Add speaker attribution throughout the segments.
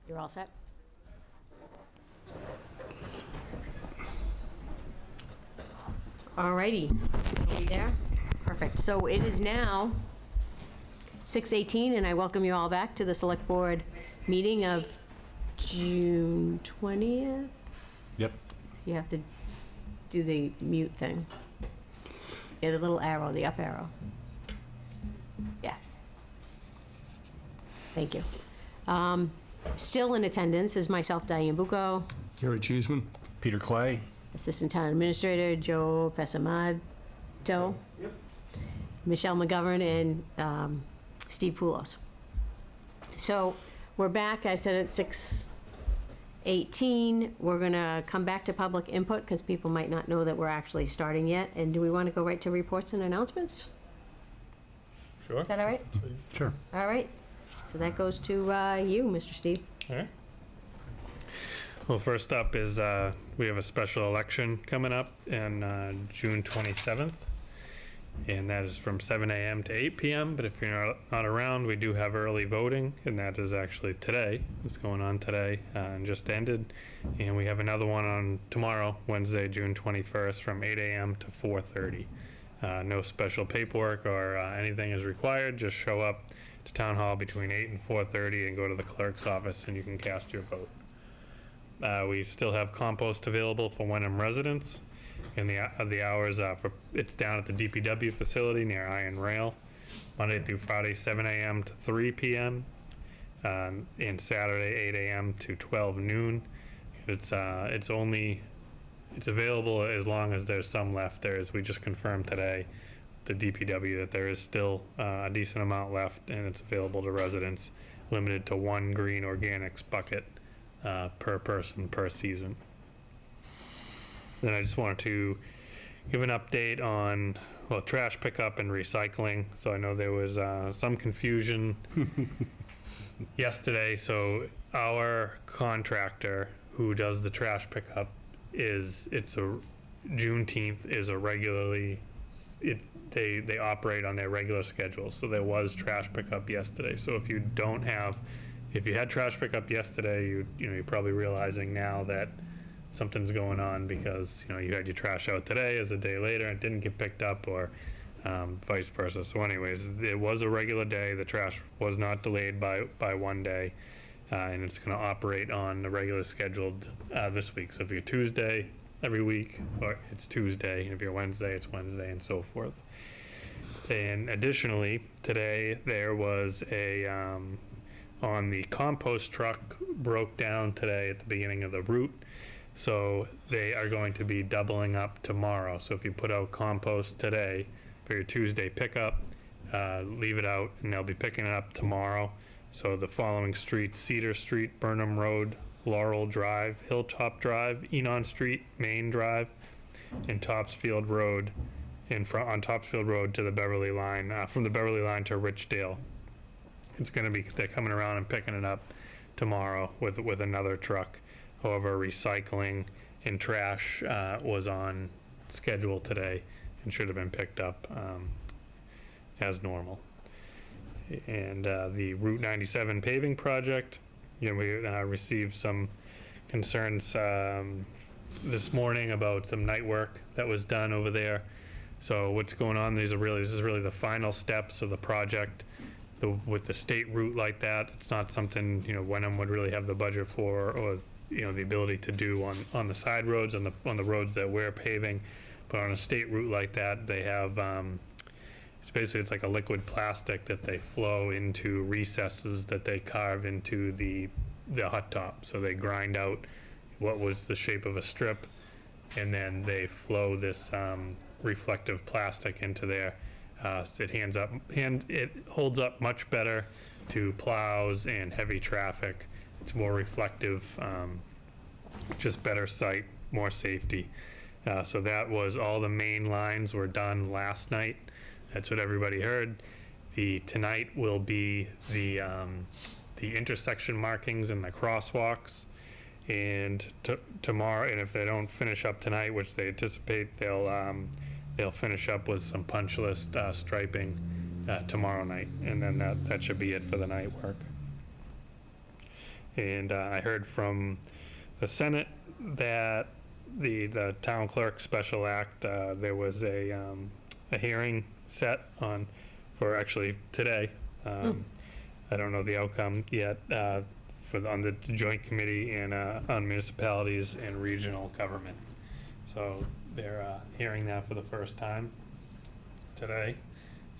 Speaker 1: You're all set? All righty. Are we there? Perfect. So it is now 6:18, and I welcome you all back to the Select Board meeting of June 20th.
Speaker 2: Yep.
Speaker 1: So you have to do the mute thing. Yeah, the little arrow, the up arrow. Yeah. Thank you. Still in attendance is myself, Diane Bucco,
Speaker 2: Gary Cheeseman. Peter Clay.
Speaker 1: Assistant Town Administrator Joe Pesamato,
Speaker 2: Yep.
Speaker 1: Michelle McGovern, and Steve Poulos. So we're back, I said at 6:18. We're gonna come back to public input because people might not know that we're actually starting yet. And do we want to go right to reports and announcements?
Speaker 3: Sure.
Speaker 1: Is that all right?
Speaker 2: Sure.
Speaker 1: All right. So that goes to you, Mr. Steve.
Speaker 3: All right. Well, first up is we have a special election coming up on June 27th, and that is from 7 a.m. to 8 p.m. But if you're not around, we do have early voting, and that is actually today. It's going on today and just ended. And we have another one on tomorrow, Wednesday, June 21st, from 8 a.m. to 4:30. No special paperwork or anything is required. Just show up to Town Hall between 8 and 4:30 and go to the clerk's office, and you can cast your vote. We still have compost available for Wenham residents, and the hours it's down at the DPW facility near Iron Rail, Monday through Friday, 7 a.m. to 3 p.m. And Saturday, 8 a.m. to 12 noon. It's available as long as there's some left there, as we just confirmed today, the DPW, that there is still a decent amount left, and it's available to residents, limited to 1 green organics bucket per person per season. Then I just wanted to give an update on, well, trash pickup and recycling. So I know there was some confusion yesterday. So our contractor who does the trash pickup Juneteenth is a regularly, they operate on their regular schedule. So there was trash pickup yesterday. So if you had trash pickup yesterday, you're probably realizing now that something's going on, because you had your trash out today as a day later and it didn't get picked up, or vice versa. So anyways, it was a regular day. The trash was not delayed by 1 day, and it's going to operate on the regular scheduled this week. So if you're Tuesday every week, or it's Tuesday, and if you're Wednesday, it's Wednesday, and so forth. And additionally, today there was on the compost truck broke down today at the beginning of the route. So they are going to be doubling up tomorrow. So if you put out compost today for your Tuesday pickup, leave it out, and they'll be picking it up tomorrow. So the following streets: Cedar Street, Burnham Road, Laurel Drive, Hilltop Drive, Enon Street, Main Drive, and Topsfield Road, on Topsfield Road to the Beverly line, from the Beverly line to Richdale. They're coming around and picking it up tomorrow with another truck. However, recycling and trash was on schedule today and should have been picked up as normal. And the Route 97 paving project, we received some concerns this morning about some night work that was done over there. So what's going on? This is really the final steps of the project. With the state route like that, it's not something Wenham would really have the budget for, or the ability to do on the side roads, on the roads that we're paving. But on a state route like that, they have it's like a liquid plastic that they flow into recesses that they carve into the hot top. So they grind out what was the shape of a strip, and then they flow this reflective plastic into there. So it holds up much better to plows and heavy traffic. It's more reflective, just better sight, more safety. So that was all. The main lines were done last night. That's what everybody heard. Tonight will be the intersection markings and the crosswalks, and tomorrow. And if they don't finish up tonight, which they anticipate, they'll finish up with some punch list striping tomorrow night, and then that should be it for the night work. And I heard from the Senate that the town clerk special act, there was a hearing set on, for actually today. I don't know the outcome yet, on the joint committee and on municipalities and regional government. So they're hearing that for the first time today.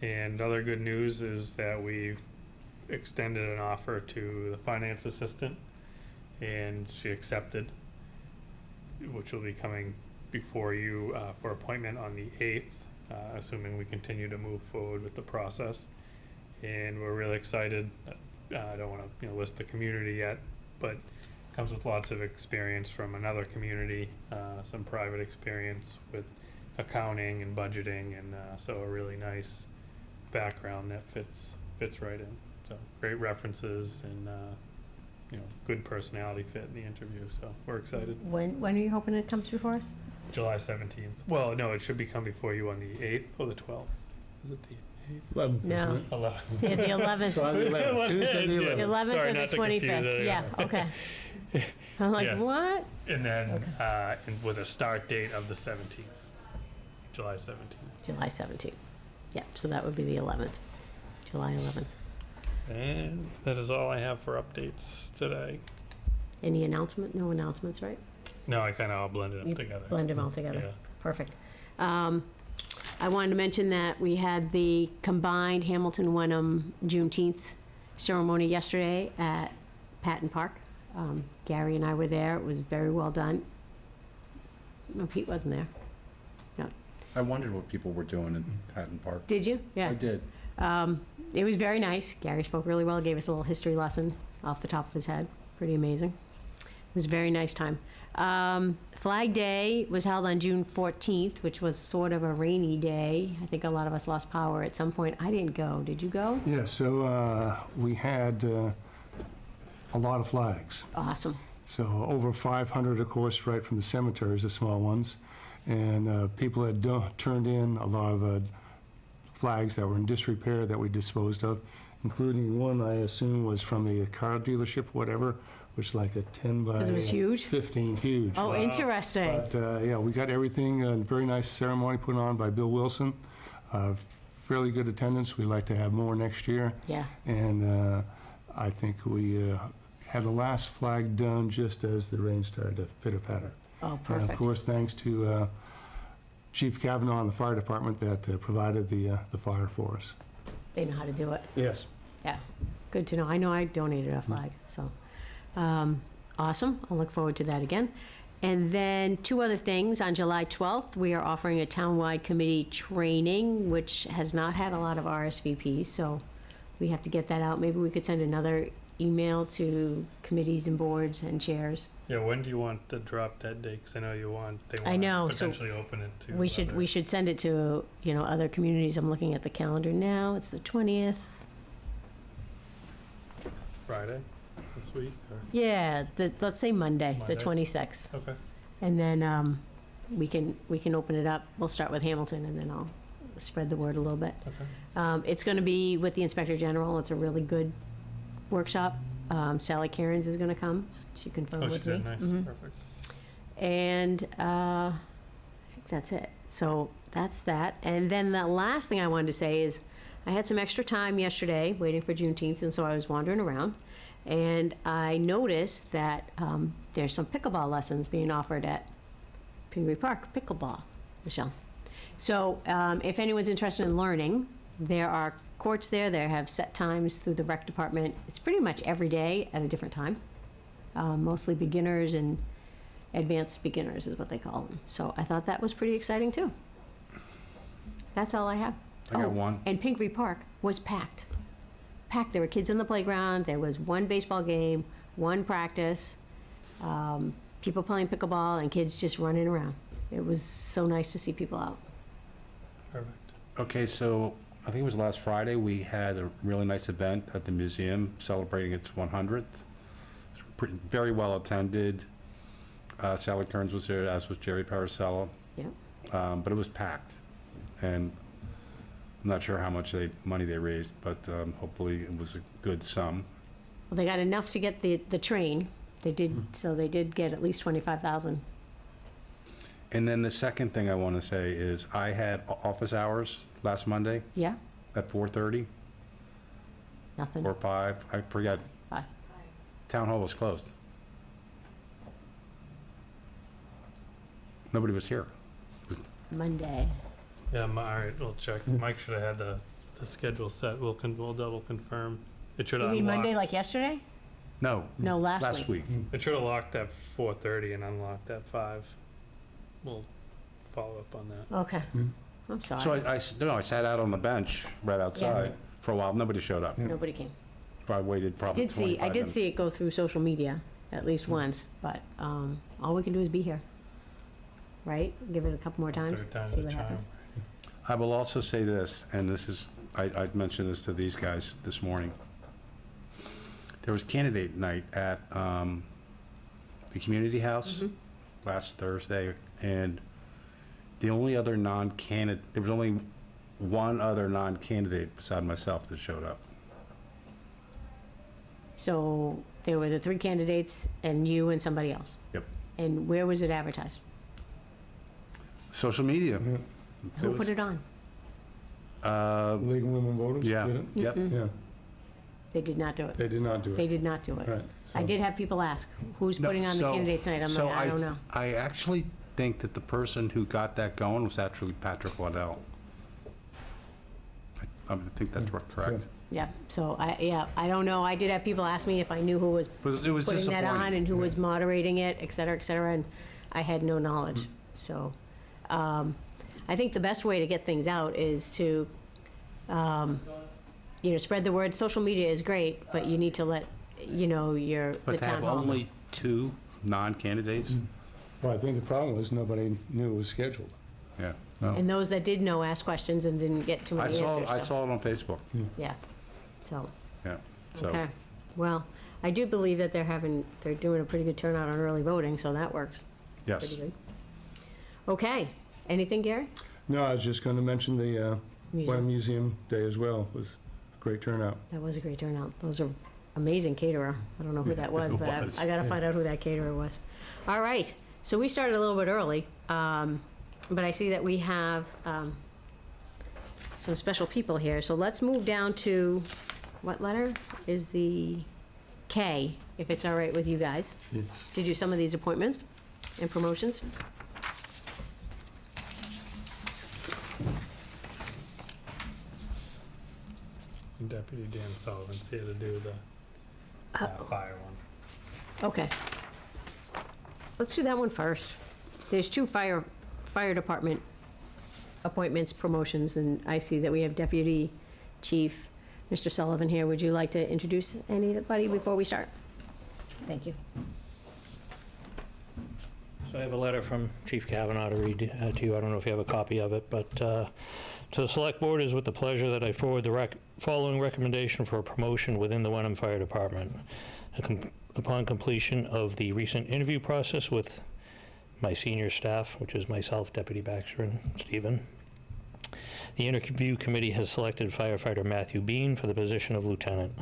Speaker 3: And other good news is that we've extended an offer to the finance assistant, and she accepted, which will be coming before you for appointment on the 8th, assuming we continue to move forward with the process. And we're really excited. I don't want to list the community yet, but comes with lots of experience from another community, some private experience with accounting and budgeting, and so a really nice background that fits right in. So great references and good personality fit in the interview. So we're excited.
Speaker 1: When are you hoping it comes before us?
Speaker 3: July 17th. Well, no, it should be come before you on the 8th or the 12th. Is it the
Speaker 2: 11th.
Speaker 1: No.
Speaker 3: 11th?
Speaker 1: Yeah, the 11th.
Speaker 2: So on the 11th, Tuesday the
Speaker 3: Yeah.
Speaker 2: 11th.
Speaker 1: 11th
Speaker 3: Sorry,
Speaker 1: or the
Speaker 3: not to confuse
Speaker 1: 25th.
Speaker 3: it,
Speaker 1: Yeah, okay. I'm like,
Speaker 3: Yes.
Speaker 1: what?
Speaker 3: And then and with a start date of the 17th, July 17th.
Speaker 1: July 17th. Yep, so that would be the 11th, July 11th.
Speaker 3: And that is all I have for updates today.
Speaker 1: Any announcement? No announcements, right?
Speaker 3: No, I kind of all blended them
Speaker 1: You
Speaker 3: together.
Speaker 1: blend them all together.
Speaker 3: Yeah.
Speaker 1: Perfect. I wanted to mention that we had the combined Hamilton-Wenham Juneteenth ceremony yesterday at Patton Park. Gary and I were there. It was very well done. No, Pete wasn't there. No.
Speaker 4: I wondered what people were doing in Patton Park.
Speaker 1: Did you? Yeah.
Speaker 4: I did.
Speaker 1: It was very nice. Gary spoke really well, gave us a little history lesson off the top of his head. Pretty amazing. It was a very nice time. Flag Day was held on June 14th, which was sort of a rainy day. I think a lot of us lost power at some point. I didn't go. Did you go?
Speaker 2: Yeah, so we had a lot of flags.
Speaker 1: Awesome.
Speaker 2: So over 500, of course, right from the cemeteries, the small ones. And people had turned in a lot of flags that were in disrepair that we disposed of, including one I assume was from the car dealership, whatever, which is like a 10 by
Speaker 1: 'Cause it was huge?
Speaker 2: 15, huge.
Speaker 1: Oh, interesting.
Speaker 2: But yeah, we got everything, a very nice ceremony put on by Bill Wilson. Fairly good attendance. We'd like to have more next year.
Speaker 1: Yeah.
Speaker 2: And I think we had the last flag done just as the rain started to pitter-patter.
Speaker 1: Oh,
Speaker 2: And
Speaker 1: perfect.
Speaker 2: of course, thanks to Chief Kavanaugh and the fire department that provided the fire for us.
Speaker 1: They know how to do it.
Speaker 2: Yes.
Speaker 1: Yeah. Good to know. I know I donated a flag, so. Awesome. I'll look forward to that again. And then two other things. On July 12th, we are offering a townwide committee training, which has not had a lot of RSVPs, so we have to get that out. Maybe we could send another email to committees and boards and chairs.
Speaker 3: Yeah, when do you want to drop that date? Because I know they want
Speaker 1: I know,
Speaker 3: to
Speaker 1: so
Speaker 3: potentially open it to.
Speaker 1: We should send it to, other communities. I'm looking at the calendar now. It's the 20th.
Speaker 3: Friday this week? Or?
Speaker 1: Yeah, let's say Monday, the
Speaker 3: Monday.
Speaker 1: 26th.
Speaker 3: Okay.
Speaker 1: And then we can open it up. We'll start with Hamilton, and then I'll spread the word a little bit.
Speaker 3: Okay.
Speaker 1: It's going to be with the Inspector General. It's a really good workshop. Sally Cairns is going to come. She confirmed
Speaker 3: Oh, she
Speaker 1: with me.
Speaker 3: did. Nice.
Speaker 1: Mhm.
Speaker 3: Perfect.
Speaker 1: And I think that's it. So that's that. And then the last thing I wanted to say is I had some extra time yesterday waiting for Juneteenth, and so I was wandering around. And I noticed that there's some pickleball lessons being offered at Pingree Park, pickleball, Michelle. So if anyone's interested in learning, there are courts there. They have set times through the rec department. It's pretty much every day at a different time. Mostly beginners and advanced beginners is what they call them. So I thought that was pretty exciting too. That's all I have.
Speaker 4: I got one.
Speaker 1: And Pingree Park was packed. Packed. There were kids in the playground. There was one baseball game, one practice, people playing pickleball, and kids just running around. It was so nice to see people out.
Speaker 3: Perfect.
Speaker 4: Okay, so I think it was last Friday, we had a really nice event at the museum celebrating its 100th. Very well attended. Sally Kearns was there, as was Jerry Paracella.
Speaker 1: Yep.
Speaker 4: But it was packed. And I'm not sure how much money they raised, but hopefully it was a good sum.
Speaker 1: Well, they got enough to get the train. They did, so they did get at least 25,000.
Speaker 4: And then the second thing I want to say is I had office hours last Monday
Speaker 1: Yeah?
Speaker 4: at 4:30
Speaker 1: Nothing?
Speaker 4: or 5, I forget.
Speaker 1: Bye.
Speaker 4: Town hall was closed. Nobody was here.
Speaker 1: Monday.
Speaker 3: Yeah, all right, we'll check. Mike should have had the schedule set. We'll double confirm. It should
Speaker 1: You
Speaker 3: have
Speaker 1: mean Monday
Speaker 3: unlocked.
Speaker 1: like yesterday?
Speaker 4: No.
Speaker 1: No, last week.
Speaker 3: It should have locked at 4:30 and unlocked at 5. We'll follow up on that.
Speaker 1: Okay. I'm
Speaker 4: So
Speaker 1: sorry.
Speaker 4: I sat out on the bench right outside for a while. Nobody showed up.
Speaker 1: Nobody came.
Speaker 4: I waited probably 25
Speaker 1: I did
Speaker 4: minutes.
Speaker 1: see it go through social media at least once, but all we can do is be here. Right? Give it a couple more times,
Speaker 3: Third time's
Speaker 1: see
Speaker 3: a
Speaker 1: what
Speaker 3: charm.
Speaker 1: happens.
Speaker 4: I will also say this, and this is, I mentioned this to these guys this morning. There was candidate night at the community house last Thursday, and the only other non-candidate, there was only one other non-candidate beside myself that showed up.
Speaker 1: So there were the 3 candidates and you and somebody else.
Speaker 4: Yep.
Speaker 1: And where was it advertised?
Speaker 4: Social media.
Speaker 1: Who put it on?
Speaker 2: League of Women Voters
Speaker 4: Yeah,
Speaker 2: did it?
Speaker 4: yep.
Speaker 2: Yeah,
Speaker 1: They did not do it.
Speaker 2: they did not do it.
Speaker 1: They did not do it.
Speaker 2: Right.
Speaker 1: I
Speaker 2: so-
Speaker 1: did have people ask, who's putting on the
Speaker 4: So-
Speaker 1: candidates night? I'm
Speaker 4: so
Speaker 1: like, I don't know.
Speaker 4: I actually think that the person who got that going was actually Patrick Waddell. I think that's correct.
Speaker 1: Yeah, so I don't know. I did have people ask me if I knew who was
Speaker 4: It was
Speaker 1: putting that on
Speaker 4: disappointing.
Speaker 1: and who was moderating it, et cetera, and I had no knowledge. So I think the best way to get things out is to, spread the word. Social media is great, but you need to let, the
Speaker 4: But to
Speaker 1: town
Speaker 4: have
Speaker 1: hall.
Speaker 4: only 2 non-candidates?
Speaker 2: Well, I think the problem was nobody knew it was scheduled.
Speaker 4: Yeah. no.
Speaker 1: And those that did know asked questions and didn't get too
Speaker 4: I
Speaker 1: many answers.
Speaker 4: saw
Speaker 1: so,
Speaker 4: it on Facebook,
Speaker 1: Yeah, so,
Speaker 4: yeah. So,
Speaker 1: okay. Well, I do believe that they're doing a pretty good turnout on early voting, so that works
Speaker 4: yes.
Speaker 1: pretty good. Okay, anything, Gary?
Speaker 2: No, I was just going to mention the
Speaker 1: Museum.
Speaker 2: Wenham Museum Day as well. It was a great turnout.
Speaker 1: That was a great turnout. Those are amazing caterer. I don't know who that was,
Speaker 4: It
Speaker 1: but
Speaker 4: was.
Speaker 1: I gotta find out who that caterer was. All right, so we started a little bit early, but I see that we have some special people here. So let's move down to, what letter is the K, if it's all right with you guys,
Speaker 2: Yes.
Speaker 1: to do some of these appointments and promotions.
Speaker 3: Deputy Dan Sullivan's here to do the fire one.
Speaker 1: Okay. Let's do that one first. There's 2 fire department appointments, promotions, and I see that we have Deputy Chief Mr. Sullivan here. Would you like to introduce anybody before we start? Thank you.
Speaker 5: So I have a letter from Chief Kavanaugh to read to you. I don't know if you have a copy of it, but to the Select Board, is with the pleasure that I forward the following recommendation for a promotion within the Wenham Fire Department. Upon completion of the recent interview process with my senior staff, which is myself, Deputy Baxter, and Stephen, the interview committee has selected firefighter Matthew Bean for the position of lieutenant.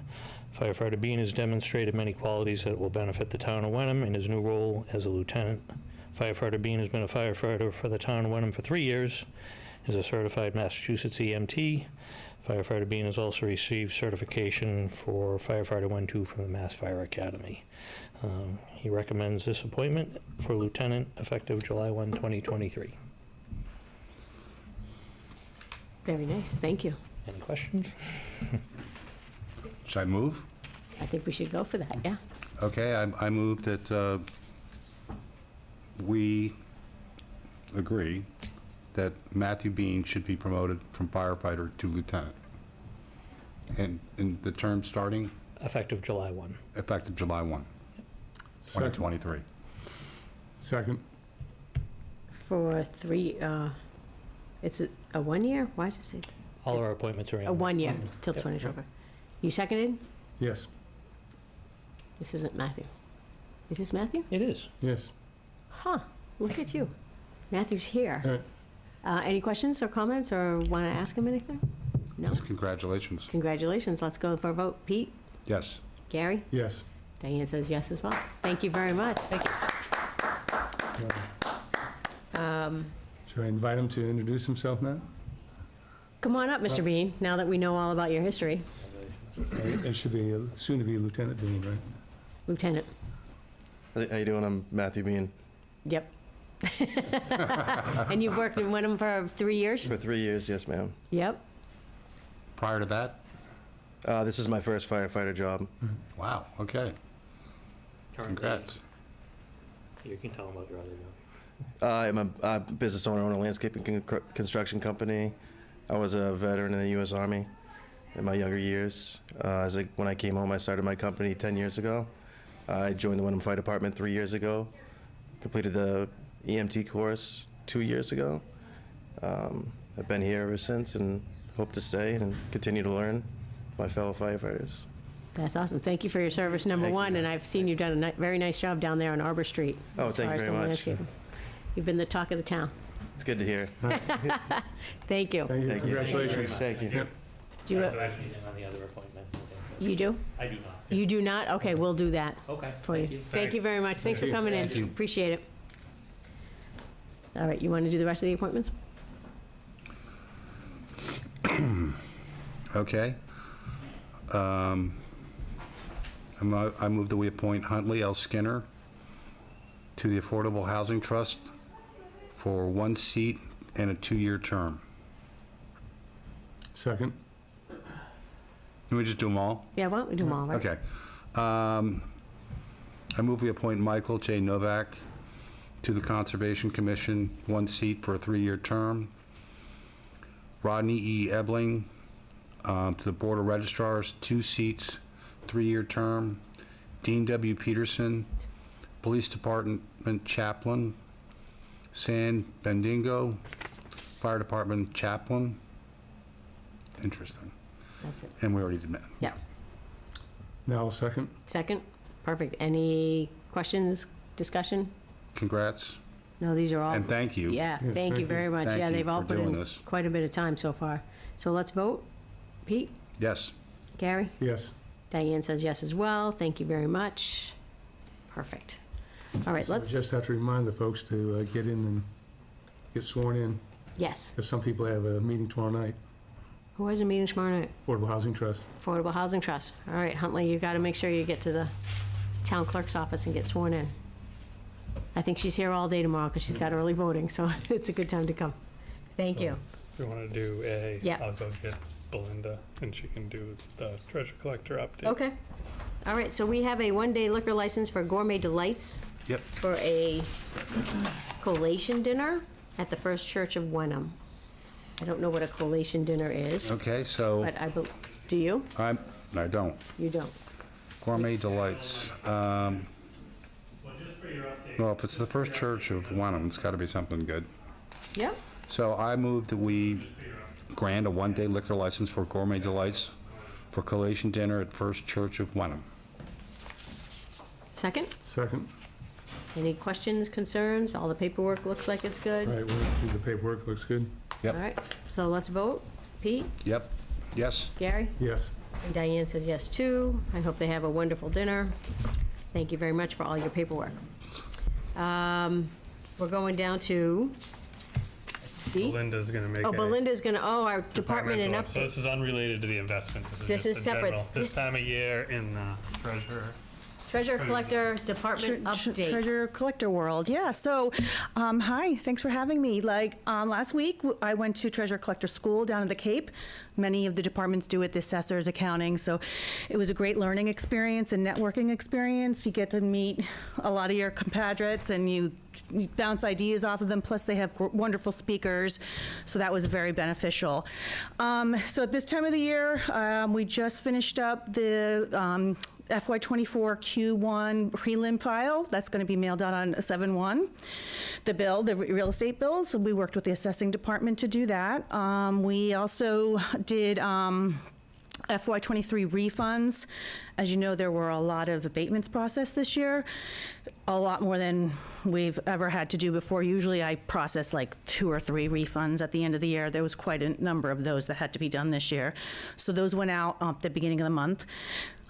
Speaker 5: Firefighter Bean has demonstrated many qualities that will benefit the town of Wenham in his new role as a lieutenant. Firefighter Bean has been a firefighter for the town of Wenham for 3 years, is a certified Massachusetts EMT. Firefighter Bean has also received certification for Firefighter 1-2 from the Mass Fire Academy. He recommends this appointment for lieutenant effective July 1, 2023.
Speaker 1: Very nice, thank you.
Speaker 5: Any questions?
Speaker 4: Should I move?
Speaker 1: I think we should go for that, yeah?
Speaker 4: Okay, I move that we agree that Matthew Bean should be promoted from firefighter to lieutenant. And in the term starting
Speaker 5: Effective July 1.
Speaker 4: effective July 1,
Speaker 2: Second.
Speaker 4: 2023.
Speaker 2: Second.
Speaker 1: For 3, it's a 1 year? Why does it say?
Speaker 5: All our appointments are in.
Speaker 1: A 1 year till
Speaker 5: Yep.
Speaker 1: 2025. You seconded?
Speaker 2: Yes.
Speaker 1: This isn't Matthew. Is this Matthew?
Speaker 5: It is.
Speaker 2: Yes.
Speaker 1: Huh, look at you. Matthew's here.
Speaker 2: All right.
Speaker 1: Any questions or comments, or want to ask him anything? No?
Speaker 4: Just congratulations.
Speaker 1: Congratulations, let's go for a vote. Pete?
Speaker 4: Yes.
Speaker 1: Gary?
Speaker 2: Yes.
Speaker 1: Diane says yes as well. Thank you very much. Thank you.
Speaker 2: Should I invite him to introduce himself now?
Speaker 1: Come on up, Mr. Bean, now that we know all about your history.
Speaker 2: It should be soon to be Lieutenant Dean, right?
Speaker 1: Lieutenant.
Speaker 6: How you doing? I'm Matthew Bean.
Speaker 1: Yep. And you've worked in Wenham for 3 years?
Speaker 6: For 3 years, yes, ma'am.
Speaker 1: Yep.
Speaker 4: Prior to that?
Speaker 6: This is my first firefighter job.
Speaker 4: Wow, okay. Congrats.
Speaker 5: You can tell them about your other job.
Speaker 6: I'm a business owner, own a landscaping construction company. I was a veteran in the U.S. Army in my younger years. When I came home, I started my company 10 years ago. I joined the Wenham Fire Department 3 years ago. Completed the EMT course 2 years ago. I've been here ever since and hope to stay and continue to learn my fellow firefighters.
Speaker 1: That's awesome. Thank you for your service, number
Speaker 6: Thank you.
Speaker 1: one, and I've seen you've done a very nice job down there on Arbor Street.
Speaker 6: Oh,
Speaker 1: as
Speaker 6: thank
Speaker 1: far
Speaker 6: you
Speaker 1: as
Speaker 6: very
Speaker 1: the
Speaker 6: much.
Speaker 1: landscaping. You've been the talk of the town.
Speaker 6: It's good to hear.
Speaker 1: Thank you.
Speaker 2: Thank you.
Speaker 6: Thank you.
Speaker 2: Congratulations.
Speaker 6: Thank you.
Speaker 2: Yep.
Speaker 1: Do you,
Speaker 5: Anything on the other appointment?
Speaker 1: you do?
Speaker 5: I do not.
Speaker 1: You do not? Okay, we'll do that
Speaker 5: Okay,
Speaker 1: for you. Thank you very much. Thanks for coming in.
Speaker 4: Thank you.
Speaker 1: Appreciate it. All right, you want to do the rest of the appointments?
Speaker 4: Okay. I move that we appoint Huntley L. Skinner to the Affordable Housing Trust for 1 seat and a 2-year term.
Speaker 2: Second.
Speaker 4: Can we just do them all?
Speaker 1: Yeah, why don't we do them all, right?
Speaker 4: Okay. I move we appoint Michael J. Novak to the Conservation Commission, 1 seat for a 3-year term. Rodney E. Ebling to the Board of Registrars, 2 seats, 3-year term. Dean W. Peterson, Police Department Chaplain. San Bendigo, Fire Department Chaplain. Interesting.
Speaker 1: That's it.
Speaker 4: And we already did that.
Speaker 1: Yeah.
Speaker 2: Now I'll second.
Speaker 1: Second? Perfect. Any questions, discussion?
Speaker 4: Congrats,
Speaker 1: No, these are all.
Speaker 4: and thank you.
Speaker 1: Yeah,
Speaker 2: Yes,
Speaker 1: thank you very much.
Speaker 4: Thank
Speaker 1: Yeah,
Speaker 4: you
Speaker 1: they've all
Speaker 4: for
Speaker 1: put in
Speaker 4: doing this.
Speaker 1: quite a bit of time so far. So let's vote. Pete?
Speaker 4: Yes.
Speaker 1: Gary?
Speaker 2: Yes.
Speaker 1: Diane says yes as well. Thank you very much. Perfect. All right,
Speaker 2: I
Speaker 1: let's,
Speaker 2: just have to remind the folks to get in and get sworn in,
Speaker 1: yes.
Speaker 2: because some people have a meeting tomorrow night,
Speaker 1: Who has a meeting tomorrow night?
Speaker 2: Affordable Housing Trust.
Speaker 1: Affordable Housing Trust. All right, Huntley, you got to make sure you get to the town clerk's office and get sworn in. I think she's here all day tomorrow because she's got early voting, so it's a good time to come. Thank you.
Speaker 3: If you want to do A,
Speaker 1: Yeah.
Speaker 3: I'll go get Belinda, and she can do the treasure collector update.
Speaker 1: Okay. All right, so we have a one-day liquor license for Gourmet Delights
Speaker 4: Yep.
Speaker 1: for a collation dinner at the First Church of Wenham. I don't know what a collation dinner is,
Speaker 4: Okay, so
Speaker 1: but do you?
Speaker 4: I don't.
Speaker 1: You don't.
Speaker 4: Gourmet Delights. Well, if it's the First Church of Wenham, it's got to be something good.
Speaker 1: Yep.
Speaker 4: So I move that we grant a one-day liquor license for Gourmet Delights for collation dinner at First Church of Wenham.
Speaker 1: Second?
Speaker 2: Second.
Speaker 1: Any questions, concerns? All the paperwork looks like it's good?
Speaker 2: All right, we'll do the paperwork. Looks good.
Speaker 1: All
Speaker 4: Yep,
Speaker 1: right, so let's vote. Pete?
Speaker 4: yep, yes.
Speaker 1: Gary?
Speaker 2: Yes.
Speaker 1: And Diane says yes, too. I hope they have a wonderful dinner. Thank you very much for all your paperwork. We're going down to D.
Speaker 3: Belinda's going to make
Speaker 1: Oh,
Speaker 3: a
Speaker 1: Belinda's gonna, our department and
Speaker 3: departmental So
Speaker 1: update.
Speaker 3: this is unrelated to the investment.
Speaker 1: This
Speaker 3: just
Speaker 1: is
Speaker 3: in
Speaker 1: separate.
Speaker 3: general.
Speaker 1: This-
Speaker 3: This time of year in the treasurer.
Speaker 1: Treasurer collector, department update.
Speaker 7: Treasure collector world, yeah. So, hi, thanks for having me. Last week, I went to treasure collector school down in the Cape. Many of the departments do it, the assessors, accounting. So it was a great learning experience and networking experience. You get to meet a lot of your compatriots and you bounce ideas off of them. Plus, they have wonderful speakers. So that was very beneficial. So at this time of the year, we just finished up the FY24 Q1 prelim file. That's going to be mailed out on 7/1. The real estate bills, we worked with the assessing department to do that. We also did FY23 refunds. As you know, there were a lot of abatements processed this year, a lot more than we've ever had to do before. Usually I process like 2 or 3 refunds at the end of the year. There was quite a number of those that had to be done this year. So those went out at the beginning of the month.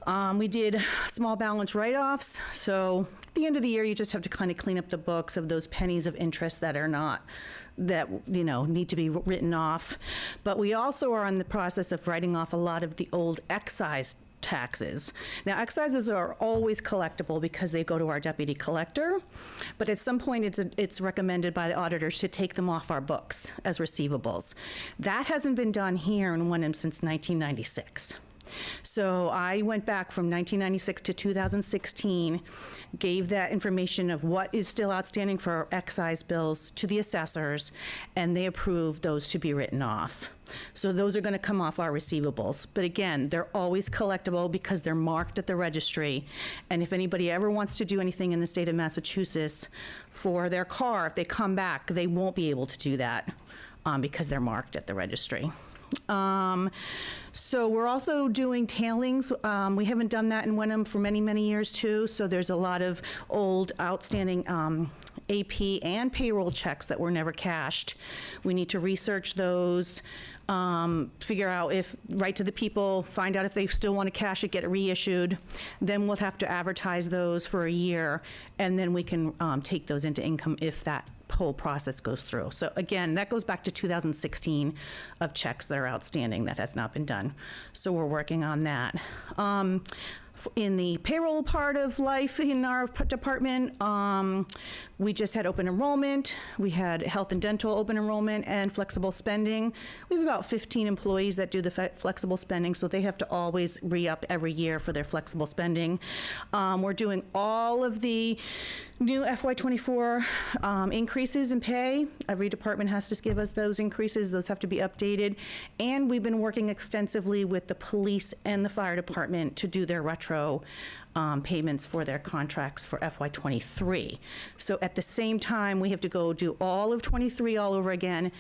Speaker 7: We did small balance write-offs, so at the end of the year, you just have to kind of clean up the books of those pennies of interest that are not, that, need to be written off. But we also are in the process of writing off a lot of the old excise taxes. Now, excises are always collectible because they go to our deputy collector, but at some point it's recommended by the auditors to take them off our books as receivables. That hasn't been done here in Wenham since 1996. So I went back from 1996 to 2016, gave that information of what is still outstanding for excise bills to the assessors, and they approved those to be written off. So those are going to come off our receivables. But again, they're always collectible because they're marked at the registry. And if anybody ever wants to do anything in the state of Massachusetts for their car, if they come back, they won't be able to do that because they're marked at the registry. So we're also doing tailings. We haven't done that in Wenham for many, many years too. So there's a lot of old outstanding AP and payroll checks that were never cashed. We need to research those, figure out if, write to the people, find out if they still want to cash it, get it reissued. Then we'll have to advertise those for a year, and then we can take those into income if that whole process goes through. So again, that goes back to 2016 of checks that are outstanding that has not been done. So we're working on that. In the payroll part of life in our department, we just had open enrollment. We had health and dental open enrollment and flexible spending. We have about 15 employees that do the flexible spending, so they have to always re-up every year for their flexible spending. We're doing all of the new FY24 increases in pay. Every department has to give us those increases. Those have to be updated. And we've been working extensively with the police and the fire department to do their retro payments for their contracts for FY23. So at the same time, we have to go do all of 23 all over again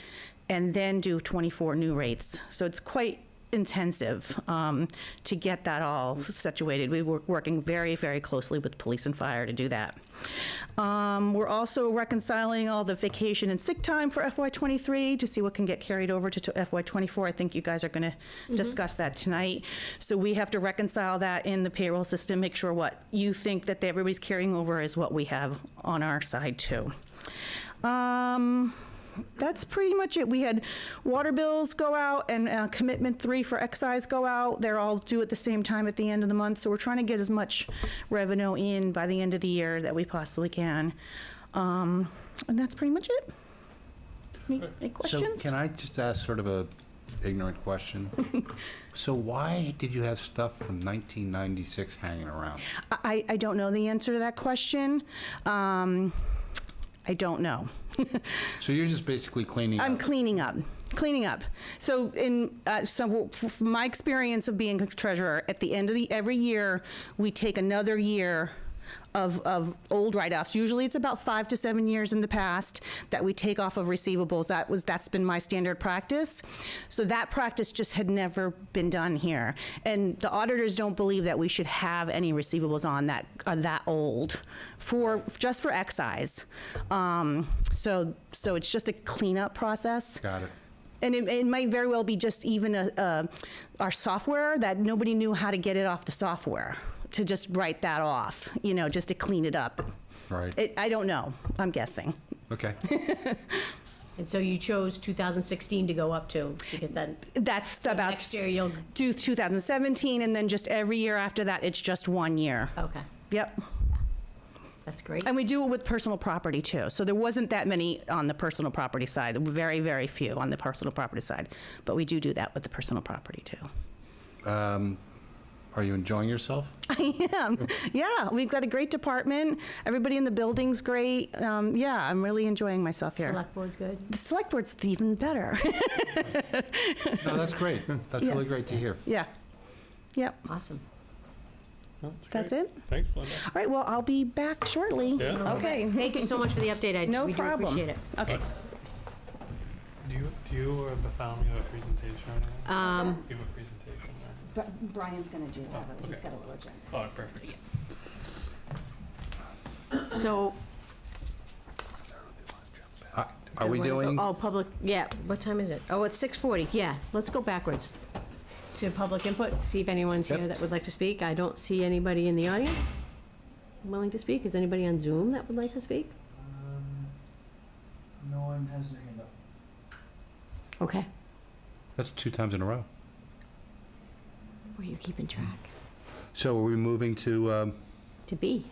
Speaker 7: and then do 24 new rates. So it's quite intensive to get that all situated. We were working very, very closely with police and fire to do that. We're also reconciling all the vacation and sick time for FY23 to see what can get carried over to FY24. I think you guys are going to discuss that tonight. So we have to reconcile that in the payroll system, make sure what you think that everybody's carrying over is what we have on our side too. That's pretty much it. We had water bills go out and commitment 3 for excise go out. They're all due at the same time at the end of the month, so we're trying to get as much revenue in by the end of the year that we possibly can. And that's pretty much it. Any questions?
Speaker 4: So can I just ask sort of a ignorant question? So why did you have stuff from 1996 hanging around?
Speaker 7: I don't know the answer to that question. I don't know.
Speaker 4: So you're just basically cleaning up?
Speaker 7: I'm cleaning up. So from my experience of being a treasurer, at the end of every year, we take another year of old write-offs. Usually it's about 5 to 7 years in the past that we take off of receivables. That's been my standard practice. So that practice just had never been done here. And the auditors don't believe that we should have any receivables on that are that old just for excise. So it's just a cleanup process.
Speaker 4: Got it.
Speaker 7: And it might very well be just even our software that nobody knew how to get it off the software, to just write that off, just to clean it up.
Speaker 4: Right.
Speaker 7: I don't know. I'm guessing.
Speaker 4: Okay.
Speaker 1: And so you chose 2016 to go up to, because
Speaker 7: That's about
Speaker 1: next year you'll...
Speaker 7: do 2017, and then just every year after that, it's just 1 year.
Speaker 1: Okay,
Speaker 7: Yep.
Speaker 1: that's great.
Speaker 7: And we do it with personal property too. So there wasn't that many on the personal property side. Very, very few on the personal property side. But we do that with the personal property too.
Speaker 4: Are you enjoying yourself?
Speaker 7: I am. Yeah, we've got a great department. Everybody in the building's great. Yeah, I'm really enjoying myself here.
Speaker 1: Select board's good?
Speaker 7: The select board's even better.
Speaker 4: No, that's great. That's
Speaker 7: Yeah.
Speaker 4: really great to hear.
Speaker 7: Yeah. Yep.
Speaker 1: Awesome.
Speaker 7: That's it?
Speaker 5: Thanks, Linda.
Speaker 7: All right, well, I'll be back shortly.
Speaker 5: Yeah.
Speaker 7: Okay.
Speaker 1: Thank you so much for the update.
Speaker 7: No
Speaker 1: We do
Speaker 7: problem.
Speaker 1: appreciate it.
Speaker 7: Okay.
Speaker 3: Do you or Bethany have a presentation or anything? Do you have a presentation?
Speaker 7: Brian's going to do that. He's got a little agenda.
Speaker 3: Oh, perfect.
Speaker 1: So...
Speaker 4: Are we doing?
Speaker 1: Oh, public, yeah, what time is it? Oh, it's 6:40, yeah, let's go backwards. to public input, see if anyone's here
Speaker 4: Yep.
Speaker 1: that would like to speak. I don't see anybody in the audience willing to speak. Is anybody on Zoom that would like to speak?
Speaker 8: No one has their hand up.
Speaker 1: Okay.
Speaker 4: That's 2 times in a row.
Speaker 1: Were you keeping track?
Speaker 4: So are we moving to,
Speaker 1: To be.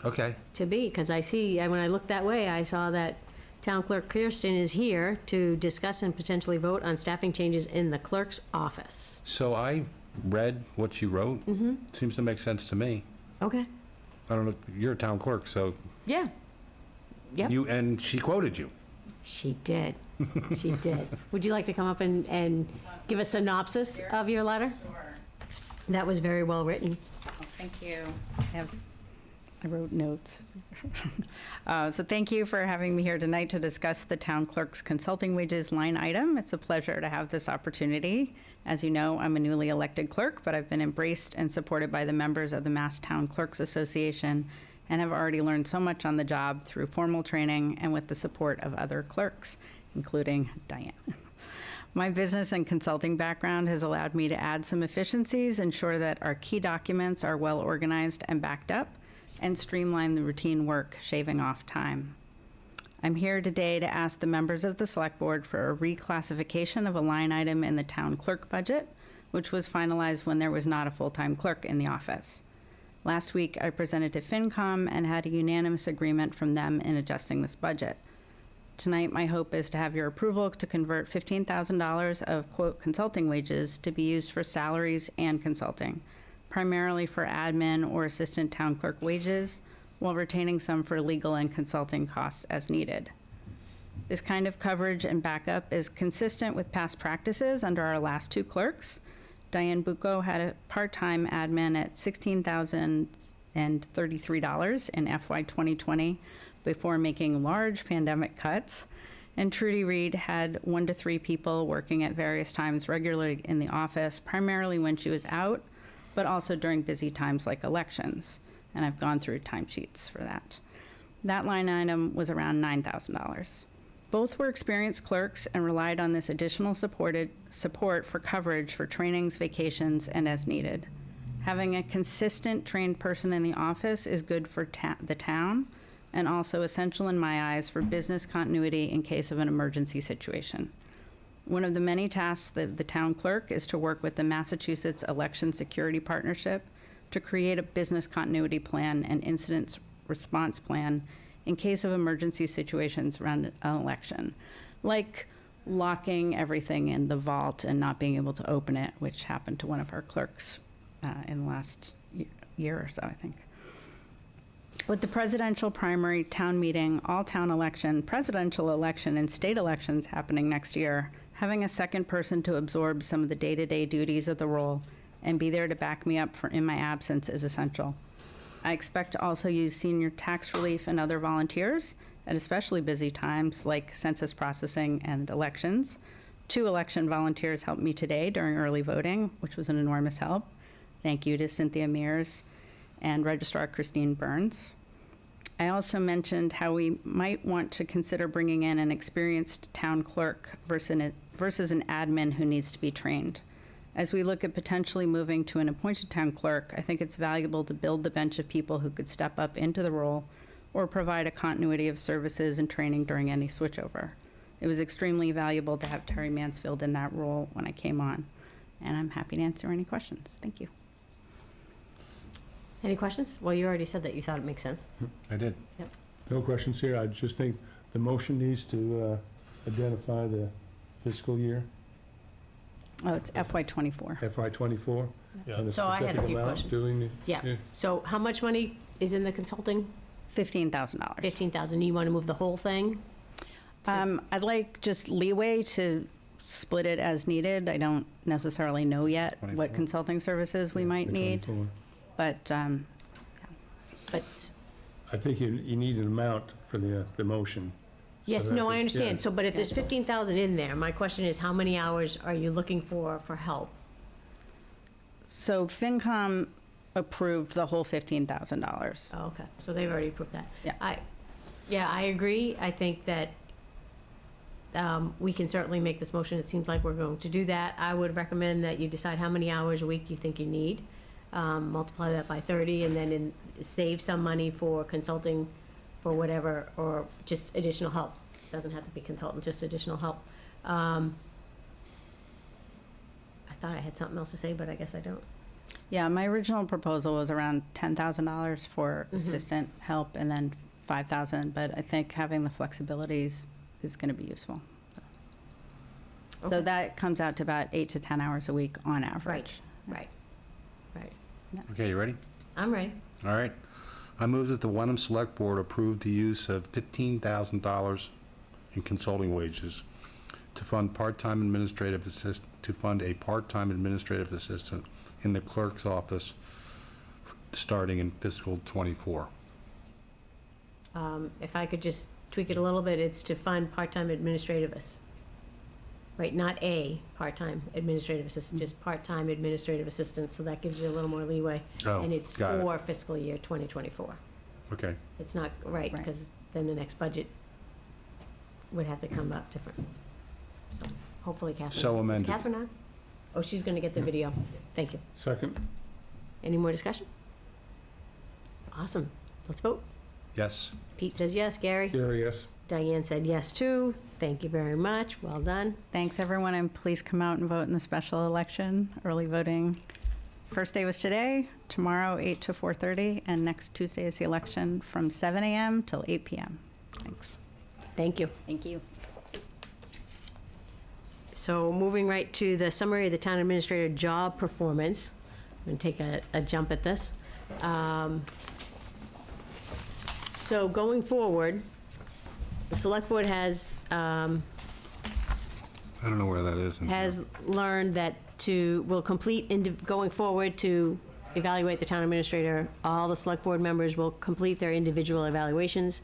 Speaker 4: okay.
Speaker 1: To be, because I see, when I looked that way, I saw that Town Clerk Kirsten is here to discuss and potentially vote on staffing changes in the clerk's office.
Speaker 4: So I read what you wrote. Seems to make sense to me.
Speaker 1: Okay.
Speaker 4: I don't know, you're a town clerk, so
Speaker 1: Yeah. Yep.
Speaker 4: and she quoted you.
Speaker 1: She did. She did. Would you like to come up and give a synopsis of your letter? That was very well written.
Speaker 9: Thank you. I wrote notes. So thank you for having me here tonight to discuss the town clerk's consulting wages line item. It's a pleasure to have this opportunity. As you know, I'm a newly elected clerk, but I've been embraced and supported by the members of the Mass Town Clerks Association and have already learned so much on the job through formal training and with the support of other clerks, including Diane. My business and consulting background has allowed me to add some efficiencies, ensure that our key documents are well organized and backed up, and streamline the routine work, shaving off time. I'm here today to ask the members of the Select Board for a reclassification of a line item in the town clerk budget, which was finalized when there was not a full-time clerk in the office. Last week, I presented to FinCom and had a unanimous agreement from them in adjusting this budget. Tonight, my hope is to have your approval to convert $15,000 of, quote, consulting wages to be used for salaries and consulting, primarily for admin or assistant town clerk wages, while retaining some for legal and consulting costs as needed. This kind of coverage and backup is consistent with past practices under our last 2 clerks. Diane Bucco had a part-time admin at $16,033 in FY 2020 before making large pandemic cuts, and Trudy Reed had 1 to 3 people working at various times regularly in the office, primarily when she was out, but also during busy times like elections, and I've gone through timesheets for that. That line item was around $9,000. Both were experienced clerks and relied on this additional support for coverage for trainings, vacations, and as needed. Having a consistent trained person in the office is good for the town, and also essential in my eyes for business continuity in case of an emergency situation. One of the many tasks of the town clerk is to work with the Massachusetts Election Security Partnership to create a business continuity plan and incident response plan in case of emergency situations around an election, like locking everything in the vault and not being able to open it, which happened to one of our clerks in the last year or so, I think. With the presidential primary, town meeting, all-town election, presidential election, and state elections happening next year, having a second person to absorb some of the day-to-day duties of the role and be there to back me up in my absence is essential. I expect to also use senior tax relief and other volunteers at especially busy times like census processing and elections. 2 election volunteers helped me today during early voting, which was an enormous help. Thank you to Cynthia Mears and Registrar Christine Burns. I also mentioned how we might want to consider bringing in an experienced town clerk versus an admin who needs to be trained. As we look at potentially moving to an appointed town clerk, I think it's valuable to build the bench of people who could step up into the role or provide a continuity of services and training during any switchover. It was extremely valuable to have Terry Mansfield in that role when I came on, and I'm happy to answer any questions. Thank you.
Speaker 1: Any questions? Well, you already said that you thought it makes sense.
Speaker 4: I did.
Speaker 2: No questions here. I just think the motion needs to identify the fiscal year,
Speaker 9: Oh, it's FY '24.
Speaker 2: FY '24.
Speaker 3: Yeah.
Speaker 2: and the
Speaker 1: So I had a
Speaker 2: specific
Speaker 1: few
Speaker 2: amount
Speaker 1: questions.
Speaker 2: doing the-
Speaker 1: Yeah. So how much money is in the consulting?
Speaker 9: $15,000.
Speaker 1: 15,000. You want to move the whole thing?
Speaker 9: I'd like just leeway to split it as needed. I don't necessarily know yet
Speaker 4: 24.
Speaker 9: what consulting services we might
Speaker 2: the
Speaker 9: need,
Speaker 2: 24.
Speaker 9: but
Speaker 1: But,
Speaker 2: I think you need an amount for the motion.
Speaker 1: yes,
Speaker 2: So
Speaker 1: no,
Speaker 2: that-
Speaker 1: I understand.
Speaker 2: yeah.
Speaker 1: So, but if there's 15,000 in there, my question is, how many hours are you looking for help?
Speaker 9: so FinCom approved the whole $15,000.
Speaker 1: Oh, okay. So they've already approved that.
Speaker 9: Yeah.
Speaker 1: I agree. I think that we can certainly make this motion. It seems like we're going to do that. I would recommend that you decide how many hours a week you think you need. Multiply that by 30, and then save some money for consulting for whatever, or just additional help. Doesn't have to be consultant, just additional help. I thought I had something else to say, but I guess I don't.
Speaker 9: Yeah, my original proposal was around $10,000 for assistant help and then 5,000, but I think having the flexibilities is going to be useful.
Speaker 1: Okay.
Speaker 9: So that comes out to about 8 to 10 hours a week on average.
Speaker 1: Right.
Speaker 4: Okay, you ready?
Speaker 1: I'm ready.
Speaker 4: All right. I move that the Wenham Select Board approve the use of $15,000 in consulting wages to fund a part-time administrative assistant in the clerk's office starting in fiscal '24.
Speaker 1: If I could just tweak it a little bit, it's to fund part-time administrative right, not a part-time administrative assistant, just part-time administrative assistants, so that gives you a little more leeway.
Speaker 4: Oh,
Speaker 1: And it's
Speaker 4: got it.
Speaker 1: for fiscal year 2024.
Speaker 4: Okay.
Speaker 1: It's not, right,
Speaker 9: Right.
Speaker 1: because then the next budget would have to come up different. So hopefully Catherine.
Speaker 4: So amended.
Speaker 1: Is Catherine on? Oh, she's going to get the video. Thank you.
Speaker 2: Second?
Speaker 1: Any more discussion? Awesome. Let's vote.
Speaker 4: Yes.
Speaker 1: Pete says yes. Gary?
Speaker 2: Gary, yes.
Speaker 1: Diane said yes, too. Thank you very much. Well done.
Speaker 9: Thanks, everyone, and please come out and vote in the special election. Early voting. First day was today, tomorrow 8 to 4:30, and next Tuesday is the election from 7 a.m. till 8 p.m. Thanks.
Speaker 1: Thank you.
Speaker 9: Thank you.
Speaker 1: So moving right to the summary of the town administrator job performance. I'm going to take a jump at this. So going forward, the select board has
Speaker 4: I don't know where that is.
Speaker 1: learned that will complete, going forward to evaluate the town administrator, all the select board members will complete their individual evaluations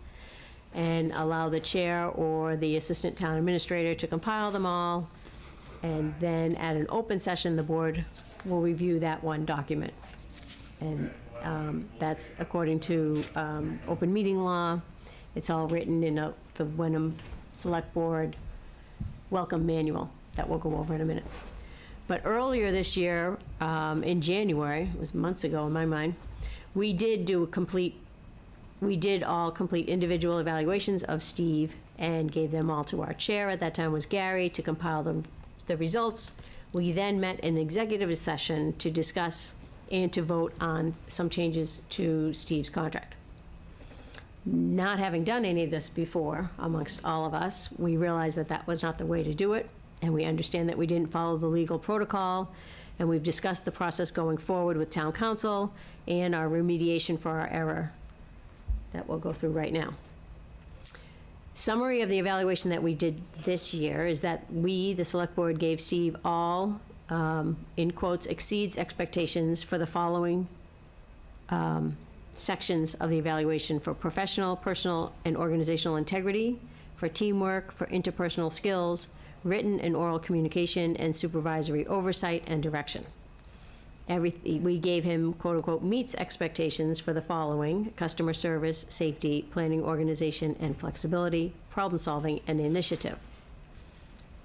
Speaker 1: and allow the chair or the assistant town administrator to compile them all. And then at an open session, the board will review that one document. And that's according to open meeting law. It's all written in the Wenham Select Board welcome manual that we'll go over in a minute. But earlier this year, in January, it was months ago in my mind, we did all complete individual evaluations of Steve and gave them all to our chair. At that time was Gary, to compile the results. We then met in executive session to discuss and to vote on some changes to Steve's contract. Not having done any of this before amongst all of us, we realized that that was not the way to do it, and we understand that we didn't follow the legal protocol, and we've discussed the process going forward with town council and our remediation for our error that we'll go through right now. Summary of the evaluation that we did this year is that we, the select board, gave Steve all, in quotes, exceeds expectations for the following sections of the evaluation: for professional, personal, and organizational integrity, for teamwork, for interpersonal skills, written and oral communication, and supervisory oversight and direction. We gave him, quote unquote, meets expectations for the following: customer service, safety, planning, organization, and flexibility, problem solving, and initiative.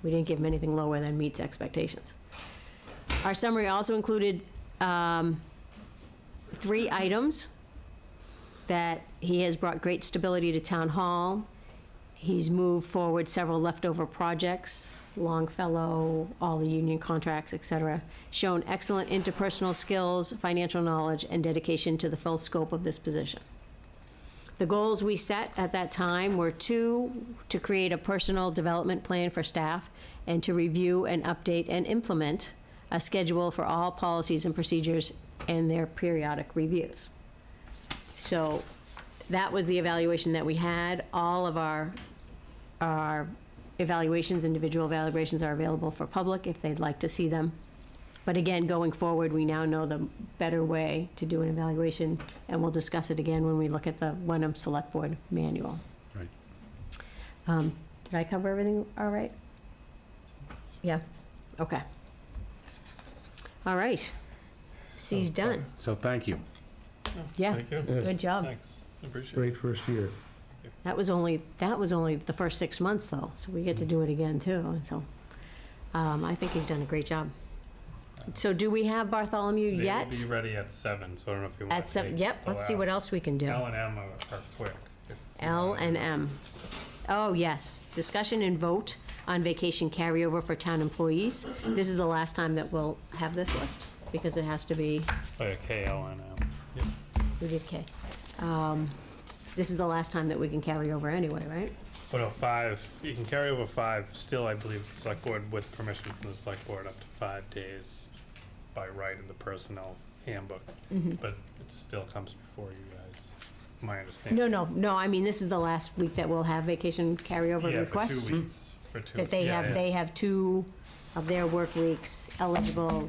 Speaker 1: We didn't give him anything lower than meets expectations. Our summary also included 3 items: that he has brought great stability to town hall. He's moved forward several leftover projects, Longfellow, all the union contracts, et cetera. Shown excellent interpersonal skills, financial knowledge, and dedication to the full scope of this position. The goals we set at that time were to create a personal development plan for staff and to review and update and implement a schedule for all policies and procedures and their periodic reviews. So that was the evaluation that we had. All of our evaluations, individual evaluations, are available for public if they'd like to see them. But again, going forward, we now know the better way to do an evaluation, and we'll discuss it again when we look at the Wenham Select Board manual.
Speaker 4: Right.
Speaker 1: Did I cover everything all right? Yeah? Okay. All right. C's done.
Speaker 4: So thank you.
Speaker 1: Yeah,
Speaker 3: Thank you.
Speaker 1: good job.
Speaker 3: Thanks. Appreciate it.
Speaker 2: Great first year.
Speaker 1: That was only the first 6 months, though, so we get to do it again, too, and so, I think he's done a great job. So do we have Bartholomew yet?
Speaker 3: They'll be ready at 7, so I don't know if you want to
Speaker 1: At 7, yep, let's see what else we can do.
Speaker 3: L and M are quick. if you
Speaker 1: L
Speaker 3: wanna
Speaker 1: and
Speaker 3: do it.
Speaker 1: M. Oh, yes, discussion and vote on vacation carryover for town employees. This is the last time that we'll have this list, because it has to be,
Speaker 3: Oh, yeah, K, L, and M. Yep.
Speaker 1: we did K. This is the last time that we can carry over anyway, right?
Speaker 3: Well, no, 5, you can carry over 5, still, I believe, select board with permission from the select board up to 5 days by right in the personnel handbook. But it still comes before you guys, my understanding.
Speaker 1: No, I mean, this is the last week that we'll have vacation carryover
Speaker 3: Yeah,
Speaker 1: requests.
Speaker 3: for 2 weeks. For 2.
Speaker 1: That they
Speaker 3: yeah,
Speaker 1: have,
Speaker 3: yeah.
Speaker 1: they have 2 of their work weeks eligible.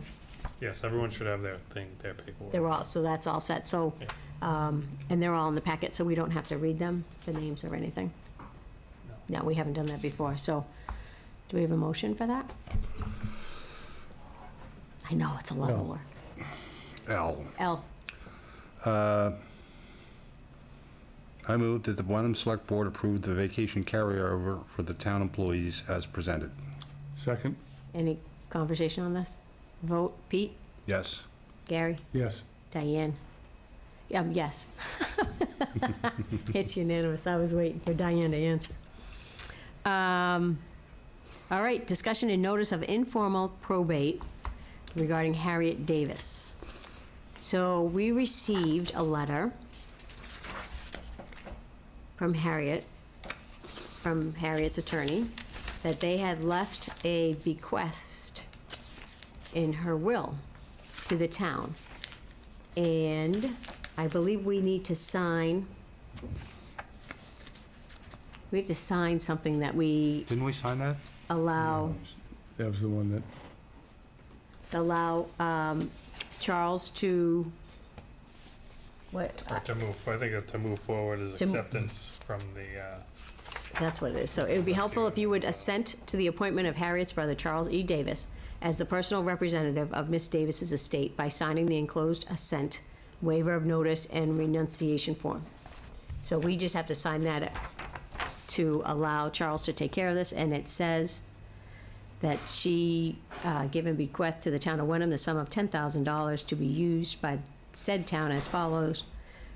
Speaker 3: Yes, everyone should have their paperwork.
Speaker 1: They're all, so that's all set, so, and they're all in the packet, so we don't have to read them, the names or anything. No, we haven't done that before, so, do we have a motion for that? I know, it's a lot of
Speaker 2: No.
Speaker 1: work.
Speaker 4: L.
Speaker 1: L,
Speaker 4: I move that the Wenham Select Board approve the vacation carryover for the town employees as presented.
Speaker 2: Second?
Speaker 1: any conversation on this? Vote, Pete,
Speaker 4: Yes.
Speaker 1: Gary,
Speaker 2: Yes.
Speaker 1: Diane? Yes. It's unanimous, I was waiting for Diane to answer. All right, discussion and notice of informal probate regarding Harriet Davis. So we received a letter from Harriet's attorney, that they had left a bequest in her will to the town. And I believe we need to sign, something that we
Speaker 4: Didn't we sign that?
Speaker 1: allow
Speaker 2: That was the one that,
Speaker 1: Charles to, what,
Speaker 3: Or to move, I think to move forward is
Speaker 1: To mo-
Speaker 3: acceptance from the,
Speaker 1: that's what it is. So it would be helpful if you would assent to the appointment of Harriet's brother, Charles E. Davis, as the personal representative of Miss Davis's estate by signing the enclosed assent, waiver of notice, and renunciation form. So we just have to sign that to allow Charles to take care of this, and it says that she give and bequeath to the town of Wenham the sum of $10,000 to be used by said town as follows.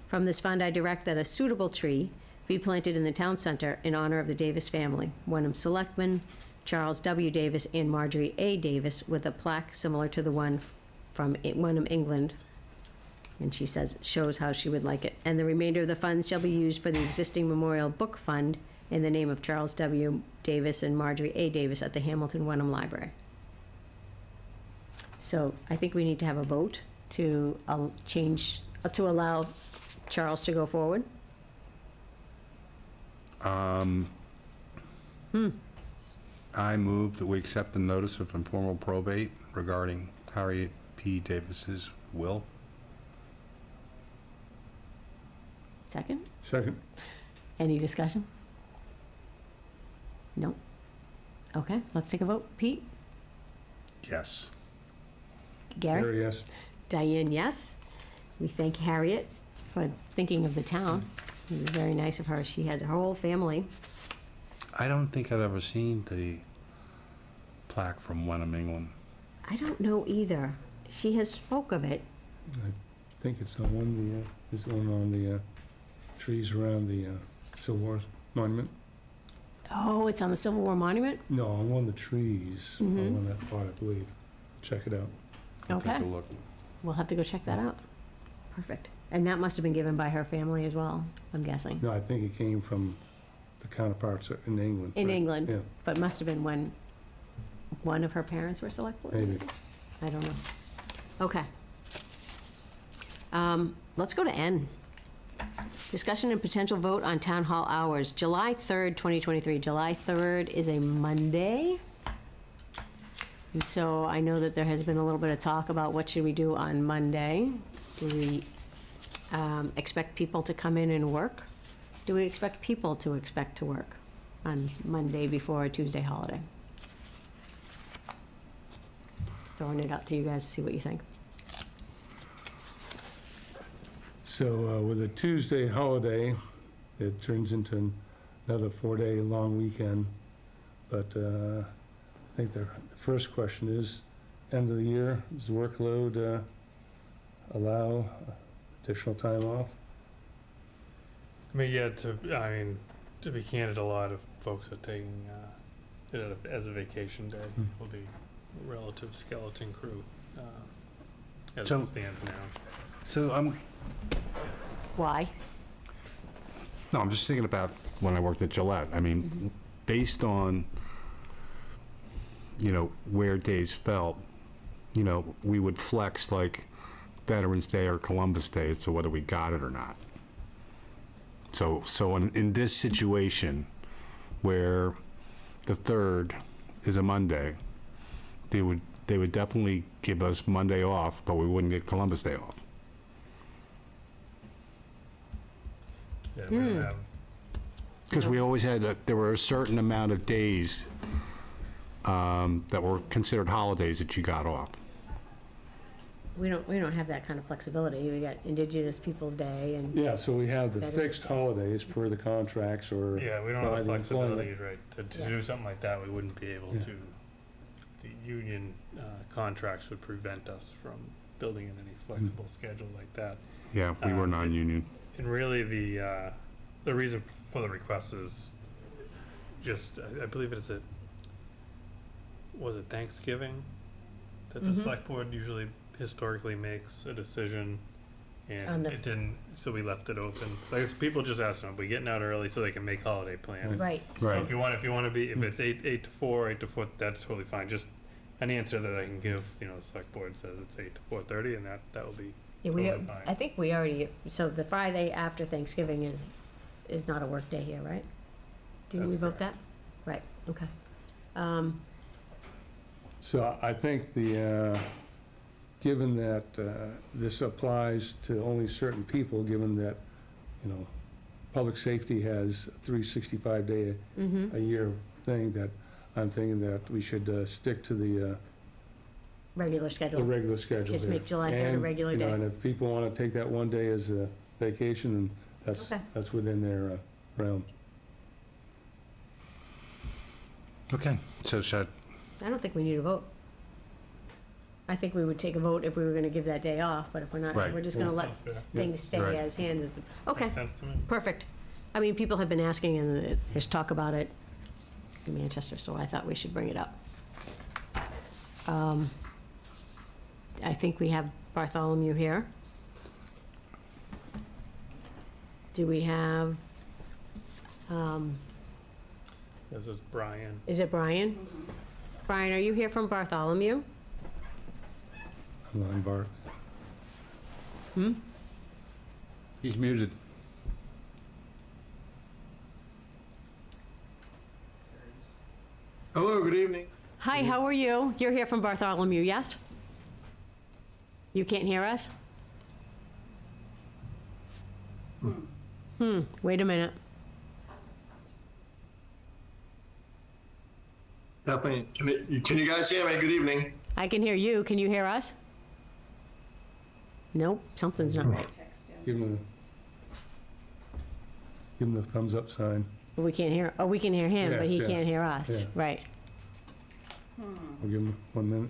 Speaker 1: From this fund, I direct that a suitable tree be planted in the town center in honor of the Davis family, Wenham Selectmen, Charles W. Davis and Marjorie A. Davis, with a plaque similar to the one from Wenham, England. And she says, shows how she would like it. And the remainder of the funds shall be used for the existing memorial book fund in the name of Charles W. Davis and Marjorie A. Davis at the Hamilton Wenham Library. So I think we need to have a vote to to allow Charles to go forward.
Speaker 4: I move that we accept the notice of informal probate regarding Harriet P. Davis's will.
Speaker 1: Second?
Speaker 2: second?
Speaker 1: Any discussion? No? Okay, let's take a vote. Pete?
Speaker 4: Yes.
Speaker 1: Gary?
Speaker 2: Gary, yes.
Speaker 1: Diane, yes. We thank Harriet for thinking of the town. It was very nice of her. She had her whole family.
Speaker 4: I don't think I've ever seen the plaque from Wenham, England.
Speaker 1: I don't know either. She has spoke of it.
Speaker 2: I think it's on one of the, there's one on the trees around the Civil War Monument.
Speaker 1: Oh, it's on the Civil War Monument?
Speaker 2: No, on one of the trees,
Speaker 1: Mhm.
Speaker 2: on that part, I believe. Check it out.
Speaker 4: I'll
Speaker 1: Okay.
Speaker 4: Take a look.
Speaker 1: We'll have to go check that out. Perfect. And that must have been given by her family as well, I'm guessing.
Speaker 2: No, I think it came from the counterparts in England.
Speaker 1: In
Speaker 2: right?
Speaker 1: England.
Speaker 2: Yeah,
Speaker 1: But must have been when one of her parents were select board?
Speaker 2: maybe.
Speaker 1: I don't know. Okay. Let's go to N. Discussion and potential vote on town hall hours, July 3rd, 2023. July 3rd is a Monday. And so I know that there has been a little bit of talk about what should we do on Monday. Do we expect people to come in and work? Do we expect people to expect to work on Monday before a Tuesday holiday? Throwing it out to you guys to see what you think.
Speaker 2: So with a Tuesday holiday, it turns into another 4-day long weekend. But I think the first question is, end of the year, does workload allow additional time off?
Speaker 3: I mean, yeah, to be candid, a lot of folks are taking it as a vacation day. Will be relative skeleton crew as
Speaker 4: So-
Speaker 3: it stands now.
Speaker 4: So
Speaker 1: Why?
Speaker 4: I'm just thinking about when I worked at Gillette. I mean, based on, where days felt, we would flex like Veterans Day or Columbus Day as to whether we got it or not. So in this situation where the 3rd is a Monday, they would definitely give us Monday off, but we wouldn't get Columbus Day off.
Speaker 3: Yeah, we don't have,
Speaker 4: Because we always had, there were a certain amount of days that were considered holidays that you got off.
Speaker 1: We don't have that kind of flexibility. We got Indigenous Peoples' Day and,
Speaker 2: Yeah, so we have the
Speaker 1: Better.
Speaker 2: fixed holidays per the contracts or.
Speaker 3: yeah, we don't
Speaker 2: by
Speaker 3: have
Speaker 2: the
Speaker 3: flexibility,
Speaker 2: employment.
Speaker 3: right? To
Speaker 1: Yeah.
Speaker 3: do something like that, we wouldn't be able
Speaker 2: Yeah.
Speaker 3: to. The union contracts would prevent us from building in any flexible schedule like that.
Speaker 4: Yeah, we were non-union.
Speaker 3: And really, the reason for the request is just, I believe was it Thanksgiving? That the select board usually historically makes a decision,
Speaker 1: On
Speaker 3: and
Speaker 1: the-
Speaker 3: it didn't, so we left it open. So I guess people just ask them, are we getting out early so they can make holiday plans?
Speaker 1: right.
Speaker 3: So
Speaker 4: Right.
Speaker 3: if you want to be, if it's 8 to 4, that's totally fine. Just an answer that I can give, the select board says it's 8 to 4:30, and that will be
Speaker 1: Yeah,
Speaker 3: totally fine.
Speaker 1: I think we already, so the Friday after Thanksgiving is not a work day here, right? Did we
Speaker 3: That's
Speaker 1: vote that?
Speaker 3: correct.
Speaker 1: Right, okay.
Speaker 2: So I think given that this applies to only certain people, given that, public safety has a 365-day a year thing, that I'm thinking that we should stick to the
Speaker 1: Regular schedule.
Speaker 2: regular schedule
Speaker 1: Just
Speaker 2: there.
Speaker 1: make July 3rd a
Speaker 2: And,
Speaker 1: regular
Speaker 2: you know,
Speaker 1: day.
Speaker 2: And if people want to take that one day as a vacation, then
Speaker 1: Okay.
Speaker 2: that's within their realm.
Speaker 4: Okay, so should,
Speaker 1: I don't think we need a vote. I think we would take a vote if we were gonna give that day off, but if we're not,
Speaker 4: Right.
Speaker 1: we're just gonna let
Speaker 3: Sounds fair.
Speaker 1: things stay
Speaker 4: Right.
Speaker 1: as handed. Okay,
Speaker 3: Makes sense to me.
Speaker 1: perfect. I mean, people have been asking, and there's talk about it in Manchester, so I thought we should bring it up. I think we have Bartholomew here. Do we have,
Speaker 3: This is Brian.
Speaker 1: is it Brian? Brian, are you here from Bartholomew?
Speaker 2: Come on, Bart.
Speaker 4: he's muted.
Speaker 10: Hello, good evening.
Speaker 1: Hi, how are you? You're here from Bartholomew, yes? You can't hear us? Wait a minute.
Speaker 10: Kathleen, can you guys hear me? Good evening.
Speaker 1: I can hear you. Can you hear us? Nope, something's not right.
Speaker 2: Give him the thumbs up sign.
Speaker 1: We can't hear, we can hear him, but he
Speaker 2: Yes, yeah.
Speaker 1: can't hear us.
Speaker 2: Yeah.
Speaker 1: Right.
Speaker 2: We'll give him 1 minute.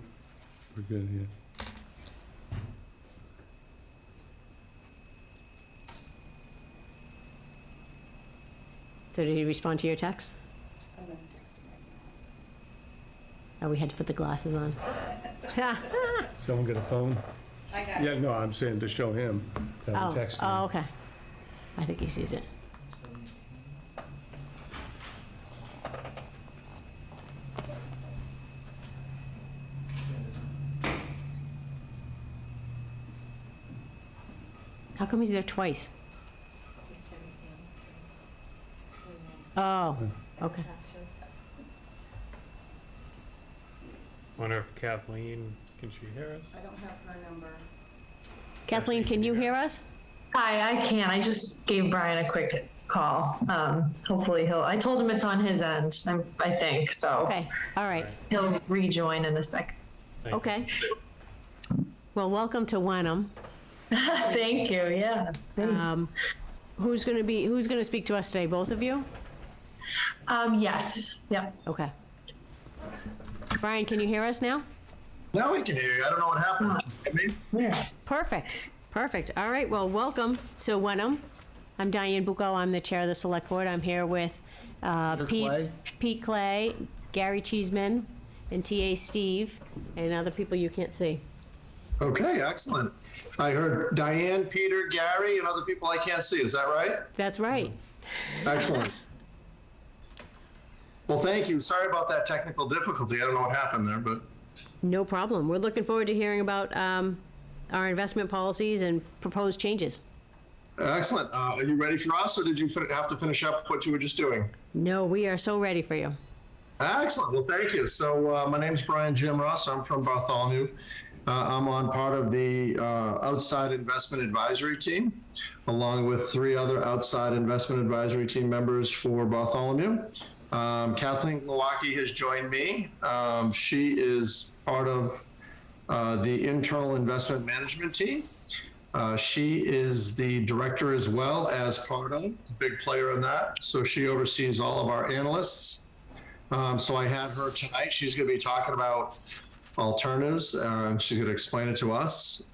Speaker 2: We're good here.
Speaker 1: So did he respond to your text? Oh, we had to put the glasses on.
Speaker 2: Someone got a phone? I got it. Yeah, no, I'm saying to show him that
Speaker 1: Oh,
Speaker 2: we texted
Speaker 1: oh,
Speaker 2: him.
Speaker 1: okay. I think he sees it. How come he's there twice? Oh, okay.
Speaker 3: Wonder if Kathleen, can she hear us?
Speaker 1: Kathleen, can you hear us?
Speaker 11: Hi, I can. I just gave Brian a quick call. Hopefully I told him it's on his end, I think, so
Speaker 1: Okay, all right,
Speaker 11: he'll rejoin in a sec.
Speaker 3: Thank you.
Speaker 1: okay. Well, welcome to Wenham.
Speaker 11: Thank you, yeah.
Speaker 1: Um, who's going to speak to us today? Both of you?
Speaker 11: Yes, yep.
Speaker 1: Okay. Brian, can you hear us now?
Speaker 10: Now I can hear you. I don't know what happened. Can you hear me?
Speaker 11: Yeah.
Speaker 1: Perfect. All right, well, welcome to Wenham. I'm Diane Bucco. I'm the chair of the select board. I'm here with Pete Clay, Gary Cheeseman, and T.A. Steve, and other people you can't see.
Speaker 10: Okay, excellent. I heard Diane, Peter, Gary, and other people I can't see. Is that right?
Speaker 1: That's right.
Speaker 10: Excellent. Well, thank you. Sorry about that technical difficulty. I don't know what happened there, but
Speaker 1: No problem. We're looking forward to hearing about our investment policies and proposed changes.
Speaker 10: excellent. Are you ready for us, or did you have to finish up what you were just doing?
Speaker 1: No, we are so ready for you.
Speaker 10: Excellent. Well, thank you. So my name's Brian Jim Ross. I'm from Bartholomew. I'm on part of the outside investment advisory team, along with 3 other outside investment advisory team members for Bartholomew. Kathleen Glowacki has joined me. She is part of the internal investment management team. She is the director as well as part of, a big player in that. So she oversees all of our analysts. So I had her tonight. She's going to be talking about alternatives, and she's going to explain it to us.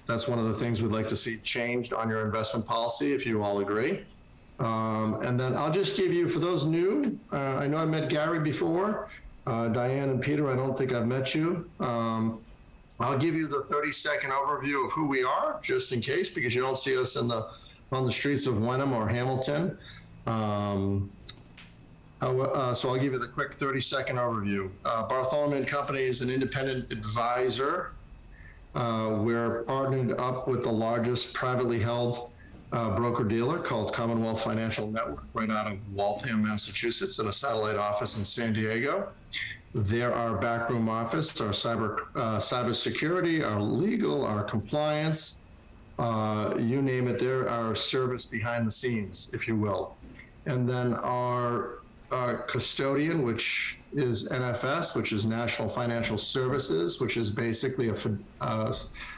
Speaker 10: That's one of the things we'd like to see changed on your investment policy, if you all agree. And then I'll just give you, for those new, I know I met Gary before, Diane and Peter, I don't think I've met you. I'll give you the 30-second overview of who we are, just in case, because you don't see us on the streets of Wenham or Hamilton. So I'll give you the quick 30-second overview. Bartholomew & Company is an independent advisor. We're partnered up with the largest privately held broker-dealer called Commonwealth Financial Network, right out of Waltham, Massachusetts, and a satellite office in San Diego. They're our backroom office, our cybersecurity, our legal, our compliance, you name it. They're our service behind the scenes, if you will. And then our custodian, which is NFS, which is National Financial Services, which is basically a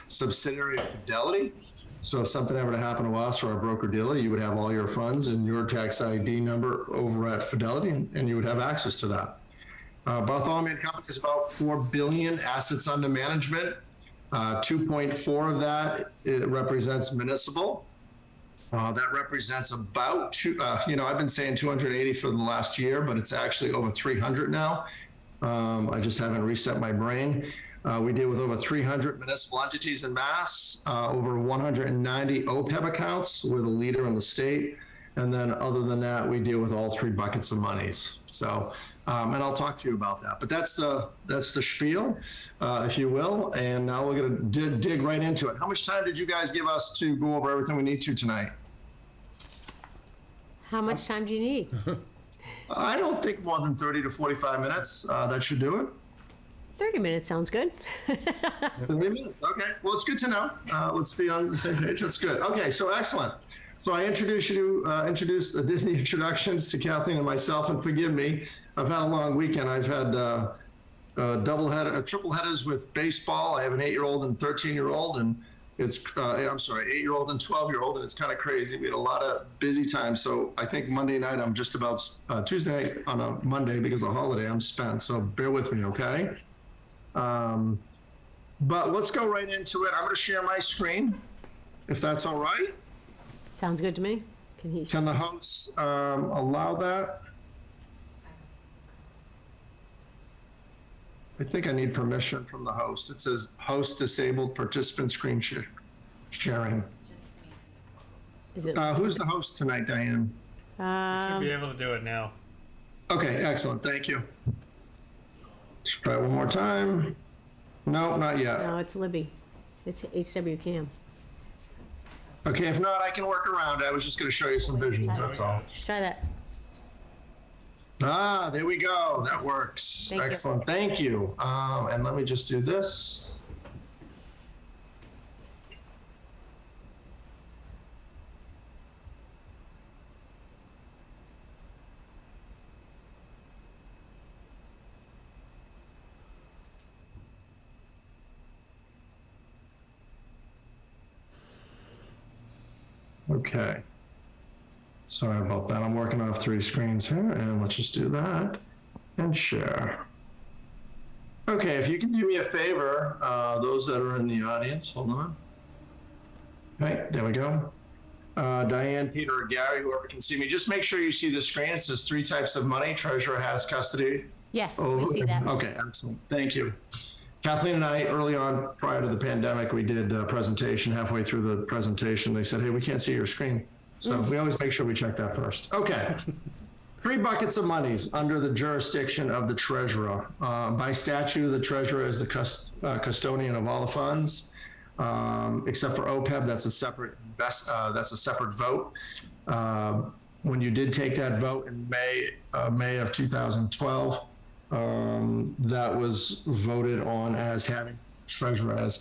Speaker 10: subsidiary of Fidelity. So if something ever to happen to us or our broker-dealer, you would have all your funds and your tax ID number over at Fidelity, and you would have access to that. Bartholomew & Company is about $4 billion assets under management. 2.4 of that, it represents municipal. That represents about I've been saying 280 for the last year, but it's actually over 300 now. I just haven't reset my brain. We deal with over 300 municipal entities in Mass, over 190 OPEB accounts. We're the leader in the state. And then other than that, we deal with all 3 buckets of monies. So, and I'll talk to you about that. But that's the spiel, if you will. And now we're going to dig right into it. How much time did you guys give us to go over everything we need to tonight?
Speaker 1: How much time do you need?
Speaker 10: I don't think more than 30 to 45 minutes. That should do it.
Speaker 1: 30 minutes sounds good.
Speaker 10: 30 minutes, okay. Well, it's good to know. Let's be on the same page. That's good. Okay, so excellent. So I did the introductions to Kathleen and myself, and forgive me, I've had a long weekend. I've had triple headers with baseball. I have an 8-year-old and 13-year-old, and it's, 8-year-old and 12-year-old, and it's kind of crazy. We had a lot of busy time. So I think Monday night, I'm just about, Tuesday night on a Monday because of the holiday, I'm spent. So bear with me, okay? But let's go right into it. I'm going to share my screen, if that's all right.
Speaker 1: Sounds good to me.
Speaker 10: Can the hosts allow that? I think I need permission from the host. It says host disabled participant screen sharing.
Speaker 1: Is it?
Speaker 10: Who's the host tonight, Diane?
Speaker 3: Should be able to do it now.
Speaker 10: Okay, excellent. Thank you. Let's try one more time. No, not yet.
Speaker 1: No, it's Libby. It's HW Cam.
Speaker 10: Okay, if not, I can work around it. I was just going to show you some visuals, that's all.
Speaker 1: Try that.
Speaker 10: Ah, there we go. That works.
Speaker 1: Thank you.
Speaker 10: Excellent. Thank you. And let me just do this. Okay. Sorry about that. I'm working off 3 screens here, and let's just do that and share. Okay, if you can do me a favor, those that are in the audience, hold on. Okay, there we go. Diane, Peter, or Gary, whoever can see me, just make sure you see the screen. It says 3 types of money. Treasurer has custody.
Speaker 1: Yes, we see that.
Speaker 10: Okay, excellent. Thank you. Kathleen and I, early on, prior to the pandemic, we did a presentation. Halfway through the presentation, they said, hey, we can't see your screen. So we always make sure we check that first. Okay. 3 buckets of monies under the jurisdiction of the treasurer. By statute, the treasurer is the custodian of all the funds, except for OPEB. That's a separate vote. When you did take that vote in May of 2012, that was voted on as having treasurer as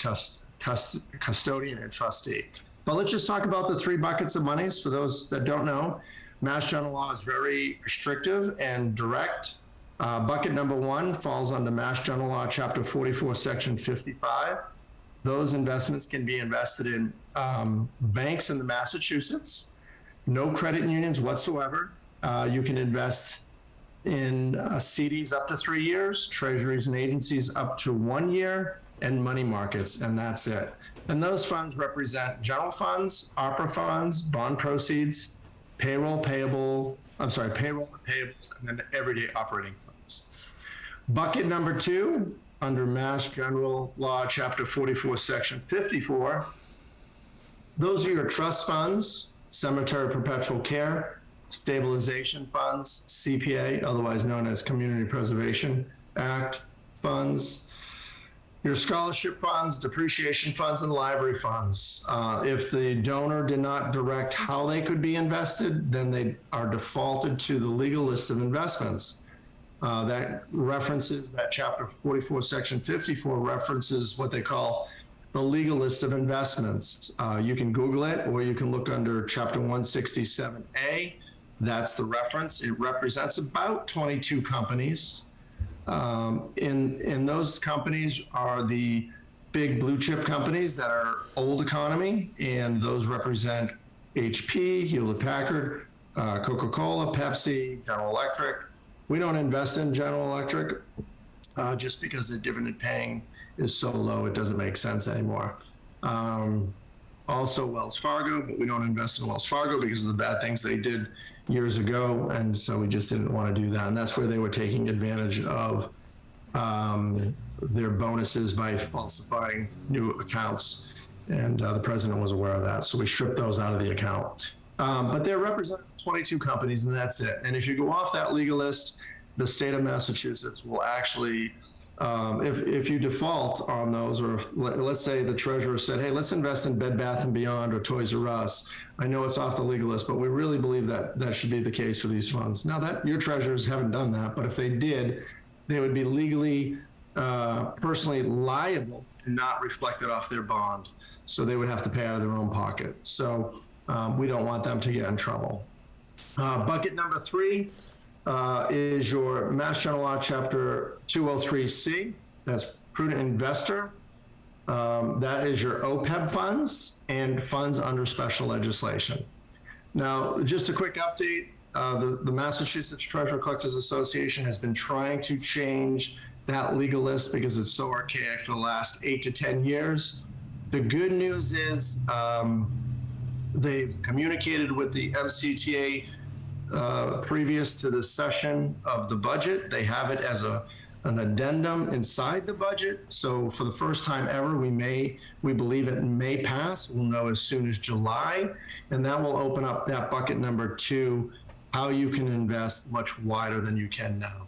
Speaker 10: custodian and trustee. But let's just talk about the 3 buckets of monies for those that don't know. Mass General Law is very restrictive and direct. Bucket number 1 falls under Mass General Law, Chapter 44, Section 55. Those investments can be invested in banks in the Massachusetts, no credit unions whatsoever. You can invest in CDs up to 3 years, treasuries and agencies up to 1 year, and money markets, and that's it. And those funds represent general funds, ARPA funds, bond proceeds, payroll and payables, and then everyday operating funds. Bucket number 2, under Mass General Law, Chapter 44, Section 54, those are your trust funds, cemetery perpetual care, stabilization funds, CPA, otherwise known as Community Preservation Act funds, your scholarship funds, depreciation funds, and library funds. If the donor did not direct how they could be invested, then they are defaulted to the legal list of investments. That references, that Chapter 44, Section 54 references what they call the legal list of investments. You can Google it, or you can look under Chapter 167A. That's the reference. It represents about 22 companies. In those companies are the big blue chip companies that are old economy, and those represent HP, Hewlett-Packard, Coca-Cola, Pepsi, General Electric. We don't invest in General Electric just because the dividend paying is so low, it doesn't make sense anymore. Also Wells Fargo, but we don't invest in Wells Fargo because of the bad things they did years ago, and so we just didn't want to do that. And that's where they were taking advantage of their bonuses by falsifying new accounts, and the president was aware of that, so we stripped those out of the account. But they represent 22 companies, and that's it. And if you go off that legal list, the state of Massachusetts will actually, if you default on those, or if, let's say the treasurer said, hey, let's invest in Bed Bath & Beyond or Toys R Us. I know it's off the legal list, but we really believe that that should be the case for these funds. Now, that your treasurers haven't done that, but if they did, they would be legally, personally liable and not reflected off their bond. So they would have to pay out of their own pocket. So we don't want them to get in trouble. Bucket number 3 is your Mass General Law, Chapter 203C. That's prudent investor. That is your OPEB funds and funds under special legislation. Now, just a quick update. The Massachusetts Treasurer Collectors Association has been trying to change that legal list because it's so archaic for the last 8 to 10 years. The good news is they've communicated with the MCTA previous to the session of the budget. They have it as an addendum inside the budget. So for the first time ever, we believe it may pass. We'll know as soon as July, and that will open up that bucket number 2, how you can invest much wider than you can now.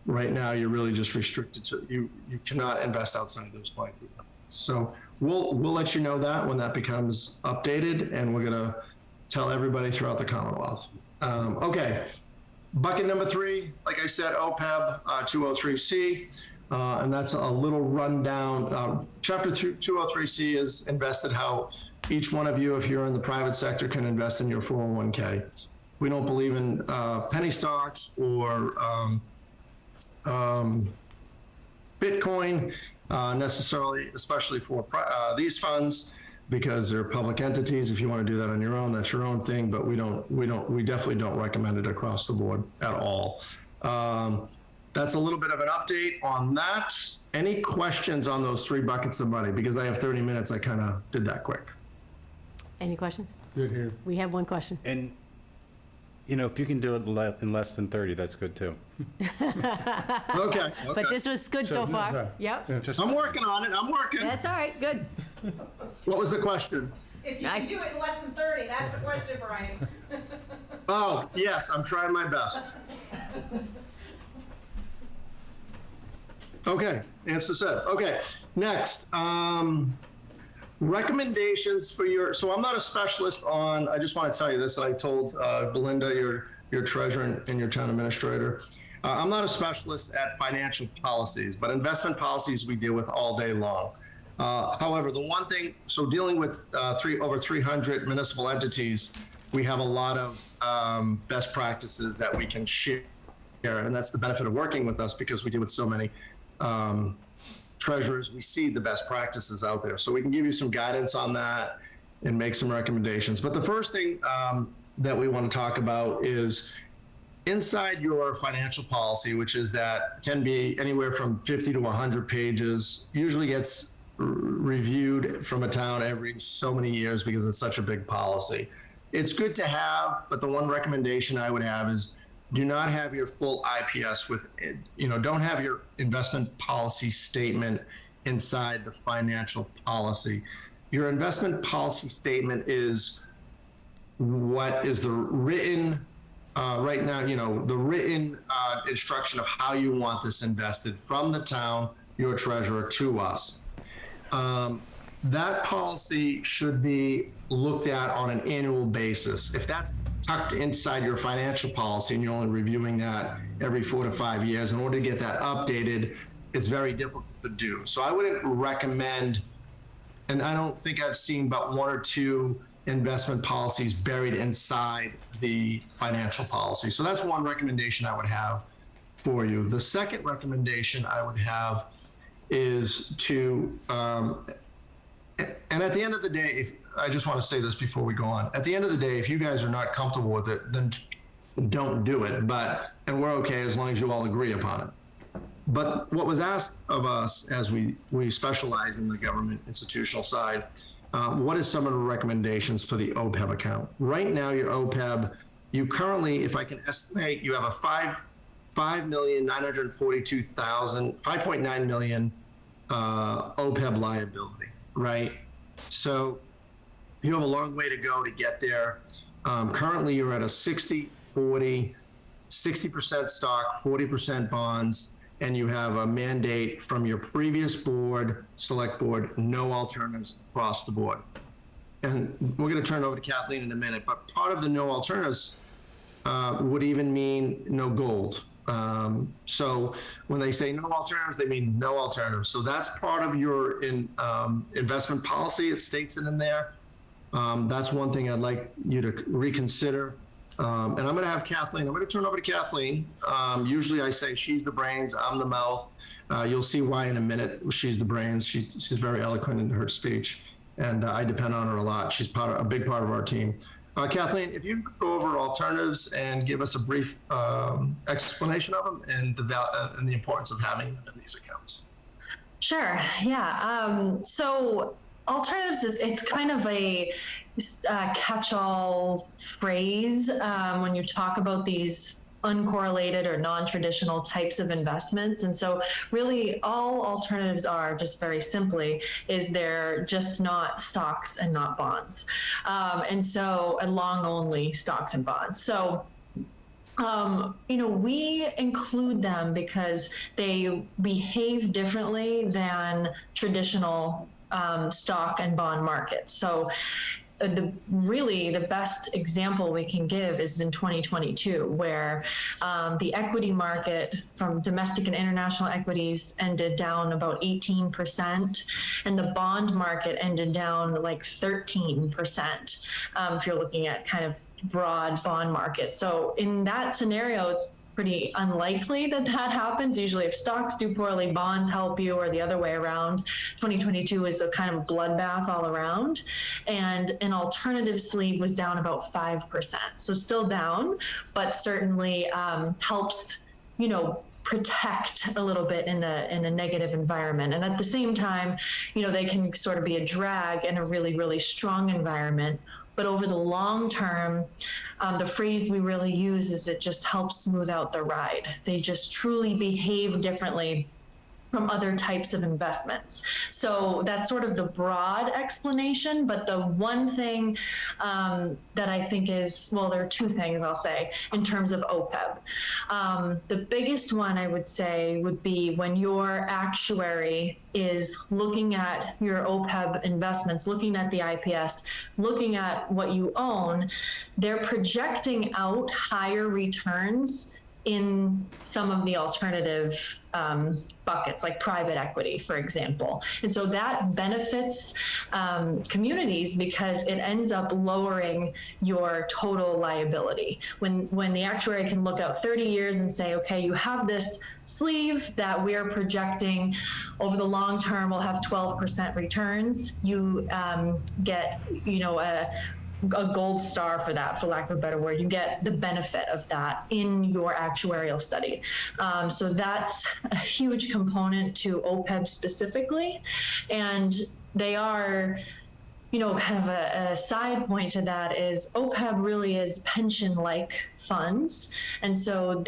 Speaker 10: Right now, you're really just restricted to, you cannot invest outside those 22 companies. So we'll let you know that when that becomes updated, and we're gonna tell everybody throughout the Commonwealth. Okay, bucket number 3, like I said, OPEB 203C, and that's a little rundown. Chapter 203C is invested how each one of you, if you're in the private sector, can invest in your 401k. We don't believe in penny stocks or Bitcoin necessarily, especially for these funds. because they're public entities. If you want to do that on your own, that's your own thing, but we definitely don't recommend it across the board at all. That's a little bit of an update on that. Any questions on those 3 buckets of money? Because I have 30 minutes, I kind of did that quick.
Speaker 1: Any questions?
Speaker 2: Good here.
Speaker 1: We have one question.
Speaker 4: And, if you can do it in less than 30, that's good too.
Speaker 10: Okay.
Speaker 1: But this was good so far.
Speaker 2: sorry.
Speaker 1: Yep.
Speaker 2: Yeah, just-
Speaker 10: I'm working on it. I'm working.
Speaker 1: That's all right, good.
Speaker 10: What was the question?
Speaker 7: If you can do it in less than 30, that's the question, Brian.
Speaker 10: Oh, yes, I'm trying my best. Okay, answer said. Okay, next. Recommendations for so I'm not a specialist on, I just want to tell you this, and I told Belinda, your treasurer and your town administrator, I'm not a specialist at financial policies, but investment policies we deal with all day long. However, the one thing, so dealing with over 300 municipal entities, we have a lot of best practices that we can share, and that's the benefit of working with us because we deal with so many treasurers. We see the best practices out there, so we can give you some guidance on that and make some recommendations. But the first thing that we want to talk about is inside your financial policy, which is that can be anywhere from 50 to 100 pages, usually gets reviewed from a town every so many years because it's such a big policy. It's good to have, but the one recommendation I would have is do not have your full IPS with it. Don't have your investment policy statement inside the financial policy. Your investment policy statement is what is the written, right now, the written instruction of how you want this invested from the town, your treasurer, to us. That policy should be looked at on an annual basis. If that's tucked inside your financial policy and you're only reviewing that every 4 to 5 years, in order to get that updated, it's very difficult to do. So I wouldn't recommend, and I don't think I've seen but 1 or 2 investment policies buried inside the financial policy. So that's one recommendation I would have for you. The second recommendation I would have is to, and at the end of the day, I just want to say this before we go on. At the end of the day, if you guys are not comfortable with it, then don't do it. And we're okay as long as you all agree upon it. But what was asked of us, as we specialize in the government institutional side, what is some of the recommendations for the OPEB account? Right now, your OPEB, you currently, if I can estimate, you have a $5.9 million OPEB liability, right? So you have a long way to go to get there. Currently, you're at a 60-40, 60% stock, 40% bonds, and you have a mandate from your previous board, select board, no alternatives across the board. And we're going to turn it over to Kathleen in a minute, but part of the no alternatives would even mean no gold. So when they say no alternatives, they mean no alternatives. So that's part of your investment policy. It states it in there. That's one thing I'd like you to reconsider. And I'm going to have Kathleen, I'm going to turn over to Kathleen. Usually I say she's the brains, I'm the mouth. You'll see why in a minute. She's the brains. She's very eloquent in her speech, and I depend on her a lot. She's a big part of our team. Kathleen, if you could go over alternatives and give us a brief explanation of them and the importance of having them in these accounts.
Speaker 11: Sure. Yeah. So alternatives it's kind of a catch-all phrase when you talk about these uncorrelated or non-traditional types of investments. And so really all alternatives are, just very simply, is they're just not stocks and not bonds. And long only stocks and bonds. So we include them because they behave differently than traditional stock and bond markets. So the best example we can give is in 2022, where the equity market from domestic and international equities ended down about 18%, and the bond market ended down like 13%, if you're looking at kind of broad bond market. So in that scenario, pretty unlikely that that happens. Usually if stocks do poorly, bonds help you, or the other way around. 2022 is a kind of bloodbath all around. And an alternative sleeve was down about 5%. So still down, but certainly helps, protect a little bit in a negative environment. And at the same time, they can sort of be a drag in a really, really strong environment. But over the long term, the phrase we really use is it just helps smooth out the ride. They just truly behave differently from other types of investments. So that's sort of the broad explanation, but the one thing that I think is, well, there are two things I'll say in terms of OPEB. The biggest one I would say would be when your actuary is looking at your OPEB investments, looking at the IPS, looking at what you own, they're projecting out higher returns in some of the alternative buckets, like private equity, for example. And so that benefits communities because it ends up lowering your total liability. When the actuary can look out 30 years and say, okay, you have this sleeve that we're projecting over the long term will have 12% returns, you get, a gold star for that, for lack of a better word. You get the benefit of that in your actuarial study. So that's a huge component to OPEB specifically. And they are, kind of a side point to that is OPEB really is pension-like funds. And so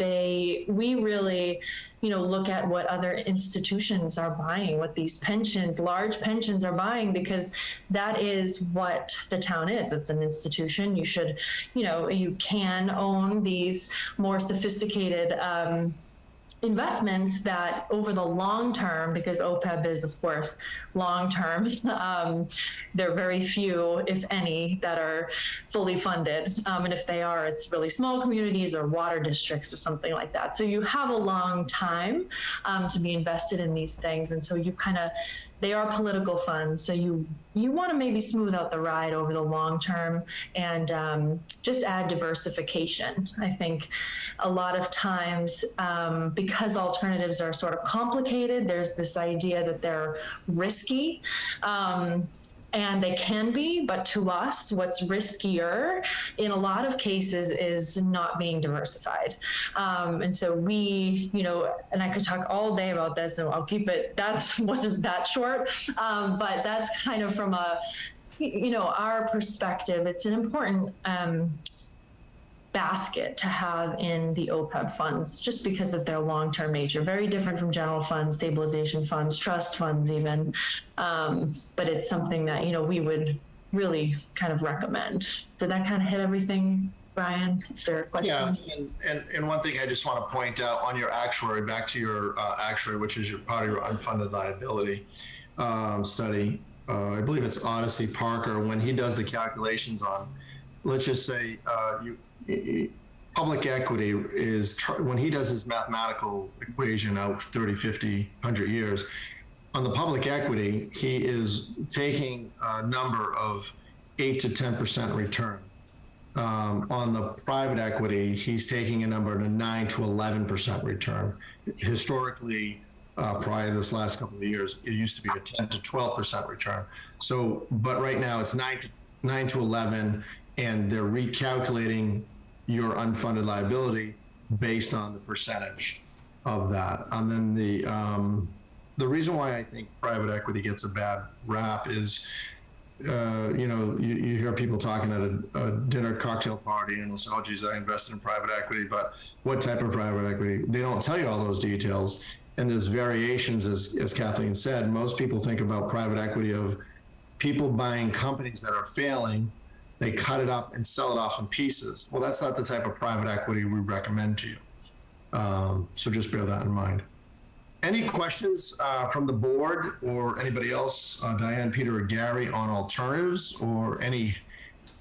Speaker 11: we really, look at what other institutions are buying, what these pensions, large pensions are buying, because that is what the town is. It's an institution. You should, you can own these more sophisticated investments that over the long term, because OPEB is, of course, long term, there are very few, if any, that are fully funded. And if they are, it's really small communities or water districts or something like that. So you have a long time to be invested in these things. And so they are political funds. So you want to maybe smooth out the ride over the long term and just add diversification. I think a lot of times, because alternatives are sort of complicated, there's this idea that they're risky. And they can be, but to us, what's riskier in a lot of cases is not being diversified. And so we, and I could talk all day about this, and I'll keep it, wasn't that short, but that's kind of from our perspective, it's an important basket to have in the OPEB funds, just because of their long-term nature. Very different from general funds, stabilization funds, trust funds even. But it's something that, we would really kind of recommend. Did that kind of hit everything, Brian? Is there a question?
Speaker 10: Yeah, and one thing I just want to point out on your actuary, back to your actuary, which is part of your unfunded liability study. I believe it's Odyssey Parker, when he does the calculations on, let's just say, public equity is, when he does his mathematical equation out 30, 50, 100 years, on the public equity, he is taking a number of 8 to 10% return. On the private equity, he's taking a number of 9 to 11% return. Historically, prior to this last couple of years, it used to be a 10 to 12% return. So, but right now it's 9 to 11, and they're recalculating your unfunded liability based on the percentage of that. And then the reason why I think private equity gets a bad rap is, you hear people talking at a dinner cocktail party and they'll say, oh, geez, I invested in private equity, but what type of private equity? They don't tell you all those details. And there's variations, as Kathleen said. Most people think about private equity of people buying companies that are failing. They cut it up and sell it off in pieces. Well, that's not the type of private equity we recommend to you. So just bear that in mind. Any questions from the board or anybody else, Diane, Peter, or Gary, on alternatives, or any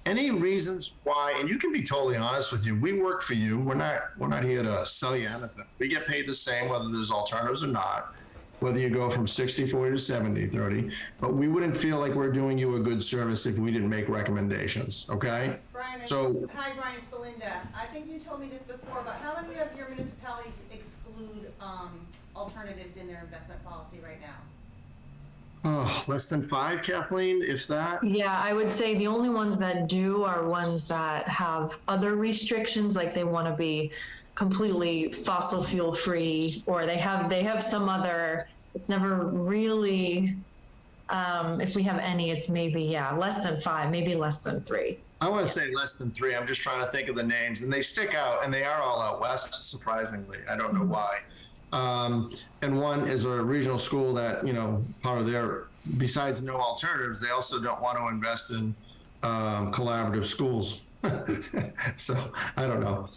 Speaker 10: reasons why? And you can be totally honest with you. We work for you. We're not here to sell you anything. We get paid the same whether there's alternatives or not, whether you go from 60-40 to 70-30, but we wouldn't feel like we're doing you a good service if we didn't make recommendations, okay?
Speaker 1: Brian,
Speaker 7: Brian,
Speaker 10: So-
Speaker 7: hi, Brian, it's Belinda. I think you told me this before, but how many of your municipalities exclude alternatives in their investment policy right now?
Speaker 10: Oh, less than 5, Kathleen, if that?
Speaker 11: Yeah, I would say the only ones that do are ones that have other restrictions, like they want to be completely fossil fuel free, or they have some other, it's never really, if we have any, it's maybe, yeah, less than 5, maybe less than 3.
Speaker 10: I want to say less than 3. I'm just trying to think of the names, and they stick out, and they are all out west, surprisingly. I don't know why. And one is a regional school that, part of their, besides no alternatives, they also don't want to invest in collaborative schools. So I don't know.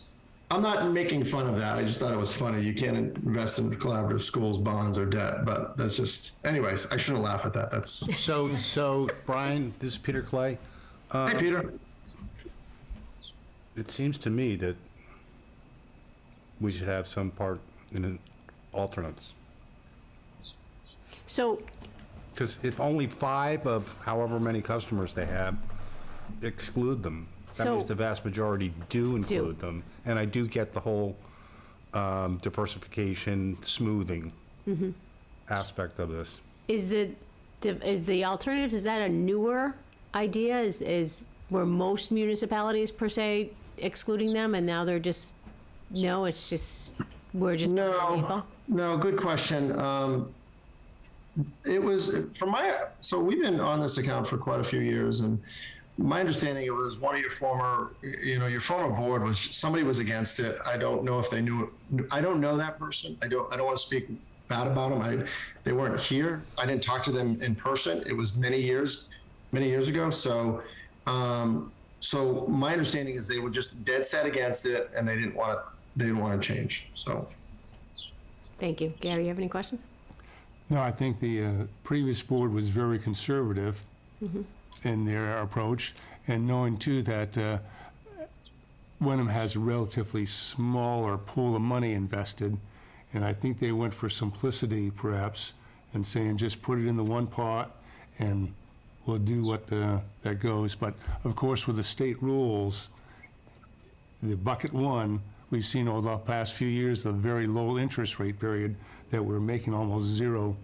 Speaker 10: I'm not making fun of that. I just thought it was funny. You can't invest in collaborative schools, bonds, or debt, but that's just, anyways, I shouldn't laugh at that. That's.
Speaker 4: So Brian, this is Peter Clay.
Speaker 10: Hi, Peter.
Speaker 4: It seems to me that we should have some part in alternates.
Speaker 1: So,
Speaker 4: Because if only 5 of however many customers they have exclude them, that
Speaker 1: So-
Speaker 4: means the vast majority do include them. And I do get the whole diversification, smoothing aspect of this.
Speaker 1: is the alternatives, is that a newer idea? Is were most municipalities per se excluding them, and now they're just, no, it's just, we're just.
Speaker 10: No, good question. It was so we've been on this account for quite a few years, and my understanding it was one of your former board was, somebody was against it. I don't know if they knew it. I don't know that person. I don't want to speak bad about them. They weren't here. I didn't talk to them in person. It was many years ago. So, so my understanding is they were just dead set against it, and they didn't want to change. So.
Speaker 1: Thank you. Gary, you have any questions?
Speaker 2: No, I think the previous board was very conservative in their approach, and knowing too that Wenham has a relatively smaller pool of money invested, and I think they went for simplicity perhaps, and saying just put it in the one pot and we'll do what that goes. But of course, with the state rules, the bucket one, we've seen over the past few years a very low interest rate period that we're making almost zero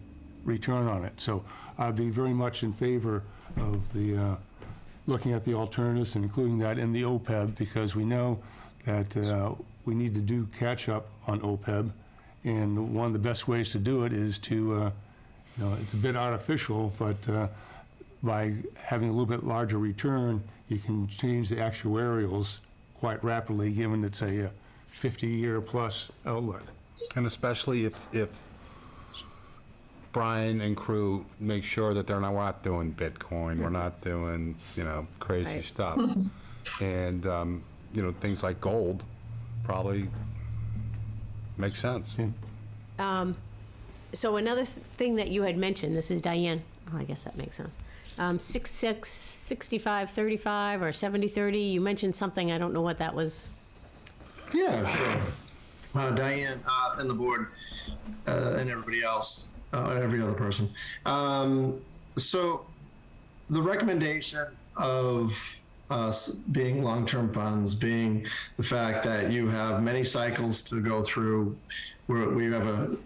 Speaker 2: return on it. So I'd be very much in favor of the looking at the alternatives and including that in the OPEB, because we know that we need to do catch up on OPEB, and one of the best ways to do it is to, it's a bit artificial, but by having a little bit larger return, you can change the actuarials quite rapidly, given it's a 50-year plus outlook.
Speaker 4: And especially if Brian and crew make sure that we're not doing Bitcoin, we're not doing, crazy
Speaker 1: Right.
Speaker 4: stuff. And, things like gold probably make sense.
Speaker 1: So another thing that you had mentioned, this is Diane, I guess that makes sense. 66, 65, 35, or 70, 30, you mentioned something, I don't know what that was.
Speaker 10: Yeah, sure. Diane and the board and everybody else, every other person. So the recommendation of us being long-term funds, being the fact that you have many cycles to go through, we have a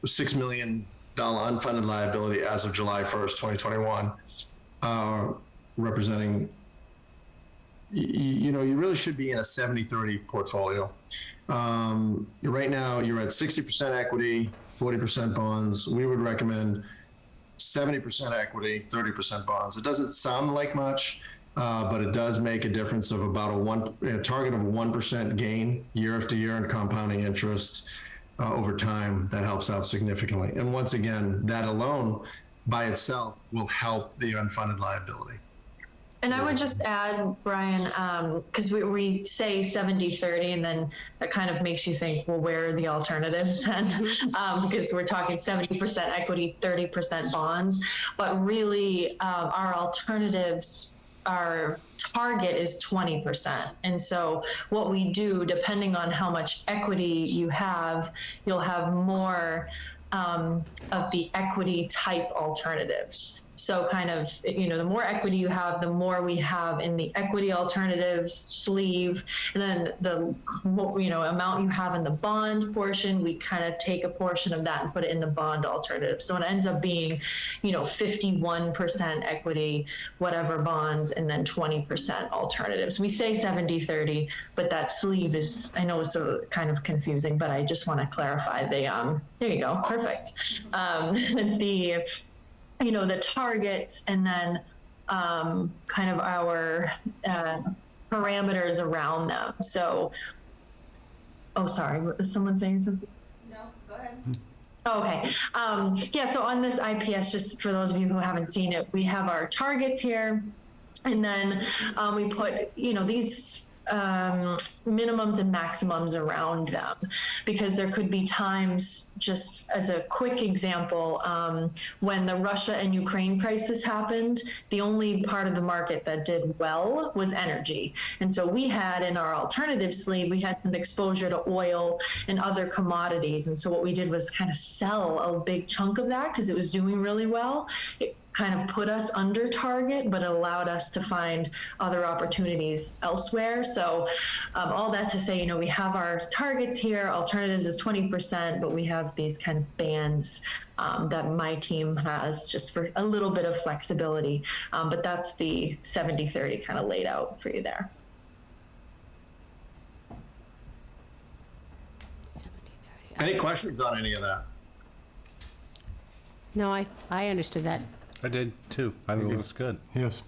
Speaker 10: $6 million unfunded liability as of July 1st, 2021, representing, you really should be in a 70-30 portfolio. Right now, you're at 60% equity, 40% bonds. We would recommend 70% equity, 30% bonds. It doesn't sound like much, but it does make a difference of about a target of 1% gain year after year in compounding interest over time. That helps out significantly. And once again, that alone by itself will help the unfunded liability.
Speaker 11: And I would just add, Brian, because we say 70-30, and then that kind of makes you think, well, where are the alternatives then? Because we're talking 70% equity, 30% bonds. But really, our alternatives, our target is 20%. And so what we do, depending on how much equity you have, you'll have more of the equity type alternatives. So kind of, the more equity you have, the more we have in the equity alternatives sleeve. And then the, amount you have in the bond portion, we kind of take a portion of that and put it in the bond alternative. So it ends up being, 51% equity, whatever bonds, and then 20% alternatives. We say 70-30, but that sleeve is, I know it's a kind of confusing, but I just want to clarify there you go. Perfect. The targets, and then kind of our parameters around them. So, sorry, was someone saying something?
Speaker 7: No, go ahead.
Speaker 11: Okay. So on this IPS, just for those of you who haven't seen it, we have our targets here, and then we put, these minimums and maximums around them, because there could be times, just as a quick example, when the Russia and Ukraine crisis happened, the only part of the market that did well was energy. And so we had in our alternative sleeve, we had some exposure to oil and other commodities. And so what we did was kind of sell a big chunk of that because it was doing really well. It kind of put us under target, but it allowed us to find other opportunities elsewhere. So all that to say, we have our targets here. Alternatives is 20%, but we have these kind of bands that my team has just for a little bit of flexibility. But that's the 70-30 kind of laid out for you there.
Speaker 1: 70-30.
Speaker 10: Any questions on any of that?
Speaker 1: No, I understood that.
Speaker 4: I did too. I think it looks good.
Speaker 2: Yes.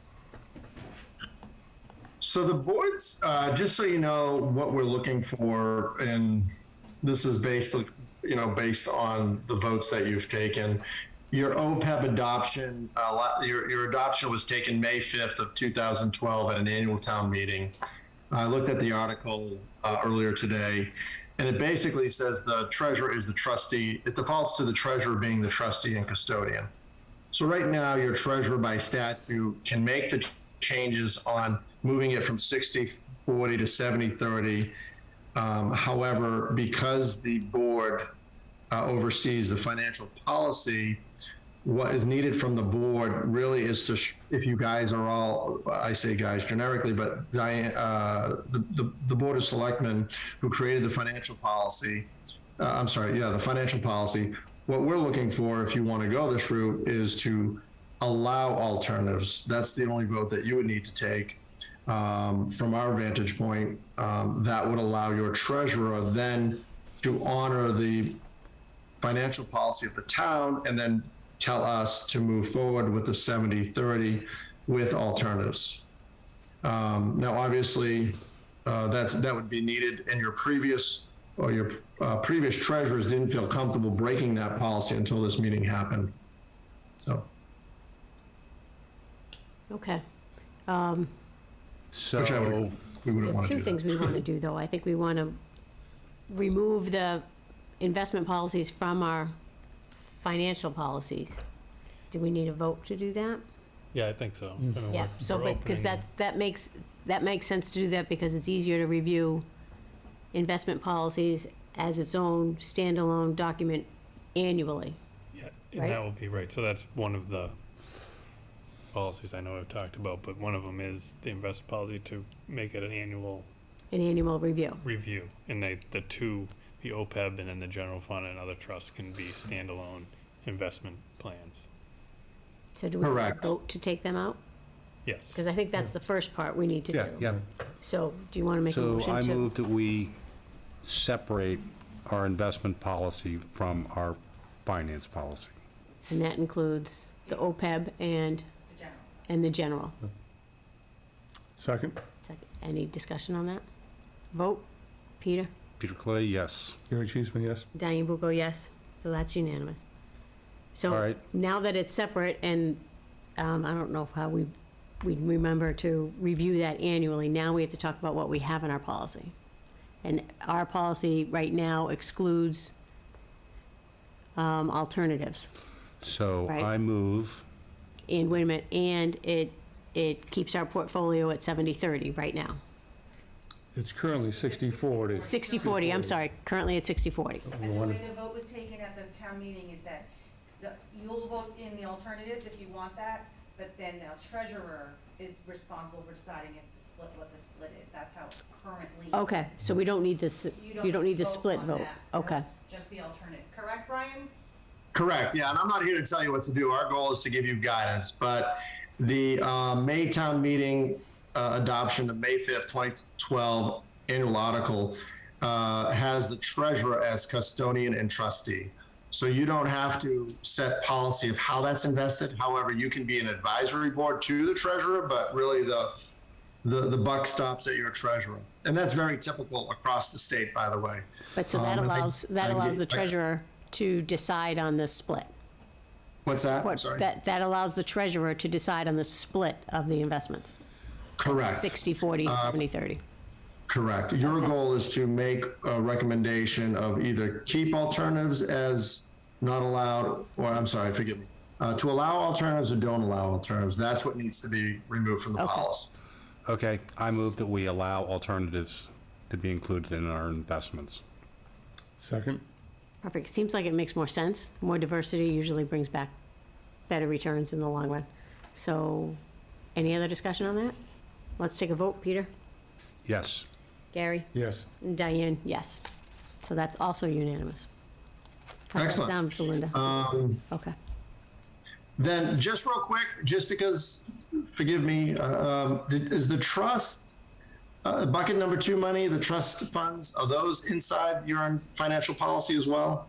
Speaker 10: So the boards, just so you know what we're looking for, and this is based on the votes that you've taken. Your OPEB adoption, your adoption was taken May 5th of 2012 at an annual town meeting. I looked at the article earlier today, and it basically says the treasurer is the trustee. It defaults to the treasurer being the trustee and custodian. So right now, your treasurer by statute can make the changes on moving it from 60-40 to 70-30. However, because the board oversees the financial policy, what is needed from the board really is to, if you guys are all, I say guys generically, but the Board of Selectmen who created the financial policy, the financial policy, what we're looking for, if you want to go this route, is to allow alternatives. That's the only vote that you would need to take. From our vantage point, that would allow your treasurer then to honor the financial policy of the town and then tell us to move forward with the 70-30 with alternatives. Now, obviously, that would be needed in your previous treasurers didn't feel comfortable breaking that policy until this meeting happened. So.
Speaker 1: Okay.
Speaker 4: So
Speaker 10: Which we wouldn't want to do.
Speaker 1: Two things we want to do, though. I think we want to remove the investment policies from our financial policies. Do we need a vote to do that?
Speaker 3: Yeah, I think so.
Speaker 1: Yeah, so, but, because that makes sense to do that, because it's easier to review investment policies as its own standalone document annually.
Speaker 3: Yeah, and
Speaker 1: right?
Speaker 3: that will be right. So that's one of the policies I know I've talked about, but one of them is the investment policy to make it an annual
Speaker 1: review.
Speaker 3: And the OPEB and then the general fund and other trusts can be standalone investment plans.
Speaker 1: So do we
Speaker 10: Correct.
Speaker 1: vote to take them out?
Speaker 3: Yes.
Speaker 1: Because I think that's the first part we need to do.
Speaker 4: Yeah.
Speaker 1: So do you want to make a motion
Speaker 4: So I
Speaker 1: to?
Speaker 4: move that we separate our investment policy from our finance policy.
Speaker 1: And that includes the OPEB and the general.
Speaker 2: Second?
Speaker 1: Second. Any discussion on that? Vote? Peter?
Speaker 4: Peter Clay, yes.
Speaker 2: Gary Cheeseman, yes.
Speaker 1: Diane Bucco, yes. So that's unanimous. So
Speaker 4: All right.
Speaker 1: now that it's separate, and I don't know how we remember to review that annually, now we have to talk about what we have in our policy. And our policy right now excludes alternatives.
Speaker 4: So
Speaker 1: Right.
Speaker 4: I move,
Speaker 1: And wait a minute, and it keeps our portfolio at 70-30 right now.
Speaker 2: It's currently 60/40.
Speaker 1: 60/40, I'm sorry, currently at 60/40.
Speaker 7: And the way the vote was taken at the town meeting is that you'll vote in the alternatives if you want that, but then the treasurer is responsible for deciding if the split, what the split is. That's how it's currently.
Speaker 1: Okay, so we don't need this, you don't need the split
Speaker 7: on
Speaker 1: vote.
Speaker 7: that.
Speaker 1: Okay.
Speaker 7: No, just the alternative. Correct, Brian?
Speaker 10: Correct, yeah, and I'm not here to tell you what to do. Our goal is to give you guidance, but the May town meeting adoption of May 5th, 2012 annual article has the treasurer as custodian and trustee. So you don't have to set policy of how that's invested. However, you can be an advisory board to the treasurer, but really the buck stops at your treasurer. And that's very typical across the state, by the way.
Speaker 1: But so that allows the treasurer to decide on the split.
Speaker 10: What's that? I'm
Speaker 1: What-
Speaker 10: sorry.
Speaker 1: That allows the treasurer to decide on the split of the investment.
Speaker 10: Correct.
Speaker 1: 60/40, 70/30.
Speaker 10: Correct. Your goal is to make a recommendation of either keep alternatives as not allowed, or I'm sorry, forgive me, to allow alternatives or don't allow alternatives. That's what needs to be removed from the
Speaker 1: Okay.
Speaker 10: policy.
Speaker 4: Okay, I move that we allow alternatives to be included in our investments.
Speaker 2: Second?
Speaker 1: Perfect. Seems like it makes more sense. More diversity usually brings back better returns in the long run. So, any other discussion on that? Let's take a vote. Peter?
Speaker 4: Yes.
Speaker 1: Gary?
Speaker 2: Yes.
Speaker 1: And Diane, yes. So that's also unanimous. How's
Speaker 10: Excellent.
Speaker 1: that sound, Belinda? Okay.
Speaker 10: Then just real quick, just because, forgive me, is the trust, bucket number 2 money, the trust funds, are those inside your financial policy as well?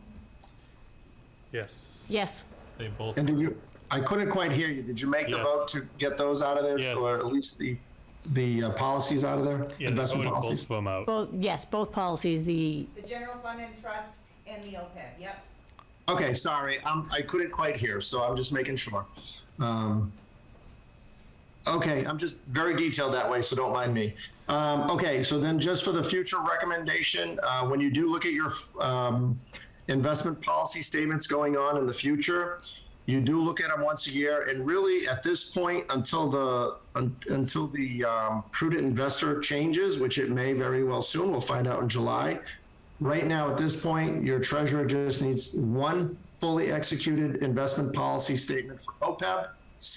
Speaker 3: Yes,
Speaker 1: Yes.
Speaker 3: they both.
Speaker 10: And did you, I couldn't quite hear you. Did you make the
Speaker 3: Yes.
Speaker 10: vote to get those out of there?
Speaker 3: Yes.
Speaker 10: Or at least the policies out of there?
Speaker 3: Yeah, they
Speaker 10: Investment
Speaker 3: voted both
Speaker 10: policies?
Speaker 3: of them out.
Speaker 1: Both, yes, both policies, the,
Speaker 7: The general fund and trust and the OPEB, yep.
Speaker 10: Okay, sorry, I couldn't quite hear, so I'm just making sure. Okay, I'm just very detailed that way, so don't mind me. Okay, so then just for the future recommendation, when you do look at your investment policy statements going on in the future, you do look at them once a year, and really at this point, until the prudent investor changes, which it may very well soon, we'll find out in July. Right now, at this point, your treasurer just needs one fully executed investment policy statement for OPEB,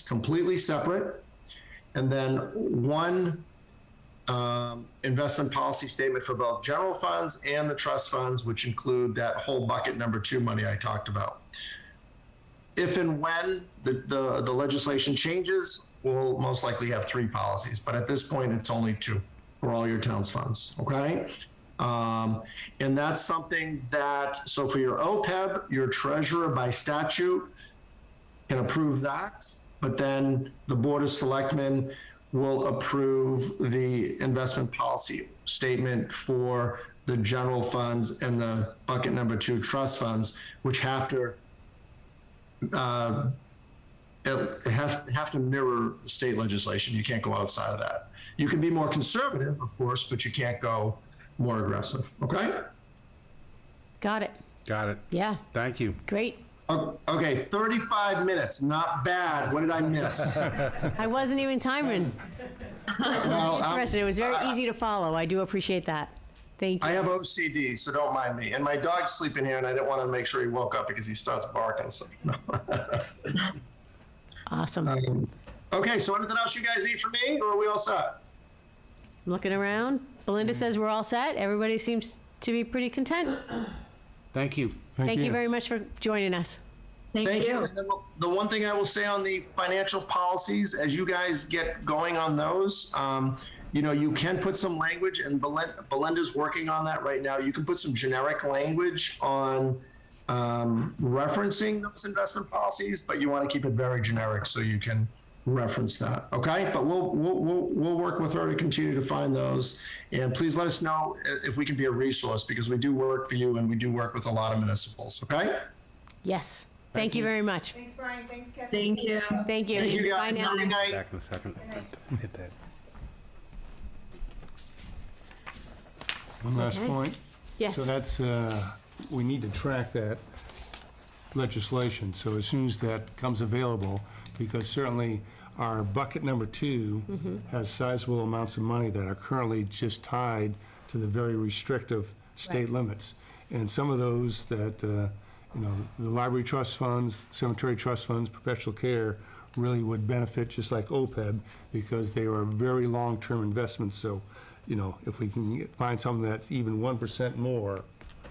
Speaker 10: completely separate, and then one investment policy statement for both general funds and the trust funds, which include that whole bucket number 2 money I talked about. If and when the legislation changes, we'll most likely have 3 policies, but at this point, it's only 2 for all your town's funds, okay? And that's something that, so for your OPEB, your treasurer by statute can approve that, but then the Board of Selectmen will approve the investment policy statement for the general funds and the bucket number 2 trust funds, which have to mirror the state legislation. You can't go outside of that. You can be more conservative, of course, but you can't go more aggressive, okay?
Speaker 1: got it.
Speaker 4: Got it.
Speaker 1: Yeah,
Speaker 4: Thank you.
Speaker 1: great.
Speaker 10: Okay, 35 minutes, not bad. What did I miss?
Speaker 1: I wasn't even timing.
Speaker 10: Well,
Speaker 1: Interested. It was very easy to follow. I do appreciate that. Thank
Speaker 10: I
Speaker 1: you.
Speaker 10: have OCD, so don't mind me. And my dog's sleeping here, and I didn't want to make sure he woke up because he starts barking. So.
Speaker 1: Awesome.
Speaker 10: Okay, so anything else you guys need from me, or are we all set?
Speaker 1: Looking around, Belinda says we're all set. Everybody seems to be pretty content.
Speaker 4: Thank you.
Speaker 1: Thank you very much for joining us.
Speaker 11: Thank you.
Speaker 10: And then the one thing I will say on the financial policies, as you guys get going on those, you can put some language, and Belinda's working on that right now. You can put some generic language on referencing those investment policies, but you want to keep it very generic so you can reference that. Okay, but we'll work with her to continue to find those, and please let us know if we can be a resource, because we do work for you and we do work with a lot of municipals. Okay.
Speaker 1: Yes. Thank you very much.
Speaker 7: Thanks, Brian, thanks, Kathy.
Speaker 11: Thank you.
Speaker 1: Thank you.
Speaker 10: Thank you
Speaker 1: Bye
Speaker 10: guys.
Speaker 1: now.
Speaker 10: Have a good night.
Speaker 4: Back in a second. Hit that.
Speaker 2: One last
Speaker 1: Okay.
Speaker 2: point.
Speaker 1: Yes.
Speaker 2: So that's, we need to track that legislation. So as soon as that comes available, because certainly Our bucket number 2 has sizable amounts of money that are currently just tied to the very restrictive state limits. And some of those that, the library trust funds, cemetery trust funds, perpetual care really would benefit, just like OPEB, because they are very long-term investments. So, if we can find something that's even 1% more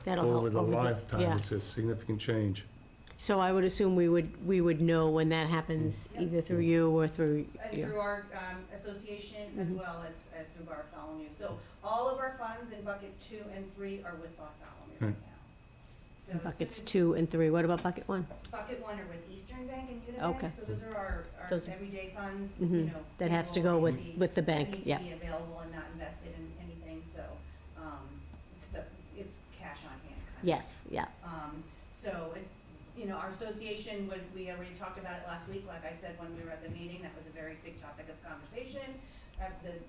Speaker 1: That'll help
Speaker 2: over the
Speaker 1: yeah.
Speaker 2: lifetime, it's a significant change.
Speaker 1: So I would assume we would know when that happens, either through you or through you.
Speaker 7: Through our association as well as through Bartholomew. So all of our funds in bucket 2 and 3 are with Bartholomew right now. So
Speaker 1: Buckets 2 and 3. What about bucket 1?
Speaker 7: Bucket 1 are with Eastern Bank and Unibank.
Speaker 1: Okay.
Speaker 7: So those are our
Speaker 1: Those-
Speaker 7: everyday funds,
Speaker 1: That has to go with the bank,
Speaker 7: Need
Speaker 1: yeah.
Speaker 7: to be available and not invested in anything, so it's cash on hand kind of.
Speaker 1: Yes, yeah.
Speaker 7: So it's, our association, we already talked about it last week, like I said, when we were at the meeting, that was a very big topic of conversation.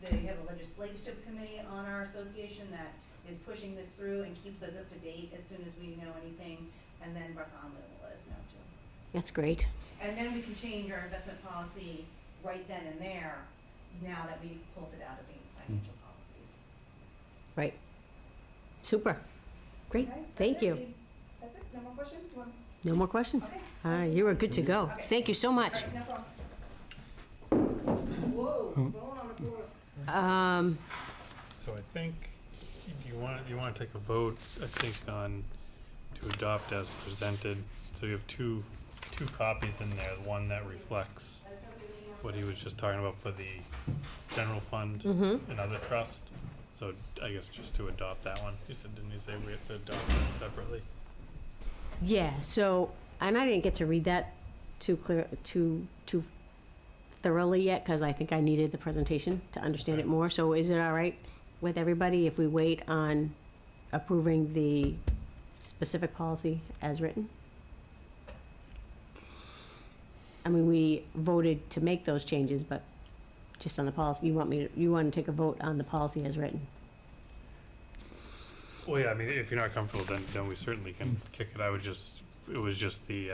Speaker 7: They have a legislative committee on our association that is pushing this through and keeps us up to date as soon as we know anything, and then Bartholomew will let us know too.
Speaker 1: That's great.
Speaker 7: And then we can change our investment policy right then and there, now that we've pulled it out of the financial policies.
Speaker 1: Right. Super. Great.
Speaker 7: Okay,
Speaker 1: Thank
Speaker 7: that's it.
Speaker 1: you.
Speaker 7: That's it, no more questions?
Speaker 1: No more questions?
Speaker 7: Okay.
Speaker 1: All right, you are good to go.
Speaker 7: Okay.
Speaker 1: Thank you so much.
Speaker 7: All right, no problem. Whoa, rolling on the floor.
Speaker 3: So I think you want to take a vote, I think, to adopt as presented. So you have two copies in there, one that reflects what he was just talking about for the general fund and other trust. So I guess just to adopt that one. Didn't you say we have to adopt that separately?
Speaker 1: Yeah, so, and I didn't get to read that too thoroughly yet, because I think I needed the presentation to understand it more. So is it all right with everybody if we wait on approving the specific policy as written? I mean, we voted to make those changes, but just on the policy, you want to take a vote on the policy as written?
Speaker 3: Well, yeah, I mean, if you're not comfortable, then we certainly can kick it. It was just the,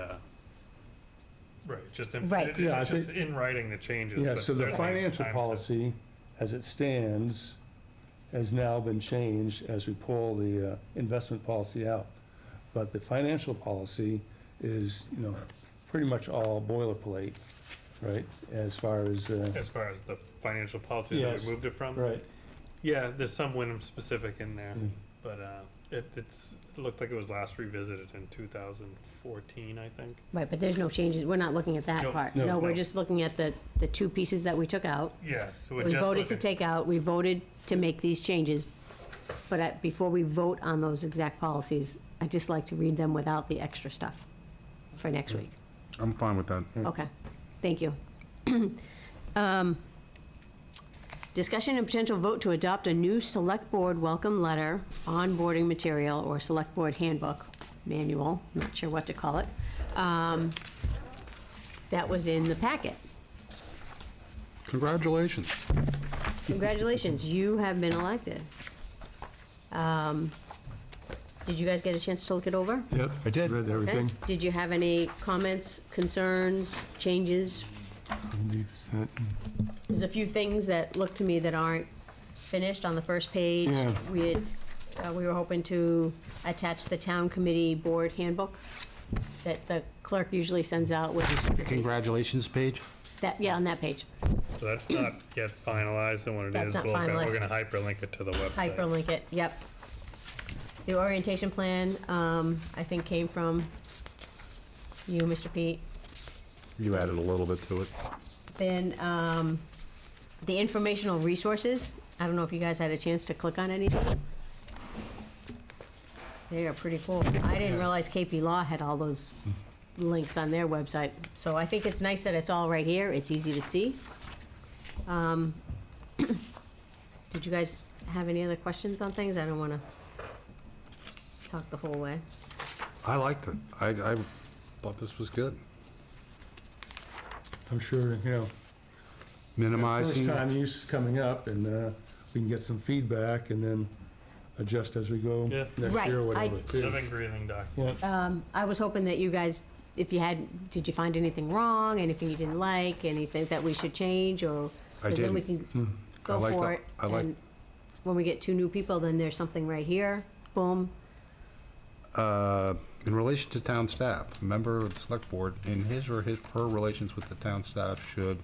Speaker 3: right, just in,
Speaker 1: Right.
Speaker 3: it's
Speaker 2: Yeah, I
Speaker 3: just
Speaker 2: think-
Speaker 3: in writing the changes.
Speaker 2: Yeah,
Speaker 3: but
Speaker 2: so the
Speaker 3: certainly
Speaker 2: financial
Speaker 3: time to-
Speaker 2: policy, as it stands, has now been changed as we pull the investment policy out. But the financial policy is, pretty much all boilerplate, right, as far as,
Speaker 3: As far as the financial policy that
Speaker 2: Yes.
Speaker 3: we moved it from?
Speaker 2: right.
Speaker 3: Yeah, there's some Wenham specific in there,
Speaker 2: Mm.
Speaker 3: but it looked like it was last revisited in 2014, I think.
Speaker 1: Right, but there's no changes, we're not looking at that
Speaker 3: Nope.
Speaker 1: part.
Speaker 2: No.
Speaker 1: No, we're
Speaker 3: No.
Speaker 1: just looking at the two pieces that we took out.
Speaker 3: Yeah, so we're
Speaker 1: We
Speaker 3: just
Speaker 1: voted to
Speaker 3: looking-
Speaker 1: take out, we voted to make these changes, but before we vote on those exact policies, I'd just like to read them without the extra stuff for next week.
Speaker 4: I'm fine with that.
Speaker 1: Okay, thank you. Discussion and potential vote to adopt a new Select Board welcome letter, onboarding material, or Select Board handbook, manual, not sure what to call it. That was in the packet.
Speaker 4: Congratulations.
Speaker 1: Congratulations, you have been elected. Did you guys get a chance to look it over?
Speaker 2: Yep.
Speaker 6: I did.
Speaker 2: Read
Speaker 1: Okay.
Speaker 2: everything.
Speaker 1: Did you have any comments, concerns, changes? There's a few things that look to me that aren't finished on the first page.
Speaker 2: Yeah.
Speaker 1: We were hoping to attach the town committee board handbook that the clerk usually sends out with.
Speaker 4: Congratulations page.
Speaker 1: That, yeah, on that page.
Speaker 3: So that's not yet finalized, and when it
Speaker 1: That's
Speaker 3: is,
Speaker 1: not
Speaker 3: we're
Speaker 1: finalized.
Speaker 3: gonna hyperlink it to the website.
Speaker 1: Hyperlink it, yep. The orientation plan, I think came from you, Mr. Pete.
Speaker 4: You added a little bit to it.
Speaker 1: Then, the informational resources, I don't know if you guys had a chance to click on any of these. They are pretty cool. I didn't realize KP Law had all those links on their website. So I think it's nice that it's all right here. It's easy to see. Did you guys have any other questions on things? I don't want to talk the whole way.
Speaker 4: I liked it. I thought this was good.
Speaker 2: I'm sure,
Speaker 4: Minimizing.
Speaker 2: first time use is coming up, and we can get some feedback and then adjust as we go
Speaker 3: Yeah.
Speaker 2: next
Speaker 1: Right,
Speaker 2: year or
Speaker 1: I-
Speaker 2: whatever. too.
Speaker 3: Living, breathing document.
Speaker 2: Yeah.
Speaker 1: I was hoping that you guys, if you had, did you find anything wrong, anything you didn't like, anything that we should change, or?
Speaker 4: I
Speaker 1: Because then we
Speaker 4: didn't.
Speaker 1: can go
Speaker 4: like
Speaker 1: for
Speaker 4: the-
Speaker 1: it.
Speaker 4: I like-
Speaker 1: And when we get two new people, then there's something right here, boom.
Speaker 4: In relation to town staff, a member of the select board, in his or her relations with the town staff, should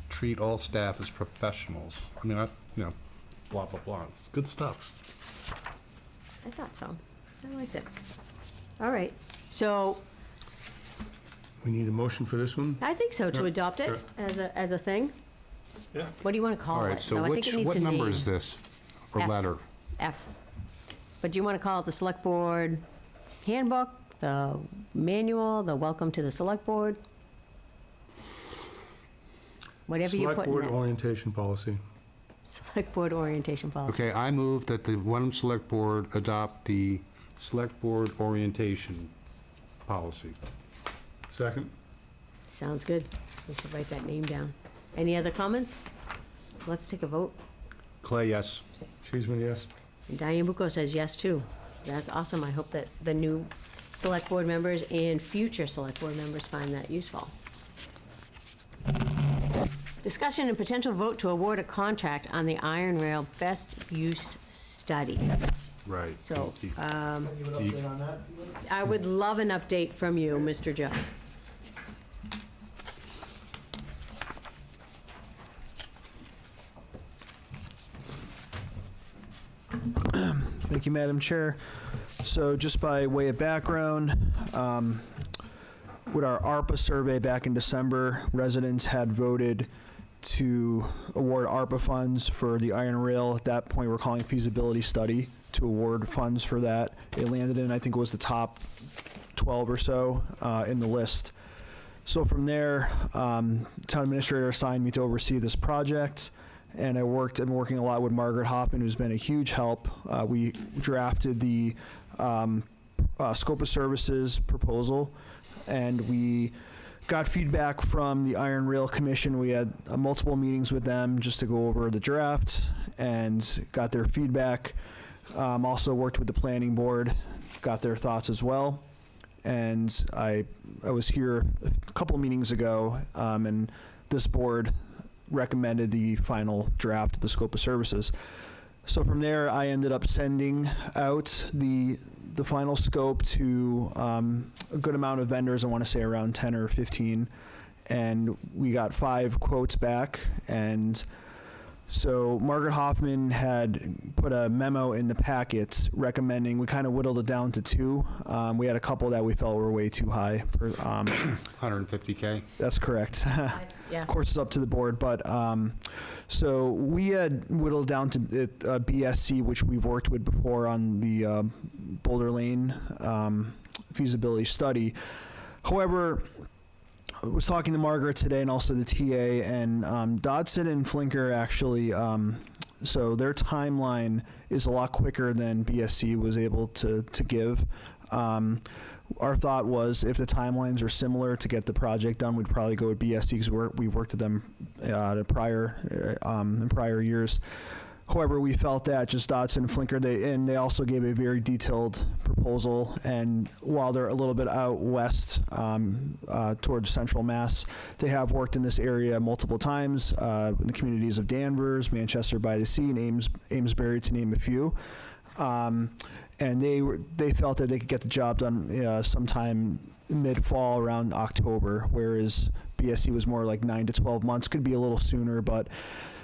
Speaker 4: treat all staff as professionals. I mean, blah, blah, blah. It's good stuff.
Speaker 1: I thought so. I liked it. All right, so
Speaker 2: We need a motion for this one?
Speaker 1: I think so, to
Speaker 2: Yeah,
Speaker 1: adopt it
Speaker 2: sure.
Speaker 1: as a thing.
Speaker 3: Yeah.
Speaker 1: What do you want to call it?
Speaker 4: All right, so
Speaker 1: No, I think it needs
Speaker 4: what
Speaker 1: a
Speaker 4: number
Speaker 1: name.
Speaker 4: is this? Or
Speaker 1: F.
Speaker 4: letter?
Speaker 1: F. But do you want to call it the Select Board Handbook, the Manual, the Welcome to the Select Board? Whatever you put
Speaker 2: Select
Speaker 1: in
Speaker 2: Board
Speaker 1: that.
Speaker 2: Orientation Policy.
Speaker 1: Select Board Orientation Policy.
Speaker 4: Okay, I move that the Wenham Select Board adopt the Select Board Orientation Policy.
Speaker 2: Second?
Speaker 1: Sounds good. We should write that name down. Any other comments? Let's take a vote.
Speaker 4: Clay, yes.
Speaker 2: Cheeseman, yes.
Speaker 1: And Diane Bucco says yes, too. That's awesome. I hope that the new Select Board members and future Select Board members find that useful. Discussion and potential vote to award a contract on the Iron Rail Best Use Study.
Speaker 4: Right.
Speaker 1: So,
Speaker 8: Give an update on that, if you would.
Speaker 1: I would love an update from you, Mr. Joe.
Speaker 8: Thank you, Madam Chair. So just by way of background, with our ARPA survey back in December, residents had voted to award ARPA funds for the Iron Rail. At that point, we're calling feasibility study to award funds for that. It landed in, I think it was the top 12 or so in the list. So from there, town administrator assigned me to oversee this project, and I've been working a lot with Margaret Hoffman, who's been a huge help. We drafted the scope of services proposal, and we got feedback from the Iron Rail Commission. We had multiple meetings with them just to go over the draft and got their feedback. Also worked with the planning board, got their thoughts as well. And I was here a couple meetings ago, and this board recommended the final draft of the scope of services. So from there, I ended up sending out the final scope to a good amount of vendors. I want to say around 10 or 15, and we got 5 quotes back. And so Margaret Hoffman had put a memo in the packet recommending, we kind of whittled it down to 2. We had a couple that we felt were way too high.
Speaker 4: 150K?
Speaker 8: That's correct.
Speaker 1: Yeah.
Speaker 8: Of course, it's up to the board, but so we had whittled down to BSC, which we've worked with before on the Boulder Lane feasibility study. However, I was talking to Margaret today and also the TA, and Dodson and Flinker actually, so their timeline is a lot quicker than BSC was able to give. Our thought was if the timelines are similar to get the project done, we'd probably go with BSC because we've worked with them in prior years. However, we felt that just Dodson and Flinker, they also gave a very detailed proposal, and while they're a little bit out west towards central Mass, they have worked in this area multiple times in the communities of Danvers, Manchester by the Sea, and Amesbury, to name a few. And they felt that they could get the job done sometime mid-fall, around October, whereas BSC was more like 9 to 12 months, could be a little sooner, but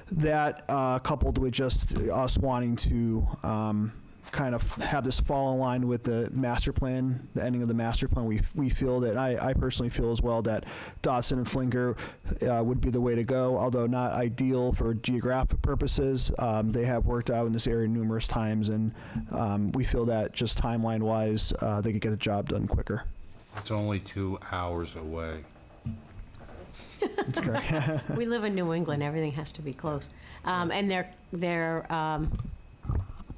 Speaker 8: that coupled with just us wanting to kind of have this fall in line with the master plan, the ending of the master plan, we feel that, I personally feel as well, that Dodson and Flinker would be the way to go, although not ideal for geographic purposes. They have worked out in this area numerous times, and we feel that just timeline-wise, they could get the job done quicker.
Speaker 4: It's only 2 hours away.
Speaker 8: That's correct.
Speaker 1: We live in New England, everything has to be close. And their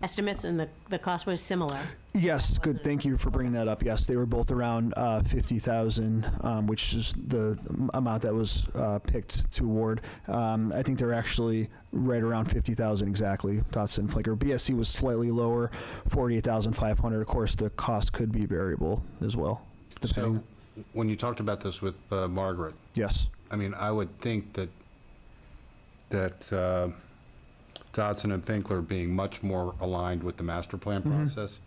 Speaker 1: estimates and the cost was similar.
Speaker 8: Yes, good. Thank you for bringing that up. Yes, they were both around 50,000, which is the amount that was picked to award. I think they're actually right around 50,000 exactly. Dodson Flinker. BSC was slightly lower, 48,500. Of course, the cost could be variable as well.
Speaker 4: So when you talked about this with Margaret,
Speaker 8: Yes.
Speaker 4: I mean, I would think that Dodson and Finkler being much more aligned with the master plan process,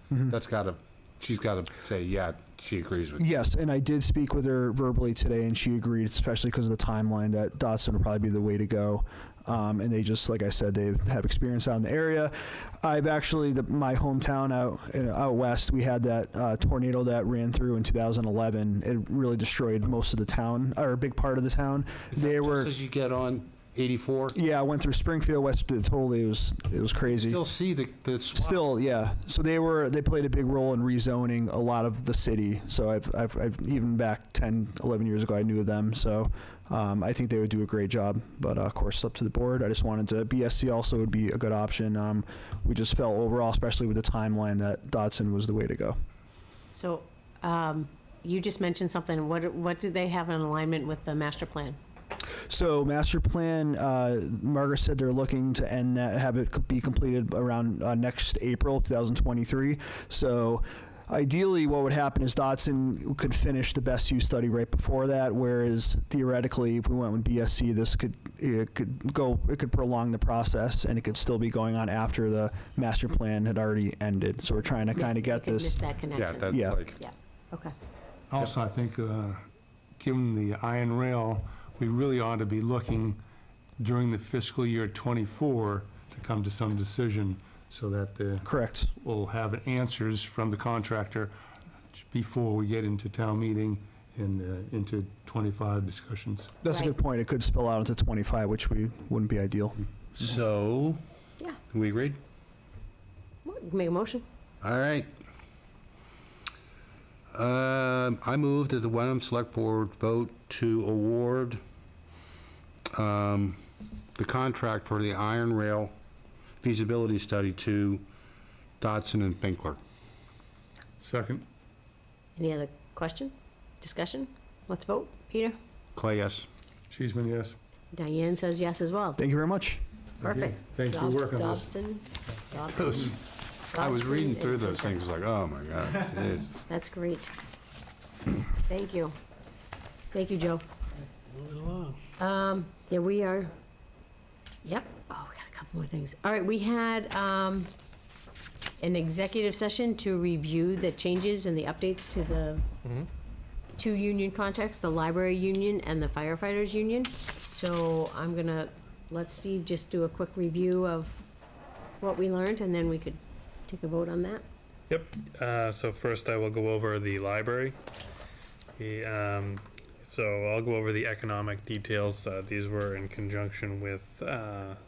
Speaker 4: she's got to say, yeah, she agrees with you.
Speaker 8: Yes, and I did speak with her verbally today, and she agreed, especially because of the timeline, that Dodson would probably be the way to go. And they just, like I said, they have experience out in the area. I've actually, my hometown out west, we had that tornado that ran through in 2011. It really destroyed most of the town, or a big part of the town.
Speaker 4: Is that just as you get on 84?
Speaker 8: Yeah, I went through Springfield, West, totally, it was crazy.
Speaker 4: Still see the swap.
Speaker 8: Still, yeah. So they played a big role in rezoning a lot of the city. So I've even back 10, 11 years ago, I knew them. So I think they would do a great job. But of course, it's up to the board. I just wanted to, BSC also would be a good option. We just felt overall, especially with the timeline, that Dodson was the way to go.
Speaker 1: So you just mentioned something. What do they have in alignment with the master plan?
Speaker 8: So master plan, Margaret said they're looking to end that, have it be completed around next April 2023. So ideally what would happen is Dodson could finish the best use study right before that, whereas theoretically if we went with BSC, it could prolong the process, and it could still be going on after the master plan had already ended. So we're trying to kind of get this.
Speaker 1: Miss that connection.
Speaker 4: Yeah, that's
Speaker 8: Yeah.
Speaker 4: like,
Speaker 1: Yeah, okay.
Speaker 2: Also, I think, given the iron rail, we really ought to be looking during the fiscal year '24 to come to some decision so that
Speaker 8: Correct.
Speaker 2: we'll have answers from the contractor before we get into town meeting and into '25 discussions.
Speaker 8: That's a
Speaker 1: Right.
Speaker 8: good point. It could spill out into 25, which wouldn't be ideal.
Speaker 4: so,
Speaker 1: Yeah.
Speaker 4: we agreed?
Speaker 1: Make a motion?
Speaker 4: All right. I move that the Wenham Select Board vote to award the contract for the iron rail feasibility study to Dodson and Finkler.
Speaker 2: Second?
Speaker 1: Any other question, discussion? Let's vote. Peter?
Speaker 4: Clay, yes.
Speaker 2: Cheeseman, yes.
Speaker 1: Diane says yes as well.
Speaker 8: Thank you very much.
Speaker 1: Perfect.
Speaker 2: Thanks for working on this.
Speaker 1: Dobson.
Speaker 4: I was
Speaker 1: Dodson
Speaker 4: reading
Speaker 1: and
Speaker 4: through those
Speaker 1: Finkler.
Speaker 4: things, like, oh my God, it is.
Speaker 1: That's great. Thank you. Thank you, Joe. Yeah, we are, yep. Oh, we got a couple more things. All right, we had an executive session to review the changes and the updates to the two union contracts, the library union and the firefighters union. So I'm gonna let Steve just do a quick review of what we learned, and then we could take a vote on that.
Speaker 3: Yep. So first I will go over the library. So I'll go over the economic details. These were in conjunction with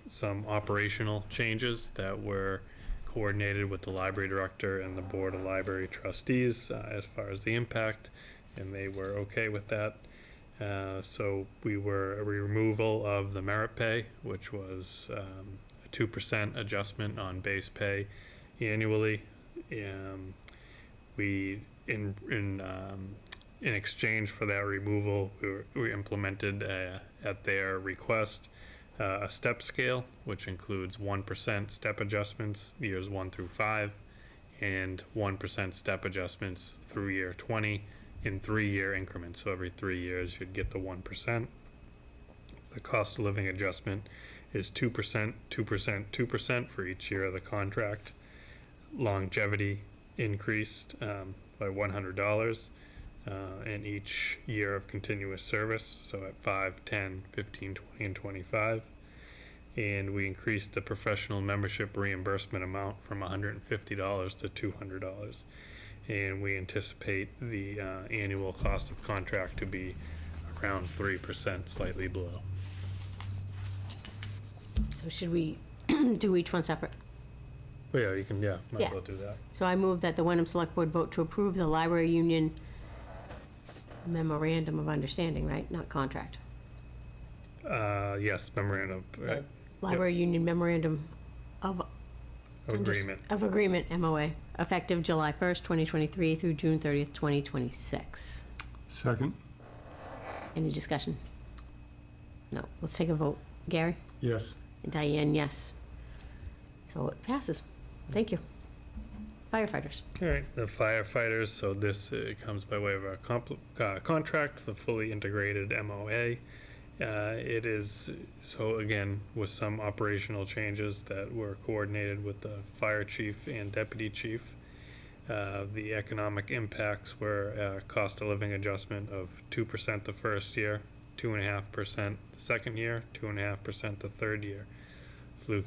Speaker 3: some operational changes that were coordinated with the library director and the board of library trustees as far as the impact, and they were okay with that. So we were a removal of the merit pay, which was a 2% adjustment on base pay annually. We in exchange for that removal, we implemented at their request a step scale, which includes 1% step adjustments years 1 through 5, and 1% step adjustments through year 20 in 3-year increments. So every 3 years, you'd get the 1%. The cost of living adjustment is 2%, 2%, 2% for each year of the contract. Longevity increased by $100 in each year of continuous service, so at 5, 10, 15, 20, and 25. And we increased the professional membership reimbursement amount from $150 to $200. And we anticipate the annual cost of contract to be around 3%, slightly below.
Speaker 1: So should we do each one separate?
Speaker 3: But yeah, you can, might
Speaker 1: Yeah.
Speaker 3: as well do that.
Speaker 1: So I move that the Wenham Select Board vote to approve the library union memorandum of understanding, right? Not contract.
Speaker 3: Yes, memorandum, right,
Speaker 1: Library union memorandum of
Speaker 3: agreement.
Speaker 1: of agreement, MOA, effective July 1st, 2023 through June 30th, 2026.
Speaker 2: Second?
Speaker 1: Any discussion? No. Let's take a vote. Gary?
Speaker 2: Yes.
Speaker 1: And Diane, yes. So it passes. Thank you. firefighters.
Speaker 3: All right, the firefighters, so this comes by way of a contract, the fully integrated MOA. It is, so again, with some operational changes that were coordinated with the fire chief and deputy chief. The economic impacts were a cost of living adjustment of 2% the first year, 2.5% the second year, 2.5% the third year. The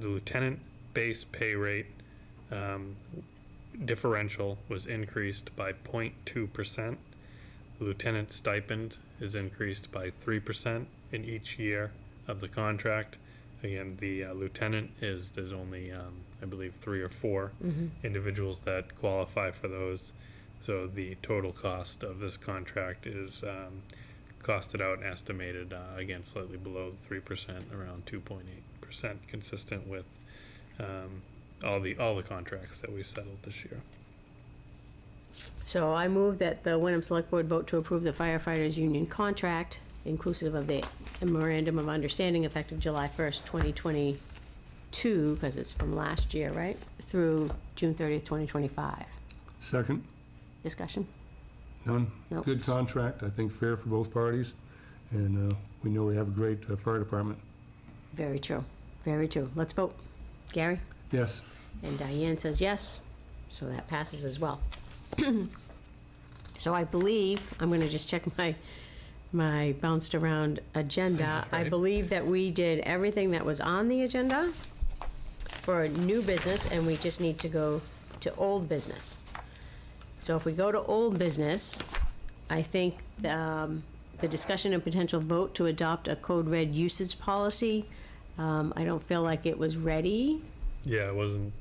Speaker 3: lieutenant base pay rate differential was increased by 0.2%. The lieutenant stipend is increased by 3% in each year of the contract. Again, the lieutenant there's only, I believe, 3 or 4 individuals that qualify for those. So the total cost of this contract is costed out and estimated, again, slightly below 3%, around 2.8%, consistent with all the contracts that we settled this year.
Speaker 1: So I move that the Wenham Select Board vote to approve the firefighters union contract, inclusive of the memorandum of understanding effective July 1st, 2022, because it's from last year, right? Through June 30th, 2025.
Speaker 2: Second?
Speaker 1: Discussion?
Speaker 2: None?
Speaker 1: Nope.
Speaker 2: Good contract, I think fair for both parties, and we know we have a great fire department.
Speaker 1: Very true. Very true. Let's vote. Gary?
Speaker 2: Yes.
Speaker 1: And Diane says yes, so that passes as well. So I believe, I'm going to just check my bounced around agenda. I
Speaker 3: Right.
Speaker 1: believe that we did everything that was on the agenda for new business, and we just need to go to old business. So if we go to old business, I think the discussion and potential vote to adopt a code red usage policy, I don't feel like it was ready.
Speaker 3: Yeah, it wasn't.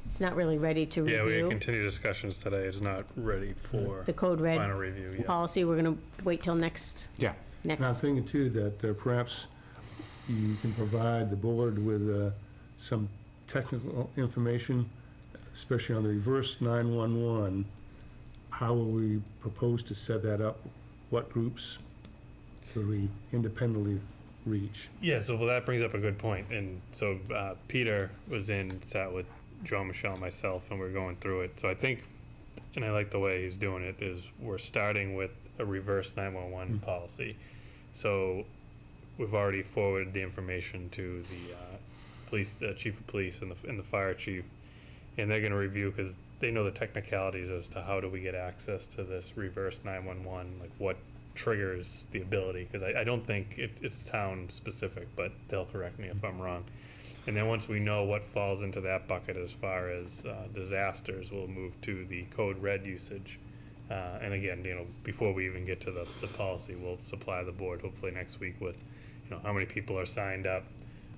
Speaker 1: It's not really ready to review.
Speaker 3: Yeah, we had continued discussions today. It's not ready for
Speaker 1: The code red
Speaker 3: final review yet.
Speaker 1: policy, we're going to wait till next.
Speaker 4: Yeah.
Speaker 2: And I'm
Speaker 1: Next.
Speaker 2: thinking too that perhaps you can provide the board with some technical information, especially on the reverse 911. How will we propose to set that up? What groups could we independently reach?
Speaker 3: Yeah, so well, that brings up a good point. And so Peter sat with Joe, Michelle, myself, and we're going through it. So I think, and I like the way he's doing it, is we're starting with a reverse 911 policy. So we've already forwarded the information to the chief of police and the fire chief, and they're going to review, because they know the technicalities as to how do we get access to this reverse 911, like what triggers the ability, because I don't think it's town specific, but they'll correct me if I'm wrong. And then once we know what falls into that bucket as far as disasters, we'll move to the code red usage. And again, before we even get to the policy, we'll supply the board hopefully next week with, how many people are signed up,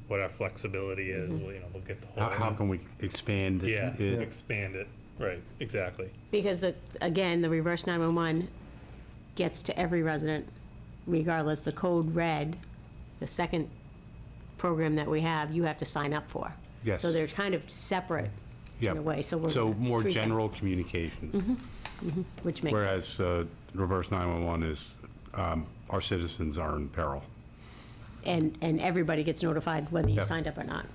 Speaker 3: what our flexibility is. We'll get the whole.
Speaker 4: How can we expand it?
Speaker 3: Yeah, expand it. Right, exactly.
Speaker 1: Because, again, the reverse 911 gets to every resident regardless. The code red, the second program that we have, you have to sign up for.
Speaker 4: Yes.
Speaker 1: So they're kind of separate in
Speaker 4: Yep.
Speaker 1: a way, so we're
Speaker 4: So
Speaker 1: gonna
Speaker 4: more
Speaker 1: treat them,
Speaker 4: general communications.
Speaker 1: which makes sense.
Speaker 4: Whereas reverse 911 is, our citizens are in peril.
Speaker 1: And everybody gets notified whether you
Speaker 4: Yep.
Speaker 1: signed up or not.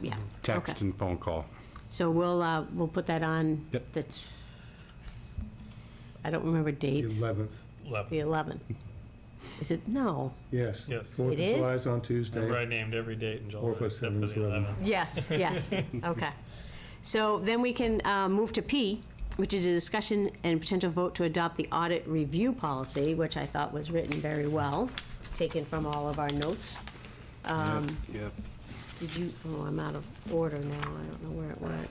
Speaker 1: Yeah.
Speaker 4: Text
Speaker 1: Okay.
Speaker 4: and phone call.
Speaker 1: So we'll put that on.
Speaker 4: Yep.
Speaker 1: That's, I don't remember dates.
Speaker 2: 11th,
Speaker 1: The 11th. Is it? No.
Speaker 2: yes.
Speaker 3: Yes.
Speaker 2: 4th
Speaker 1: It
Speaker 2: of July
Speaker 1: is?
Speaker 2: is on Tuesday.
Speaker 3: Remember, I named every date in July
Speaker 2: 4 plus
Speaker 3: except
Speaker 2: 7
Speaker 3: for
Speaker 2: is
Speaker 3: the
Speaker 2: 11.
Speaker 3: 11th.
Speaker 1: Yes, yes. Okay. So then we can move to P, which is a discussion and potential vote to adopt the audit review policy, which I thought was written very well, taken from all of our notes.
Speaker 4: Yep.
Speaker 1: Did you, oh, I'm out of order now. I don't know where it went.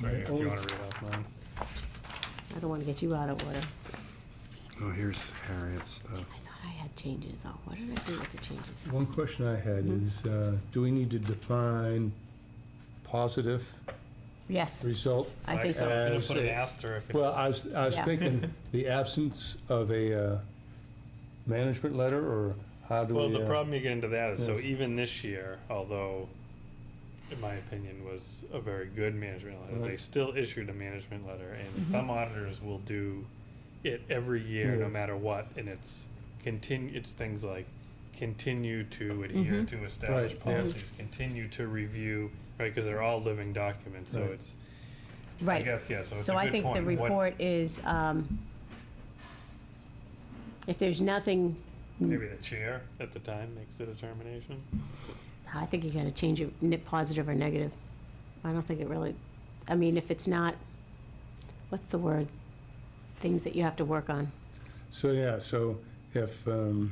Speaker 3: Right here, if you want to read off mine.
Speaker 1: I don't want to get you out of order.
Speaker 4: Oh, here's Harriet's stuff.
Speaker 1: I thought I had changes, though. What did I do with the changes?
Speaker 2: One question I had is, do we need to define positive
Speaker 1: Yes,
Speaker 2: result?
Speaker 1: I think so.
Speaker 3: I'm going
Speaker 2: As
Speaker 3: to put an
Speaker 2: a-
Speaker 3: asterisk.
Speaker 2: Well, I was
Speaker 1: Yeah.
Speaker 2: thinking the absence of a management letter, or how do we?
Speaker 3: Well, the problem you get into that is, so
Speaker 2: yes.
Speaker 3: even this year, although, in my opinion, was a very good management letter, they
Speaker 2: Right.
Speaker 3: still issued a management letter, and some auditors will do it every year, no
Speaker 2: Yeah.
Speaker 3: matter what, and it's things like continue to adhere to established
Speaker 2: Right, yeah.
Speaker 3: policies, continue to review, right, because they're all living documents, so
Speaker 2: Right.
Speaker 3: it's,
Speaker 1: Right.
Speaker 3: guess, yeah, so it's a
Speaker 1: So I
Speaker 3: good
Speaker 1: think the
Speaker 3: point. What-
Speaker 1: report is, if there's nothing,
Speaker 3: Maybe the chair at the time makes the determination.
Speaker 1: I think you gotta change it, positive or negative. I don't think it really, I mean, if it's not, what's the word? Things that you have to work on.
Speaker 2: So, yeah, so if, that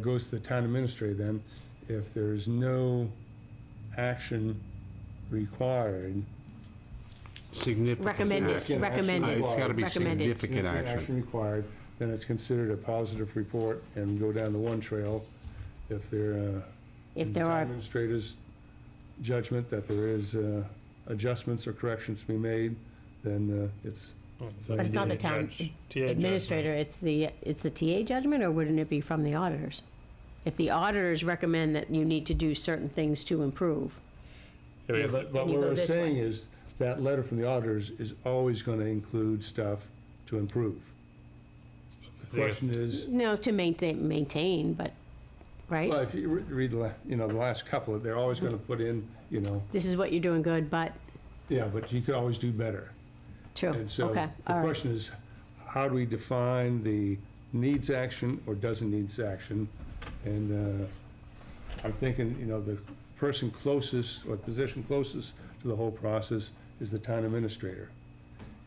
Speaker 2: goes to the town administrator then, if there's no action required.
Speaker 4: Significant
Speaker 1: Recommended,
Speaker 4: action.
Speaker 1: recommended.
Speaker 4: It's got to be
Speaker 1: Recommended.
Speaker 4: significant action.
Speaker 2: required, then it's considered a positive report and go down the one trail. If there,
Speaker 1: If
Speaker 2: in
Speaker 1: there
Speaker 2: the town
Speaker 1: are,
Speaker 2: administrator's judgment that there is adjustments or corrections to be made, then it's.
Speaker 1: but it's not the town administrator, it's the TA judgment, or wouldn't it be from the auditors? If the auditors recommend that you need to do certain things to improve,
Speaker 2: Yeah, but
Speaker 1: Then you
Speaker 2: what
Speaker 1: go
Speaker 2: we're
Speaker 1: this
Speaker 2: saying
Speaker 1: way.
Speaker 2: is, that letter from the auditors is always going to include stuff to improve. The question is,
Speaker 1: no, to maintain, but, right?
Speaker 2: well, if you read the last couple, they're always going to put in,
Speaker 1: This is what you're doing good, but,
Speaker 2: yeah, but you could always do better.
Speaker 1: true,
Speaker 2: And so
Speaker 1: okay,
Speaker 2: the
Speaker 1: all right.
Speaker 2: question is, how do we define the needs action or doesn't needs action? And I'm thinking, the person closest, or position closest to the whole process is the town administrator.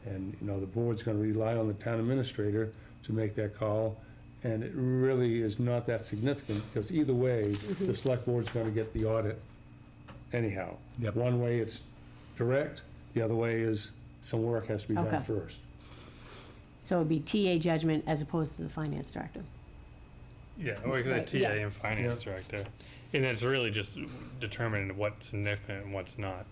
Speaker 2: And, the board's gonna rely on the town administrator to make that call, and it really is not that significant, because either way,
Speaker 1: Mm-hmm.
Speaker 2: the select board's gonna get the audit anyhow.
Speaker 4: Yep.
Speaker 2: One way it's direct, the other way is some work has to be
Speaker 1: Okay.
Speaker 2: done first.
Speaker 1: So it'd be TA judgment as opposed to the finance director.
Speaker 3: Yeah, or the
Speaker 1: Right,
Speaker 3: TA
Speaker 1: yeah.
Speaker 3: and finance director. And it's really just determining what's significant and what's not.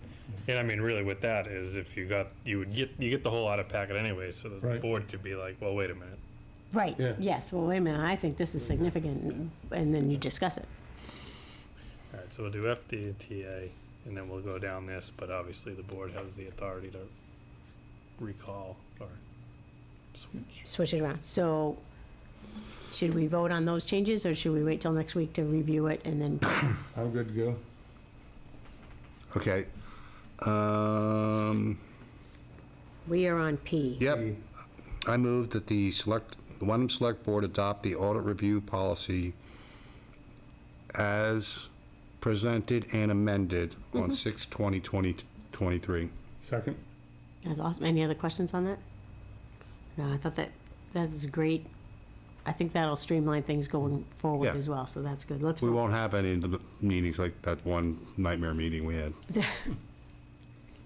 Speaker 3: And I mean, really with that is if you get the whole audit packet anyway, so the
Speaker 2: Right.
Speaker 3: board could be like, well, wait a minute.
Speaker 1: Right,
Speaker 2: Yeah.
Speaker 1: yes, well, wait a minute, I think this is significant, and then you discuss it.
Speaker 3: All right, so we'll do FD and TA, and then we'll go down this, but obviously the board has the authority to recall or switch.
Speaker 1: Switch it around. So should we vote on those changes, or should we wait till next week to review it and then?
Speaker 2: I'm good to go.
Speaker 4: Okay.
Speaker 1: We are on P.
Speaker 4: Yep. I move that the Wenham Select Board adopt the audit review policy as presented and amended on 6/20/2023.
Speaker 2: Second?
Speaker 1: That's awesome. Any other questions on that? No, I thought that's great. I think that'll streamline things going forward
Speaker 4: Yeah.
Speaker 1: as well, so that's good. Let's
Speaker 4: We
Speaker 1: vote.
Speaker 4: won't have any of the meetings like that one nightmare meeting we had.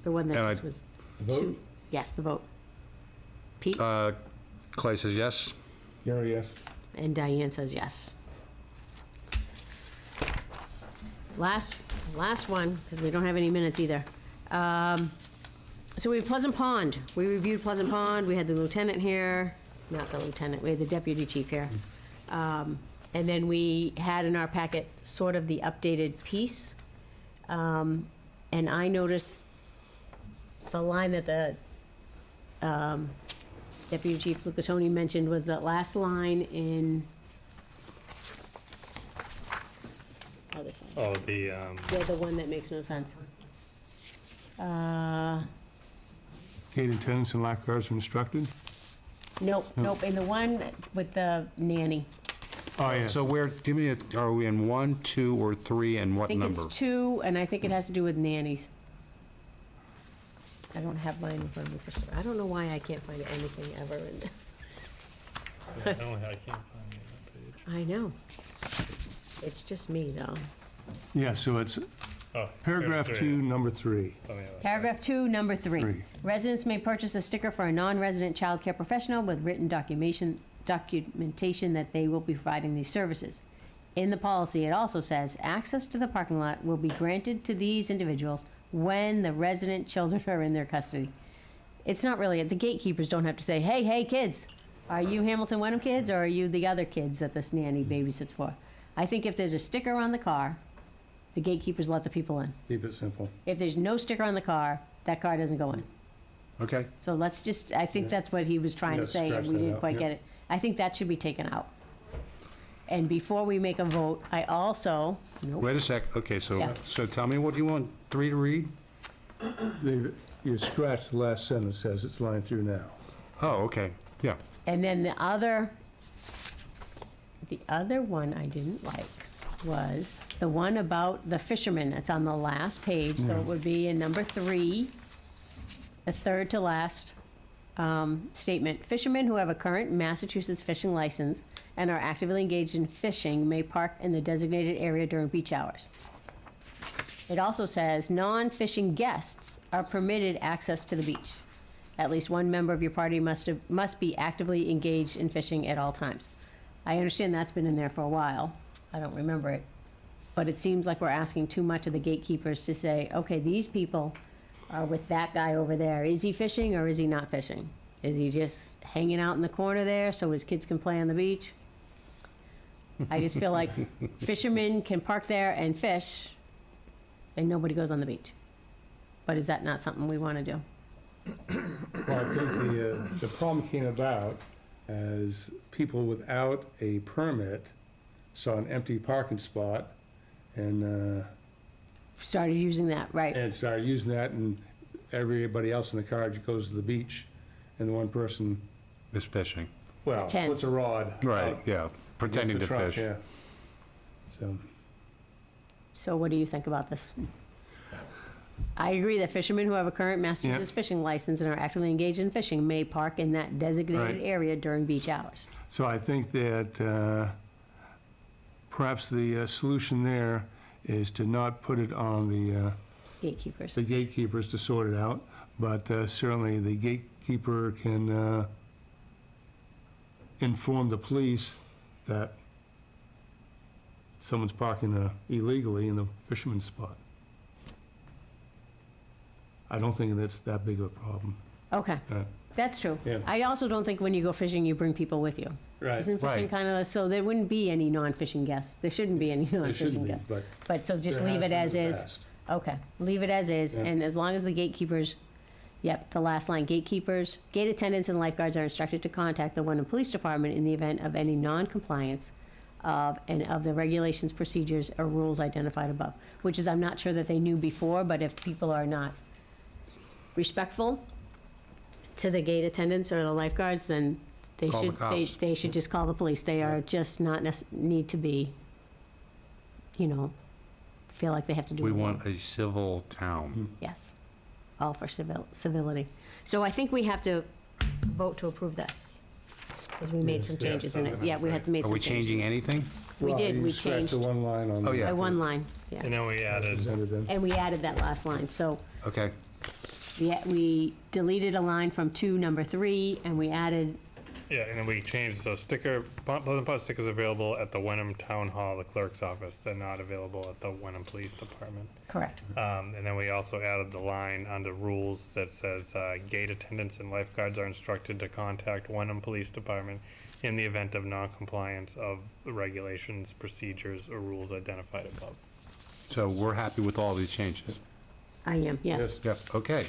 Speaker 1: The one that
Speaker 4: And
Speaker 1: just was.
Speaker 2: Vote?
Speaker 1: Yes, the vote. Pete
Speaker 4: Clay says yes.
Speaker 2: Gary, yes.
Speaker 1: and Diane says yes. Last one, because we don't have any minutes either. So we have Pleasant Pond. We reviewed Pleasant Pond. We had the lieutenant here, not the lieutenant, we had the deputy chief here. And then we had in our packet sort of the updated piece. And I noticed the line that the Deputy Chief Lucatoni mentioned was that last line in, other side.
Speaker 3: Oh, the,
Speaker 1: Yeah, the one that makes no sense.
Speaker 2: Gate attendants and lifeguards are instructed?
Speaker 1: Nope, and the one with the nanny.
Speaker 2: Oh, yes.
Speaker 4: So are we in 1, 2, or 3, and
Speaker 1: I
Speaker 4: what
Speaker 1: think
Speaker 4: number?
Speaker 1: it's 2, and I think it has to do with nannies. I don't have mine in front of me for, I don't know why I can't find anything ever in there.
Speaker 3: I can't find the other page.
Speaker 1: I know. It's just me, though.
Speaker 2: Yeah, so it's
Speaker 3: Oh,
Speaker 2: paragraph
Speaker 3: three.
Speaker 2: 2, number 3.
Speaker 3: On the other side.
Speaker 1: Paragraph 2, number 3.
Speaker 2: 3.
Speaker 1: Residents may purchase a sticker for a non-resident childcare professional with written documentation that they will be providing these services. In the policy, it also says, access to the parking lot will be granted to these individuals when the resident children are in their custody. It's not really, the gatekeepers don't have to say, hey, kids, are you Hamilton Wenham kids, or are you the other kids that this nanny babysits for? I think if there's a sticker on the car, the gatekeepers let the people in.
Speaker 2: Keep it simple.
Speaker 1: If there's no sticker on the car, that car doesn't go in.
Speaker 4: Okay.
Speaker 1: So let's just, I think that's what he was trying to
Speaker 2: Yeah,
Speaker 1: say, and
Speaker 2: scratch
Speaker 1: we
Speaker 2: that
Speaker 1: didn't
Speaker 2: out,
Speaker 1: quite
Speaker 2: yeah.
Speaker 1: get it. I think that should be taken out. And before we make a vote, I also, nope,
Speaker 4: Wait a sec. Okay,
Speaker 1: Yeah.
Speaker 4: so tell me what you want 3 to read?
Speaker 2: You scratch the last sentence, says it's line through now.
Speaker 4: Oh, okay, yeah.
Speaker 1: And then the other one I didn't like was the one about the fishermen. It's on the last page, so it would be in number 3, the third to last statement. Fishermen who have a current Massachusetts fishing license and are actively engaged in fishing may park in the designated area during beach hours. It also says non-fishing guests are permitted access to the beach. At least one member of your party must be actively engaged in fishing at all times. I understand that's been in there for a while. I don't remember it. But it seems like we're asking too much of the gatekeepers to say, okay, these people are with that guy over there. Is he fishing or is he not fishing? Is he just hanging out in the corner there so his kids can play on the beach? I just feel like fishermen can park there and fish and nobody goes on the beach. But is that not something we want to do?
Speaker 2: Well, I think the problem came about as people without a permit saw an empty parking spot and
Speaker 1: Started using that, right?
Speaker 2: started using that, and everybody else in the car just goes to the beach, and the one person,
Speaker 4: This fishing.
Speaker 2: well,
Speaker 1: Pretends.
Speaker 2: puts a rod
Speaker 4: Right,
Speaker 2: out
Speaker 4: yeah,
Speaker 2: against
Speaker 4: pretending
Speaker 2: the
Speaker 4: to
Speaker 2: truck,
Speaker 4: fish.
Speaker 2: yeah. So,
Speaker 1: So what do you think about this? I agree that fishermen who have a current Massachusetts fishing license and are actively engaged in fishing may park in that designated
Speaker 2: Right.
Speaker 1: area during beach hours.
Speaker 2: so I think that perhaps the solution there is to not put it on
Speaker 1: Gatekeepers.
Speaker 2: the gatekeepers to sort it out, but certainly the gatekeeper can inform the police that someone's parking illegally in the fisherman's spot. I don't think that's that big of a problem.
Speaker 1: Okay,
Speaker 2: Uh,
Speaker 1: that's true.
Speaker 2: Yeah.
Speaker 1: I also don't think when you go fishing, you bring people with you.
Speaker 2: Right.
Speaker 1: Isn't fishing
Speaker 4: Right.
Speaker 1: kind of, so there wouldn't be any non-fishing guests. There shouldn't be any
Speaker 2: There
Speaker 1: non-fishing
Speaker 2: shouldn't be,
Speaker 1: guests.
Speaker 2: but
Speaker 1: But so just
Speaker 2: there
Speaker 1: leave
Speaker 2: has
Speaker 1: it
Speaker 2: been
Speaker 1: as
Speaker 2: in the
Speaker 1: is.
Speaker 2: past.
Speaker 1: Okay, leave it as is,
Speaker 2: Yeah.
Speaker 1: and as long as the gatekeepers, yep, the last line, gatekeepers, gate attendants and lifeguards are instructed to contact the Wenham Police Department in the event of any non-compliance of the regulations, procedures, or rules identified above, which is, I'm not sure that they knew before, but if people are not respectful to the gate attendants or the lifeguards, then they
Speaker 4: Call the
Speaker 1: should,
Speaker 4: cops.
Speaker 1: they should just call the police. They are just not need to be, feel like they have to do it
Speaker 4: We
Speaker 1: alone.
Speaker 4: want a civil town.
Speaker 1: Yes, all for civility. So I think we have to vote to approve this, because we made some
Speaker 2: Yes,
Speaker 1: changes in it. Yeah, we had to make
Speaker 4: Are
Speaker 1: some
Speaker 4: we
Speaker 1: changes.
Speaker 4: changing anything?
Speaker 1: We
Speaker 2: Well,
Speaker 1: did,
Speaker 2: you
Speaker 1: we
Speaker 2: scratched
Speaker 1: changed
Speaker 2: the one line on.
Speaker 4: Oh, yeah.
Speaker 1: by one line, yeah.
Speaker 3: And then we added,
Speaker 2: Presented them.
Speaker 1: And we added that last line, so
Speaker 4: Okay,
Speaker 1: we deleted a line from 2, number 3, and we added,
Speaker 3: yeah, and then we changed, so Pleasant Pot stickers available at the Wenham Town Hall, the clerk's office. They're not available at the Wenham Police Department.
Speaker 1: correct,
Speaker 3: And then we also added the line under rules that says, gate attendants and lifeguards are instructed to contact Wenham Police Department in the event of non-compliance of the regulations, procedures, or rules identified above.
Speaker 4: so we're happy with all these changes.
Speaker 1: I am, yes.
Speaker 4: Yep, okay.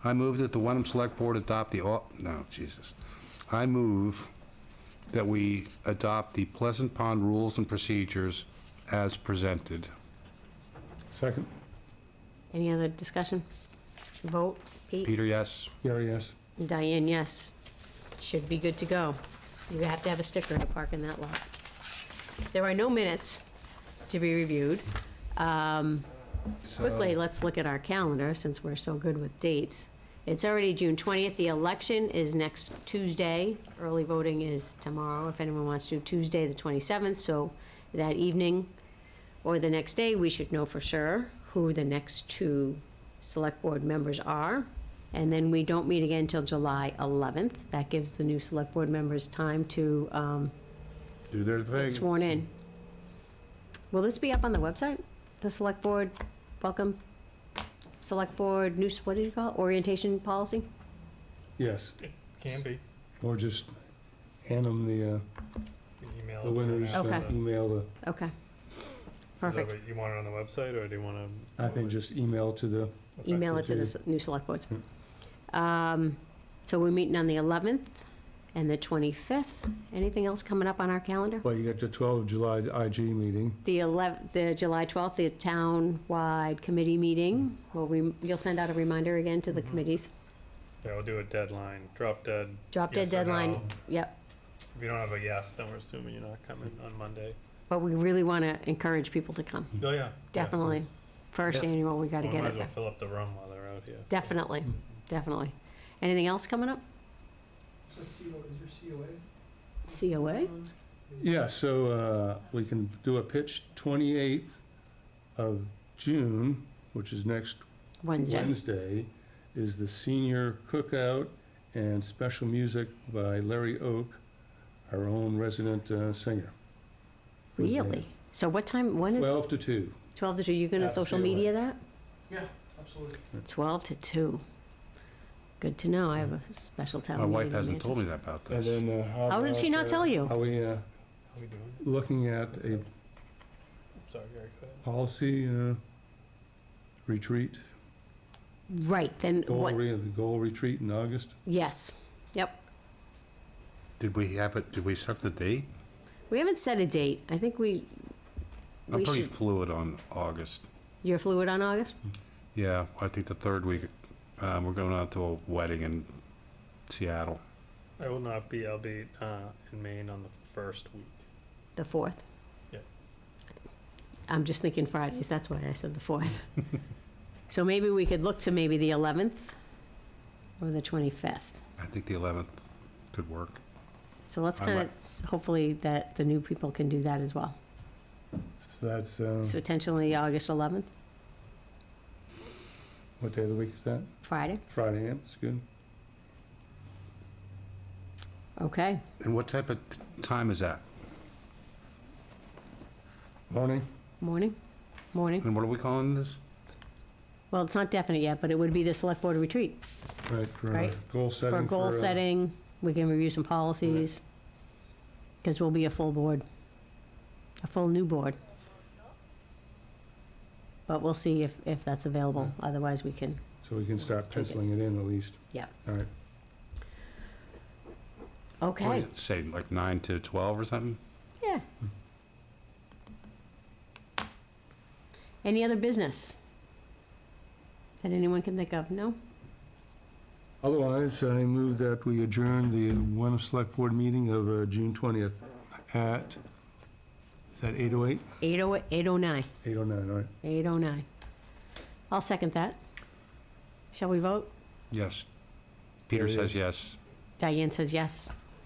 Speaker 4: I move that the Wenham Select Board adopt no, Jesus. I move that we adopt the Pleasant Pond rules and procedures as presented.
Speaker 2: Second,
Speaker 1: Any other discussion? Vote, Pete?
Speaker 4: Peter, yes?
Speaker 2: Gary, yes.
Speaker 1: Diane, yes. Should be good to go. You have to have a sticker to park in that lot. There are no minutes to be reviewed. Quickly, let's look at our calendar, since we're so good with dates. It's already June 20th. The election is next Tuesday. Early voting is tomorrow, if anyone wants to, Tuesday, the 27th. So that evening or the next day, we should know for sure who the next 2 select board members are. And then we don't meet again until July 11th. That gives the new select board members time to
Speaker 4: Do their
Speaker 1: get
Speaker 4: thing.
Speaker 1: sworn in. Will this be up on the website? The select board, welcome, select board, what did you call it? Orientation policy?
Speaker 2: Yes,
Speaker 3: Can be.
Speaker 2: or just hand them the
Speaker 3: Email.
Speaker 2: winners,
Speaker 1: Okay.
Speaker 2: email
Speaker 1: Okay. Perfect.
Speaker 3: You want it on the website, or do you want to?
Speaker 2: I think just email to the,
Speaker 1: Email it to the new select boards. So we're meeting on the 11th and the 25th. Anything else coming up on our calendar?
Speaker 2: Well, you got the 12th of July IG meeting.
Speaker 1: The July 12th, the town-wide committee meeting. You'll send out a reminder again to the committees.
Speaker 3: Yeah, we'll do a deadline, drop dead.
Speaker 1: Drop dead
Speaker 3: yes or
Speaker 1: deadline,
Speaker 3: no.
Speaker 1: yep.
Speaker 3: If you don't have a yes, then we're assuming you're not coming on Monday.
Speaker 1: But we really want to encourage people to come.
Speaker 3: Oh, yeah.
Speaker 1: Definitely. First annual, we got to
Speaker 3: We
Speaker 1: get
Speaker 3: might
Speaker 1: it
Speaker 3: as well
Speaker 1: there.
Speaker 3: fill up the room while they're out here.
Speaker 1: Definitely, definitely. Anything else coming up? COA?
Speaker 2: Yeah, so we can do a pitch 28th of June, which is next Wednesday, is the senior cookout and special music by Larry Oak, our own resident singer.
Speaker 1: Really? So what time, when is?
Speaker 2: 12 to 2.
Speaker 1: 12 to 2, you gonna social
Speaker 2: Absolutely.
Speaker 1: media that?
Speaker 2: Yeah, absolutely.
Speaker 1: 12 to 2. Good to know, I have a special town
Speaker 4: My
Speaker 1: meeting.
Speaker 4: wife
Speaker 1: in
Speaker 4: hasn't told me
Speaker 1: Manchester.
Speaker 4: that about
Speaker 2: And
Speaker 4: this.
Speaker 2: then
Speaker 1: How did she not tell you?
Speaker 2: Are we
Speaker 3: How we doing?
Speaker 2: looking at a
Speaker 3: Sorry, Gary, go ahead.
Speaker 2: policy retreat,
Speaker 1: Right, then what,
Speaker 2: goal retreat in August?
Speaker 1: yes, yep.
Speaker 4: Did we have it, did we set the date?
Speaker 1: We haven't set a date. I think we
Speaker 4: I'm pretty
Speaker 1: should,
Speaker 4: fluid on August.
Speaker 1: you're fluid on August?
Speaker 4: Yeah, I think the third week, we're going out to a wedding in Seattle.
Speaker 3: I will not be, I'll be in Maine on the first week.
Speaker 1: The 4th?
Speaker 3: Yeah.
Speaker 1: I'm just thinking Fridays, that's why I said the 4th. So maybe we could look to maybe the 11th or the 25th.
Speaker 4: I think the 11th could work.
Speaker 1: So let's
Speaker 4: I
Speaker 1: kind
Speaker 4: like-
Speaker 1: of, hopefully that the new people can do that as well.
Speaker 2: So that's,
Speaker 1: So potentially August 11th,
Speaker 2: what day of the week is that?
Speaker 1: Friday.
Speaker 2: Friday, yeah, it's good.
Speaker 1: Okay.
Speaker 4: And what type of time is that?
Speaker 2: Morning?
Speaker 1: Morning? Morning.
Speaker 4: And what are we calling this?
Speaker 1: Well, it's not definite yet, but it would be the select board retreat.
Speaker 2: Right, for
Speaker 1: Right.
Speaker 2: goal setting.
Speaker 1: For goal setting, we can review some policies, because we'll be a full board, a full new board. But we'll see if that's available, otherwise we can,
Speaker 2: So we can start penciling it in at least.
Speaker 1: yeah.
Speaker 2: All right.
Speaker 4: What does
Speaker 1: Okay,
Speaker 4: it say, like 9 to 12 or something?
Speaker 1: yeah. Any other business that anyone can think of? No?
Speaker 2: Otherwise, I move that we adjourn the Wenham Select Board meeting of June 20th at, is that 8:08?
Speaker 1: 8:09,
Speaker 2: 8:09, all right.
Speaker 1: 8:09. I'll second that. Shall we vote?
Speaker 4: Yes. Peter
Speaker 2: There it
Speaker 4: says
Speaker 2: is.
Speaker 4: yes.
Speaker 1: Diane says yes.